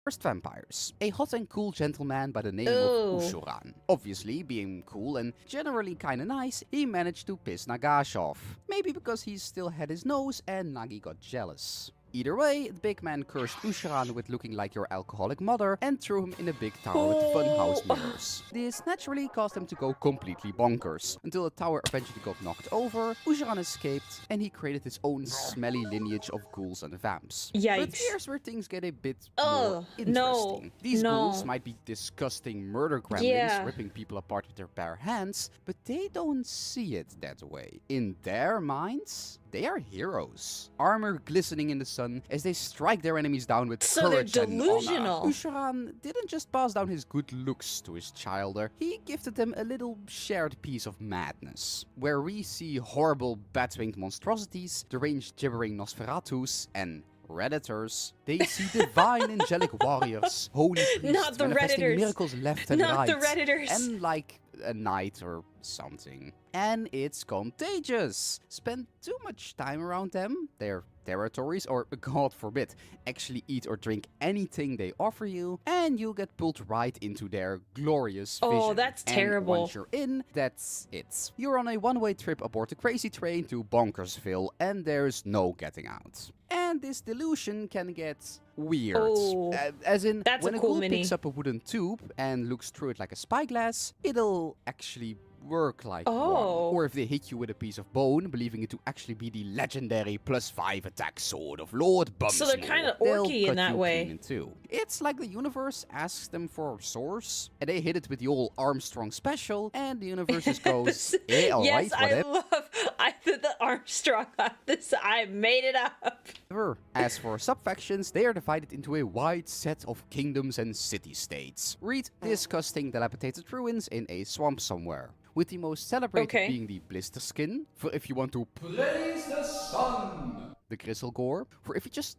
First vampires. A hot and cool gentleman by the name of Ushuran. Obviously, being cool and generally kinda nice, he managed to piss Nagash off. Maybe because he still had his nose and Nagi got jealous. Either way, the big man cursed Ushuran with looking like your alcoholic mother and threw him in a big tower with funhouse mirrors. This naturally caused him to go completely bonkers, until the tower eventually got knocked over, Ushuran escaped, and he created his own smelly lineage of ghouls and vamps. Yikes. But here's where things get a bit more interesting. These ghouls might be disgusting murder gremlins ripping people apart with their bare hands, but they don't see it that way. In their minds, they are heroes. Armor glistening in the sun as they strike their enemies down with courage and honor. Ushuran didn't just pass down his good looks to his childer, he gifted them a little shared piece of madness. Where we see horrible bat-winged monstrosities, deranged gibbering Nosferatus, and Redditors, they see divine angelic warriors, holy priests, manifesting miracles left and right, and like a knight or something. And it's contagious. Spend too much time around them, their territories, or God forbid, actually eat or drink anything they offer you, and you'll get pulled right into their glorious vision. Oh, that's terrible. And once you're in, that's it. You're on a one-way trip aboard the crazy train to Bonkersville, and there's no getting out. And this delusion can get weird. As in, when a ghoul picks up a wooden tube and looks through it like a spyglass, it'll actually work like one. Or if they hit you with a piece of bone, believing it to actually be the legendary +5 attack sword of Lord Bumsnore. So they're kind of orky in that way. It's like the universe asks them for a source, and they hit it with the old Armstrong special, and the universe just goes, hey, alright, whatever. I did the Armstrong on this. I made it up. As for sub-factions, they are divided into a wide set of kingdoms and city-states. Read disgusting dilapidated ruins in a swamp somewhere. With the most celebrated being the Blister Skin, for if you want to praise the sun. The Grizzle Gore, for if you just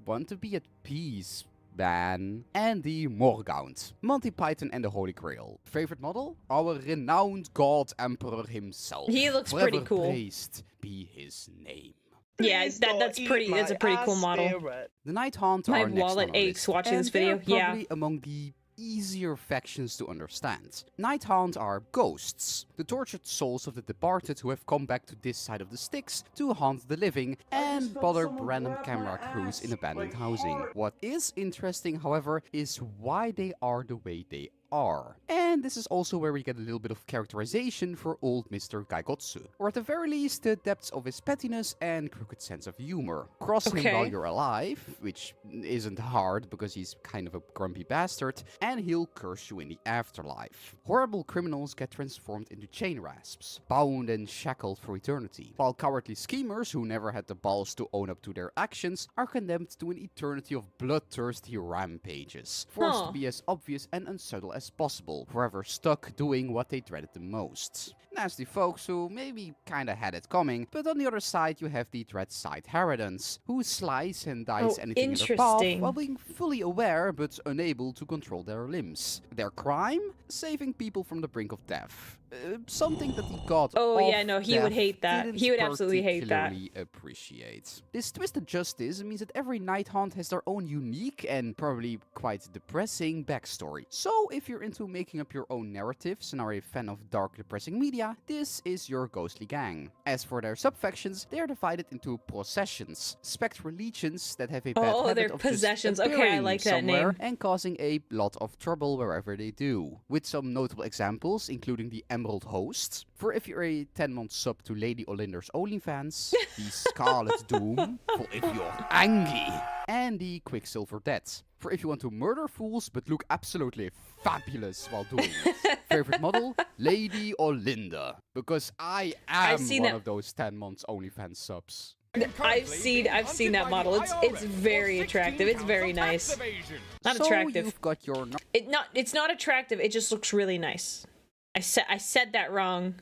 want to be at peace ban, and the Morgaunt, Monty Python and the Holy Grail. Favorite model? Our renowned god emperor himself. He looks Forever pretty cool. Praised be his name. Yeah, Please don't that's eat pretty. That's a pretty my cool model. spirit. The Night Haunt My are next wallet on our aches list, watching this and they're video. Yeah. probably among the easier factions to understand. Night Haunt are ghosts, the tortured souls of the departed who have come back to this side of the sticks to haunt the living and bother random camera crews in abandoned housing. What is interesting, however, is why they are the way they are. And this is also where we get a little bit of characterization for old Mr. Gaigotsu, or at the very least the depths of his pettiness and crooked sense of humor. Cross him while you're alive, which isn't hard because he's kind of a grumpy bastard, and he'll curse you in the afterlife. Horrible criminals get transformed into chain rasps, bound and shackled for eternity, while cowardly schemers who never had the balls to own up to their actions are condemned to an eternity of bloodthirsty rampages, forced to be as obvious and unsubtle as possible, forever stuck doing what they dreaded the most. Nasty folks who maybe kinda had it coming, but on the other side you have the dread side Harridans, who slice and dice anything in their path while being fully aware but unable to control their limbs. Their crime? Saving people from the brink of death. Something that the god he would hate that. He would absolutely hate that. Appreciate. This twisted justice means that every Night Haunt has their own unique and probably quite depressing backstory. So if you're into making up your own narratives and are a fan of dark depressing media, this is your ghostly gang. As for their subfactions, they are divided into processions, spectral legions that have a bad habit they're of possessions. just Okay, I like that somewhere name. and causing a lot of trouble wherever they do. With some notable examples, including the Emerald Host, for if you're a 10-month sub to Lady Olinder's OnlyFans, the Scarlet Doom, for if you're angry, and the Quicksilver Dead, for if you want to murder fools but look absolutely fabulous while doing it. Favorite model? Lady Olinda, because I am one of those 10 months OnlyFans subs. I've seen that model. It's very attractive. It's very nice. Not attractive. You've got your It's not attractive. It just looks really nice. I said that wrong.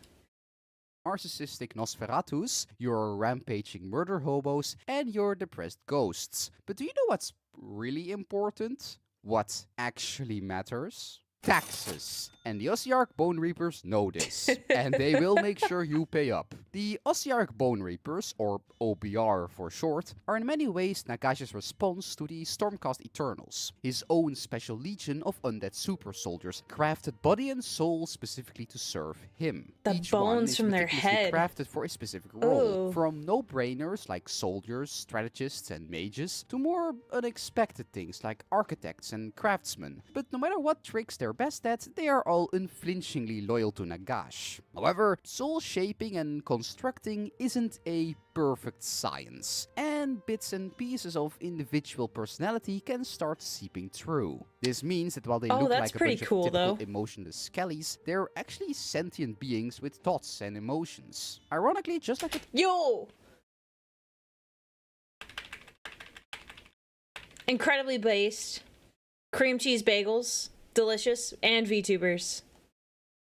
narcissistic Nosferatus, your rampaging murder hobos, and your depressed ghosts. But do you know what's really important? What actually matters? Taxes. And the Ossiarch Bone Reapers know this, and they will make sure you pay up. The Ossiarch Bone Reapers, or OBR for short, are in many ways Nagash's response to the Stormcast Eternals, his own special legion of undead super soldiers, crafted body and soul specifically to serve him. The Each one bones is from their meticulously head. crafted for a specific role, Ooh. from no-brainers like soldiers, strategists, and mages, to more unexpected things like architects and craftsmen. But no matter what tricks they're best at, they are all unflinchingly loyal to Nagash. However, soul shaping and constructing isn't a perfect science, and bits and pieces of individual personality can start seeping through. This means that while they look like a bunch of typical emotionless skellies, they're actually sentient beings with thoughts and emotions. Ironically, just like Incredibly based. Cream cheese bagels. Delicious. And VTubers.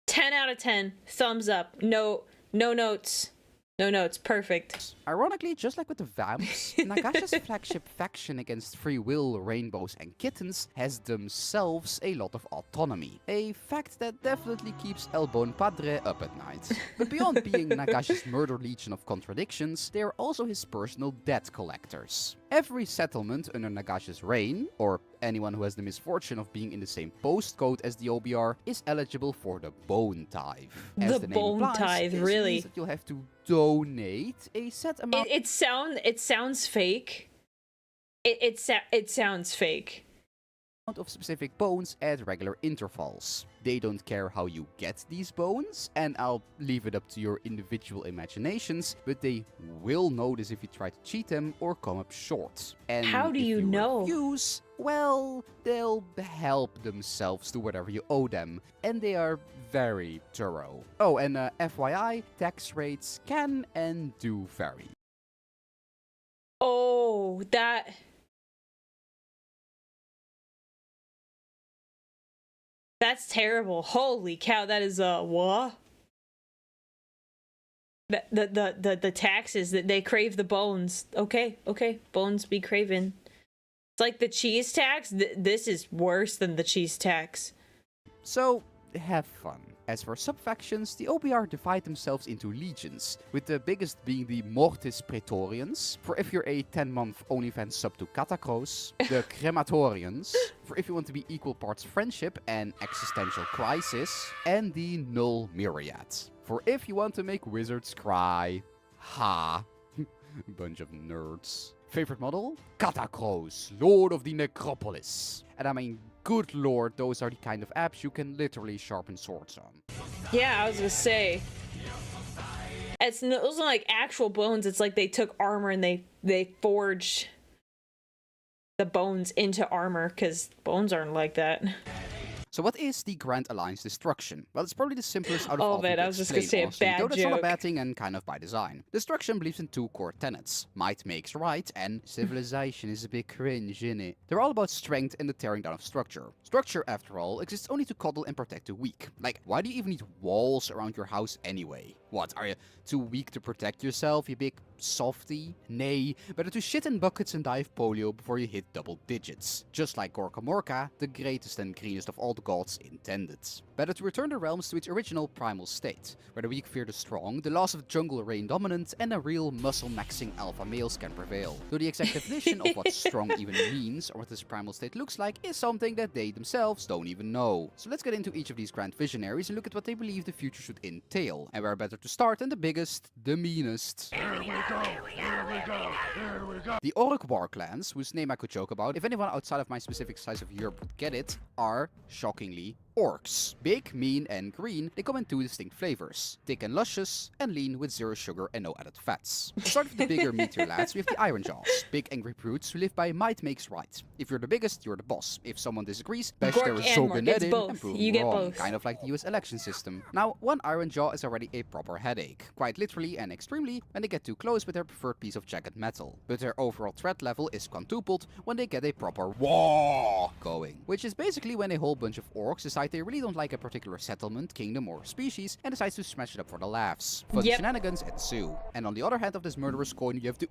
10 out of 10. Thumbs up. No notes. No notes. Perfect. Ironically, just like with the Vamps, Nagash's flagship faction against free will, rainbows, and kittens has themselves a lot of autonomy. A fact that definitely keeps El Bon Padre up at night. But beyond being Nagash's murder legion of contradictions, they are also his personal debt collectors. Every settlement under Nagash's reign, or anyone who has the misfortune of being in the same postcode as the OBR, is eligible for the Bone Tithe. As the name Bone implies, Tithe, this really? means that you'll have to donate a set amount. It sounds fake. It sounds fake. Of specific bones at regular intervals. They don't care how you get these bones, and I'll leave it up to your individual imaginations, but they will notice if you try to cheat them or come up short. And how do you know? Refuse, well, they'll help themselves to whatever you owe them, and they are very thorough. Oh, and FYI, tax rates can and do vary. Oh, that's terrible. Holy cow, that is what? The taxes that they crave the bones. Okay, bones be craving. It's like the cheese tax. This is worse than the cheese tax. So, have fun. As for sub-factions, the OBR divide themselves into legions, with the biggest being the Mortis Praetorians, for if you're a 10-month OnlyFans sub to Catacros, the Crematorians, for if you want to be equal parts friendship and existential crisis, and the Null Myriad, for if you want to make wizards cry. Ha. Bunch of nerds. Favorite model? Catacros, Lord of the Necropolis. And I mean, good lord, those are the kind of apps you can literally sharpen swords on. Yeah, I was gonna say. Those aren't like actual bones. It's like they took armor and they forged the bones into armor, because bones aren't like that. So what is the Grand Alliance Destruction? Well, it's probably the simplest out of all of it. them I was just gonna say a bad though that's not a joke. bad thing and kind of by design. Destruction believes in two core tenets. Might makes right, and civilization is a bit cringe, innit? They're all about strength and the tearing down of structure. Structure, after all, exists only to coddle and protect the weak. Like, why do you even need walls around your house anyway? What, are you too weak to protect yourself, you big softy? Nay, better to shit in buckets and die of polio before you hit double digits. Just like Gorka Morka, the greatest and greenest of all the gods intended. Better to return the realms to its original primal state, where the weak fear the strong, the laws of jungle reign dominant, and a real muscle-maxing alpha males can prevail. Though the exact definition of what strong even means, or what this primal state looks like, is something that they themselves don't even know. So let's get into each of these grand visionaries and look at what they believe the future should entail. And where better to start than the biggest, the meanest. Here we go, here we go, here we go. The Orc war clans, whose name I could joke about, if anyone outside of my specific slice of Europe would get it, are, shockingly, orcs. Big, mean, and green, they come in two distinct flavors. Thick and luscious, and lean with zero sugar and no added fats. To start with the bigger, meatier lads, we have the Iron Jaws. Big, angry brutes who live by might makes right. If you're the biggest, you're the boss. If someone disagrees, bash their zogan head in and prove them wrong. Kind of like the US election system. Now, one Iron Jaw is already a proper headache. Quite literally and extremely when they get too close with their preferred piece of jagged metal. But their overall threat level is quintupled when they get a proper war going. Which is basically when a whole bunch of orcs decide they really don't like a particular settlement, kingdom, or species, and decides to smash it up for the laughs. Fun shenanigans ensue. And on the other hand of this murderous coin, you have the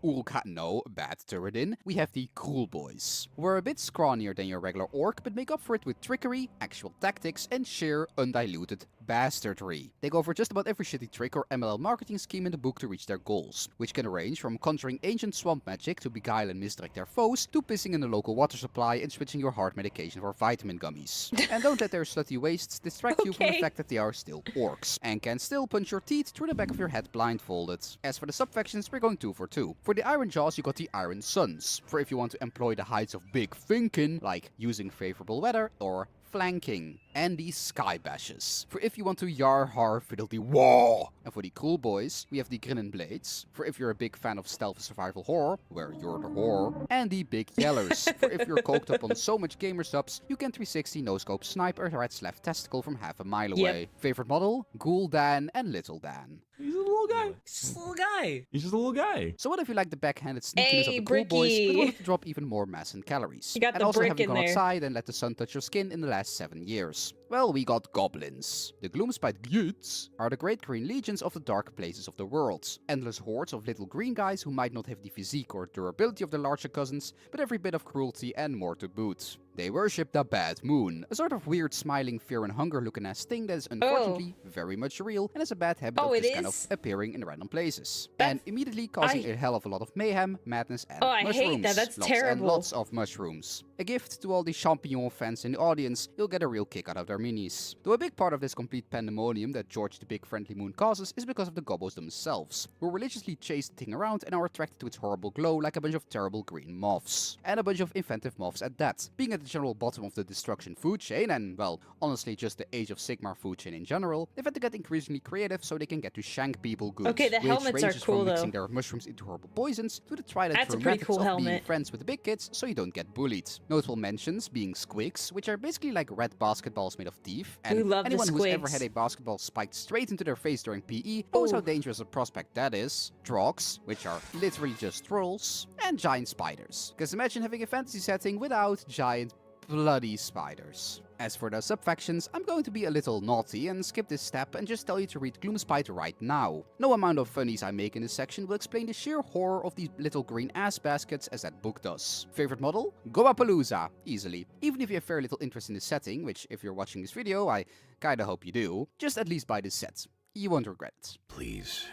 bad Turadin, we have the Cruel Boys. We're a bit scrawnier than your regular orc, but make up for it with trickery, actual tactics, and sheer undiluted bastardry. They go for just about every shitty trick or MLL marketing scheme in the book to reach their goals, which can range from conjuring ancient swamp magic to beguile and misdirect their foes, to pissing in the local water supply and switching your heart medication for vitamin gummies. And don't let their slutty wastes distract you from the fact that they are still orcs, and can still punch your teeth through the back of your head blindfolded. As for the sub-factions, we're going 2 for 2. For the Iron Jaws, you got the Iron Sons, for if you want to employ the heights of big thinking, like using favorable weather or flanking. And the Sky Bashes, for if you want to yar har fiddle wah. And for the Cruel Boys, we have the Grinnin' Blades, for if you're a big fan of stealth survival horror, where you're the whore. And the Big Yellers, for if you're coked up on so much gamer subs, you can 360 no-scope snipe a rat's left testicle from half a mile away. Favorite model? Ghoul Dan and Little Dan. He's a little guy. He's just a little guy. He's just a little guy. So what if you like the backhanded sneakiness of the Cruel Boys, but wanted to drop even more mass and calories? You got and the also brick haven't in gone there. outside and let the sun touch your skin in the last 7 years. Well, we got goblins. The Gloomspite Gyuts are the great green legions of the dark places of the world. Endless hordes of little green guys who might not have the physique or durability of their larger cousins, but every bit of cruelty and more to boot. They worship the Bad Moon, a sort of weird smiling fear and hunger looking ass thing that is unfortunately very much real and has a bad habit of just kind of appearing in random places. And immediately causing a hell of a lot of mayhem, madness, and mushrooms. I hate that. That's lots terrible. and lots of mushrooms. A gift to all the champignon fans in the audience, you'll get a real kick out of their minis. Though a big part of this complete pandemonium that George the Big Friendly Moon causes is because of the gobos themselves, who religiously chase the thing around and are attracted to its horrible glow like a bunch of terrible green moths. And a bunch of inventive moths at that, being at the general bottom of the destruction food chain and, well, honestly just the Age of Sigmar food chain in general, they've had to get increasingly creative so they can get to shank people good. Okay, the helmets are cool from though. mixing their mushrooms into horrible poisons to the tried and That's a true pretty methods cool of being helmet. friends with the big kids so you don't get bullied. Notable mentions being squigs, which are basically like red basketballs made of teeth, and We love the anyone who's ever squigs. had a basketball spiked straight into their face during PE knows how dangerous a prospect that is. Drogs, which are literally just trolls, and giant spiders. Because imagine having a fantasy setting without giant bloody spiders. As for the subfactions, I'm going to be a little naughty and skip this step and just tell you to read Gloomspite right now. No amount of funnies I make in this section will explain the sheer horror of these little green ass baskets as that book does. Favorite model? Goapalooza, easily. Even if you have very little interest in the setting, which if you're watching this video, I kinda hope you do, just at least buy this set. You won't regret it. Please,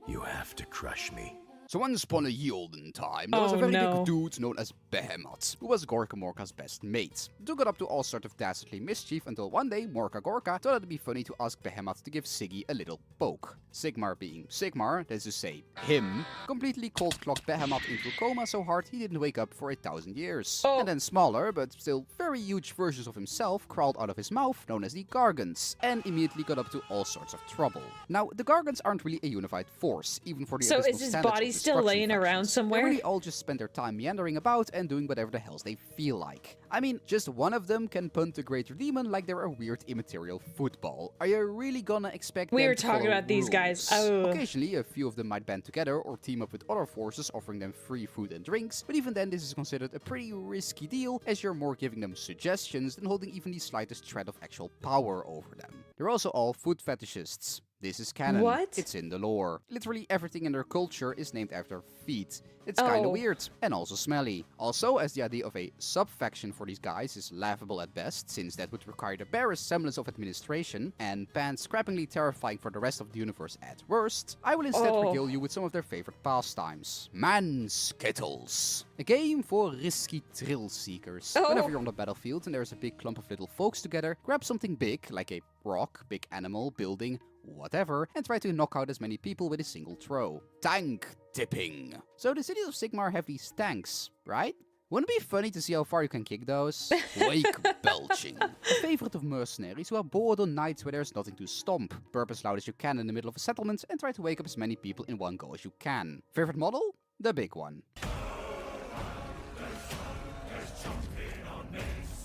you have to crush me. So once upon a ye olden time, there was a very big dude known as Behemoth, who was Gorka Morka's best mate. The two got up to all sort of dastardly mischief until one day Morka Gorka thought it'd be funny to ask Behemoth to give Siggy a little poke. Sigmar being Sigmar, that is to say, him, completely cold-clocked Behemoth into a coma so hard he didn't wake up for 1,000 years. And then smaller, but still very huge versions of himself crawled out of his mouth, known as the Gargants, and immediately got up to all sorts of trouble. Now, the Gargants aren't really a unified force, even for the So is his body still laying around somewhere? They really all just spend their time meandering about and doing whatever the hells they feel like. I mean, just one of them can punt a greater demon like they're a weird immaterial football. Are you really gonna expect We them were to talking follow about these guys. Oh. Occasionally, a few of them might band together or team up with other forces, offering them free food and drinks, but even then this is considered a pretty risky deal, as you're more giving them suggestions than holding even the slightest shred of actual power over them. They're also all food fetishists. This is canon. What? It's in the lore. Literally everything in their culture is named after feet. It's kinda weird, and also smelly. Also, as the idea of a sub-faction for these guys is laughable at best, since that would require the barest semblance of administration, and pants-scrappingly terrifying for the rest of the universe at worst, I will instead regale you with some of their favorite pastimes. Man-skittles. A game for risky thrill seekers. Whenever you're on the battlefield and there's a big clump of little folks together, grab something big, like a rock, big animal, building, whatever, and try to knock out as many people with a single throw. Tank tipping. So the cities of Sigmar have these tanks, right? Wouldn't it be funny to see how far you can kick those? Wake belching. A favorite of mercenaries who are bored on nights where there's nothing to stomp. Burp as loud as you can in the middle of a settlement and try to wake up as many people in one go as you can. Favorite model? The big one.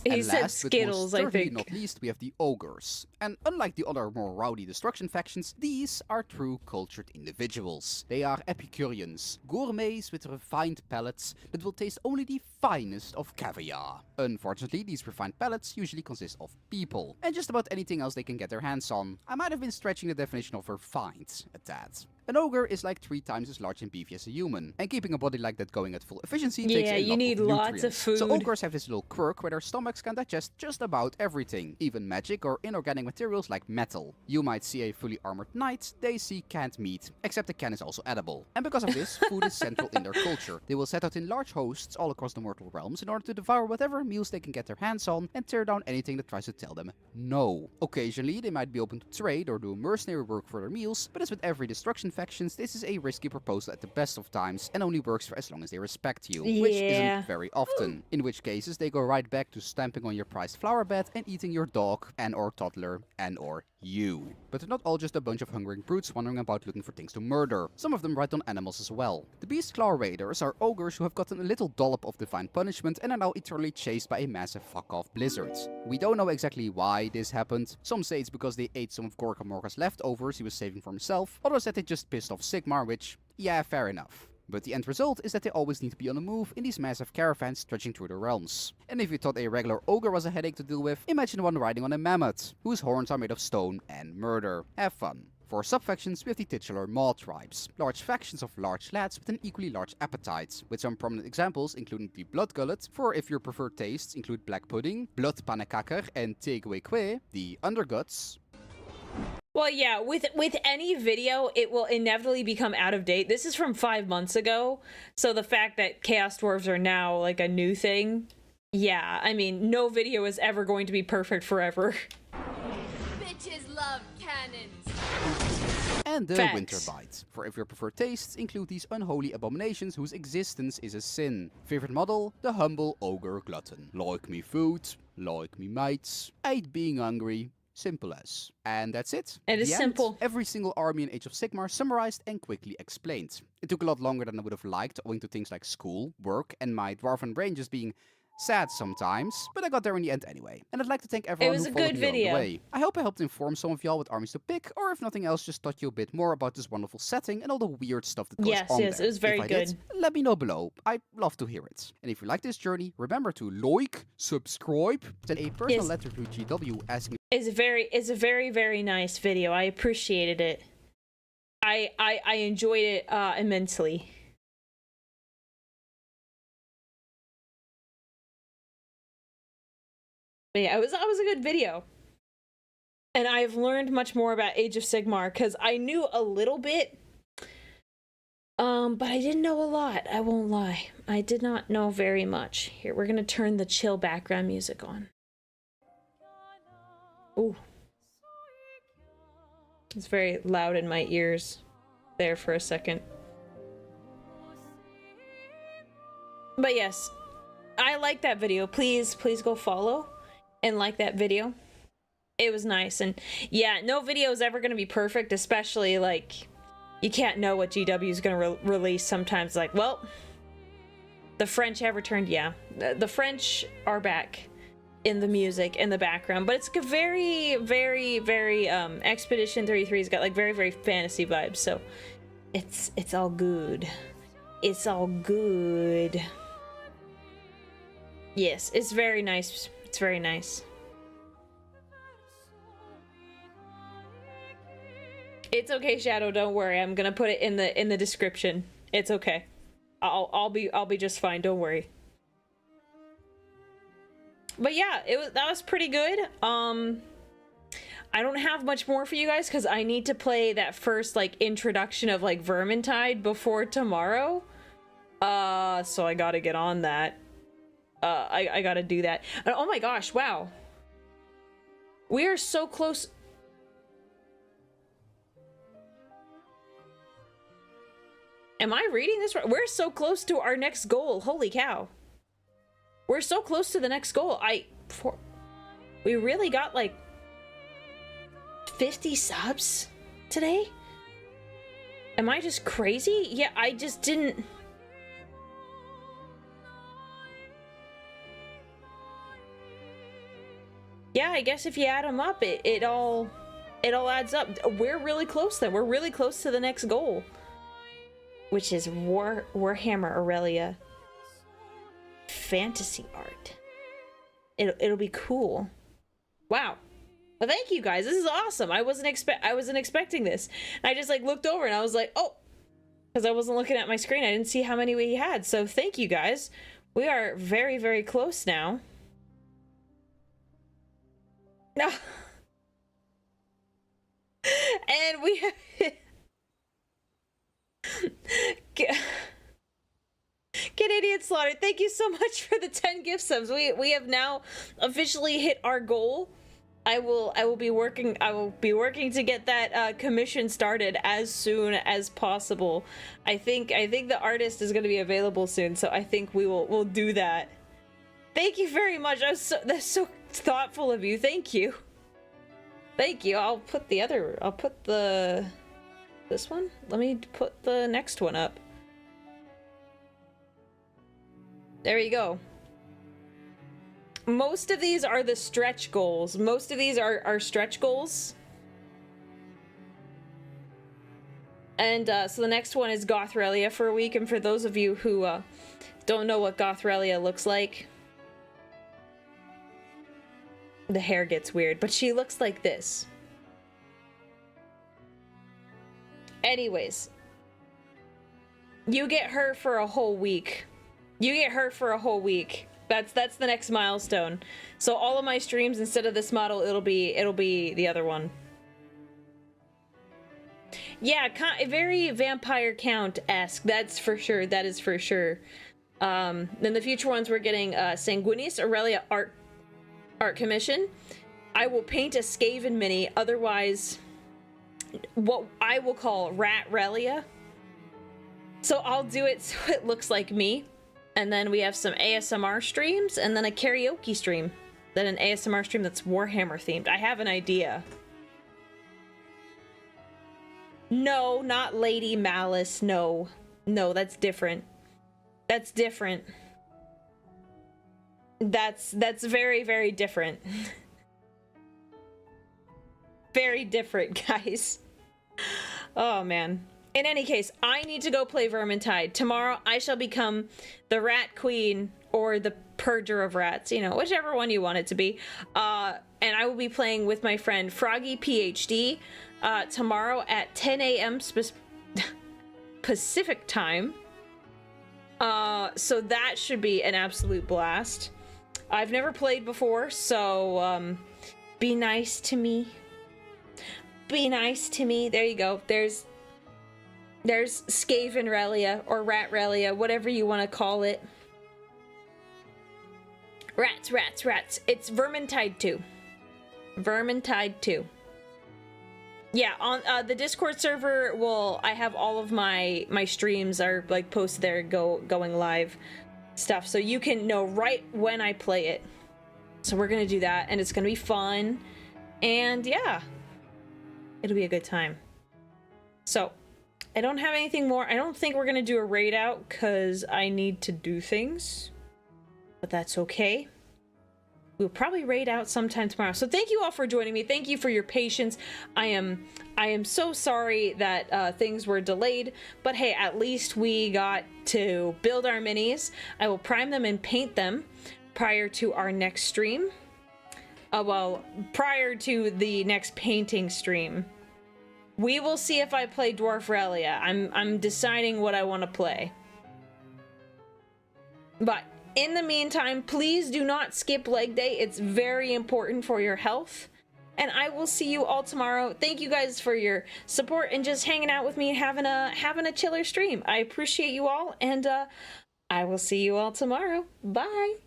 He said Skittles, I think. Not least, we have the ogres. And unlike the other more rowdy destruction factions, these are true cultured individuals. They are Epicureans, gourmets with refined palates that will taste only the finest of caviar. Unfortunately, these refined palates usually consist of people, and just about anything else they can get their hands on. I might have been stretching the definition of refined a tad. An ogre is like 3 times as large and beefy as a human, and keeping a body like that going at full efficiency takes a lot of nutrients. Yeah, you need lots of food. So ogres have this little quirk where their stomachs can digest just about everything, even magic or inorganic materials like metal. You might see a fully armored knight, they see canned meat, except the can is also edible. And because of this, food is central in their culture. They will set out in large hosts all across the mortal realms in order to devour whatever meals they can get their hands on and tear down anything that tries to tell them no. Occasionally, they might be open to trade or do mercenary work for their meals, but as with every destruction factions, this is a risky proposal at the best of times and only works for as long as they respect you, which isn't very often. In which cases, they go right back to stamping on your prized flower bed and eating your dog and or toddler and or you. But they're not all just a bunch of hungering brutes wandering about looking for things to murder. Some of them ride on animals as well. The Beastclaw Raiders are ogres who have gotten a little dollop of divine punishment and are now eternally chased by a massive fuck-off blizzard. We don't know exactly why this happened. Some say it's because they ate some of Gorka Morka's leftovers he was saving for himself. Others that they just pissed off Sigmar, which, yeah, fair enough. But the end result is that they always need to be on the move in these massive caravans trudging through the realms. And if you thought a regular ogre was a headache to deal with, imagine one riding on a mammoth, whose horns are made of stone and murder. Have fun. For subfactions, we have the titular Maw tribes, large factions of large lads with an equally large appetite, with some prominent examples including the Blood Gullet, for if your preferred tastes include black pudding, blood panekaker, and teguekwe, the Underguts. Well, yeah, with any video, it will inevitably become out of date. This is from 5 months ago, so the fact that Chaos Dwarves are now, like, a new thing, yeah, I mean, no video is ever going to be perfect forever. Bitches love cannons. And the Winter Bite, for if your preferred tastes include these unholy abominations whose existence is a sin. Favorite model? The humble ogre glutton. Like me food, like me mates, hate being hungry. Simple as. And that's it. It is simple. Every single army in Age of Sigmar summarized and quickly explained. It took a lot longer than I would have liked, owing to things like school, work, and my dwarven brain just being Sad sometimes, but I got there in the end anyway. And I'd like to thank everyone was who a followed good me along video. the way. I hope I helped inform some of y'all what armies to pick, or if nothing else, just taught you a bit more about this wonderful setting and all the weird stuff that goes on there. Yes, it was very if I good. Did, let me know below. I'd love to hear it. And if you like this journey, remember to like, subscribe, send a personal letter to GW asking. It's a very, very nice video. I appreciated it. I enjoyed it immensely. But yeah, it was a good video. And I've learned much more about Age of Sigmar, because I knew a little bit. But I didn't know a lot, I won't lie. I did not know very much. Here, we're gonna turn the chill background music on. Ooh. It's very loud in my ears there for a second. But yes, I like that video. Please go follow and like that video. It was nice. And yeah, no video is ever going to be perfect, especially like you can't know what GW is going to release sometimes. Like, well, the French have returned. Yeah, the French are back in the music, in the background, but it's a very, very, very Expedition 33's got like very, very fantasy vibes, so it's all good. It's all good. Yes, it's very nice. It's very nice. It's okay, Shadow, don't worry. I'm gonna put it in the description. It's okay. I'll be just fine, don't worry. But yeah, that was pretty good. I don't have much more for you guys because I need to play that first like introduction of like Vermintide before tomorrow. So I gotta get on that. I gotta do that. And oh my gosh, wow. We are so close. Am I reading this right? We're so close to our next goal. Holy cow. We're so close to the next goal. We really got like 50 subs today? Am I just crazy? Yeah, I just didn't. Yeah, I guess if you add them up, it all adds up. We're really close then. We're really close to the next goal, which is Warhammer Aurelia fantasy art. It'll be cool. Wow. Well, thank you guys. This is awesome. I wasn't expecting this. I just like looked over and I was like, oh, because I wasn't looking at my screen. I didn't see how many we had. So thank you guys. We are very, very close now. No. And we have Canadian Slaughter, thank you so much for the 10 gift subs. We have now officially hit our goal. I will be working to get that commission started as soon as possible. I think the artist is going to be available soon, so I think we'll do that. Thank you very much. That's so thoughtful of you. Thank you. Thank you. I'll put this one. Let me put the next one up. There you go. Most of these are the stretch goals. Most of these are stretch goals. And so the next one is Aurelia for a week. And for those of you who don't know what Aurelia looks like, the hair gets weird, but she looks like this. Anyways, you get her for a whole week. You get her for a whole week. That's the next milestone. So all of my streams, instead of this model, it'll be the other one. Yeah, very Vampire Count-esque. That's for sure. That is for sure. Then the future ones, we're getting Sanguinius Aurelia art commission. I will paint a Skaven mini, otherwise what I will call Rat-relia. So I'll do it so it looks like me. And then we have some ASMR streams, and then a karaoke stream. Then an ASMR stream that's Warhammer themed. I have an idea. No, not Lady Malice. No. No, that's different. That's different. That's very, very different. Very different, guys. Oh, man. In any case, I need to go play Vermintide. Tomorrow, I shall become the Rat Queen or the Purger of Rats, you know, whichever one you want it to be. And I will be playing with my friend Froggy PhD tomorrow at 10 a.m. Pacific time. So that should be an absolute blast. I've never played before, so be nice to me. Be nice to me. There you go. There's Skavenrelia or Ratrelia, whatever you want to call it. Rats, rats, rats. It's Vermintide 2. Vermintide 2. Yeah, on the Discord server, I have all of my streams are like posted there, going live stuff, so you can know right when I play it. So we're gonna do that, and it's gonna be fun, and yeah, it'll be a good time. So I don't have anything more. I don't think we're gonna do a raid out because I need to do things, but that's okay. We'll probably raid out sometime tomorrow. So thank you all for joining me. Thank you for your patience. I am so sorry that things were delayed, but hey, at least we got to build our minis. I will prime them and paint them prior to our next stream. Well, prior to the next painting stream. We will see if I play Dwarfrelia. I'm deciding what I want to play. But in the meantime, please do not skip leg day. It's very important for your health. And I will see you all tomorrow. Thank you guys for your support and just hanging out with me, having a chiller stream. I appreciate you all, and I will see you all tomorrow. Bye.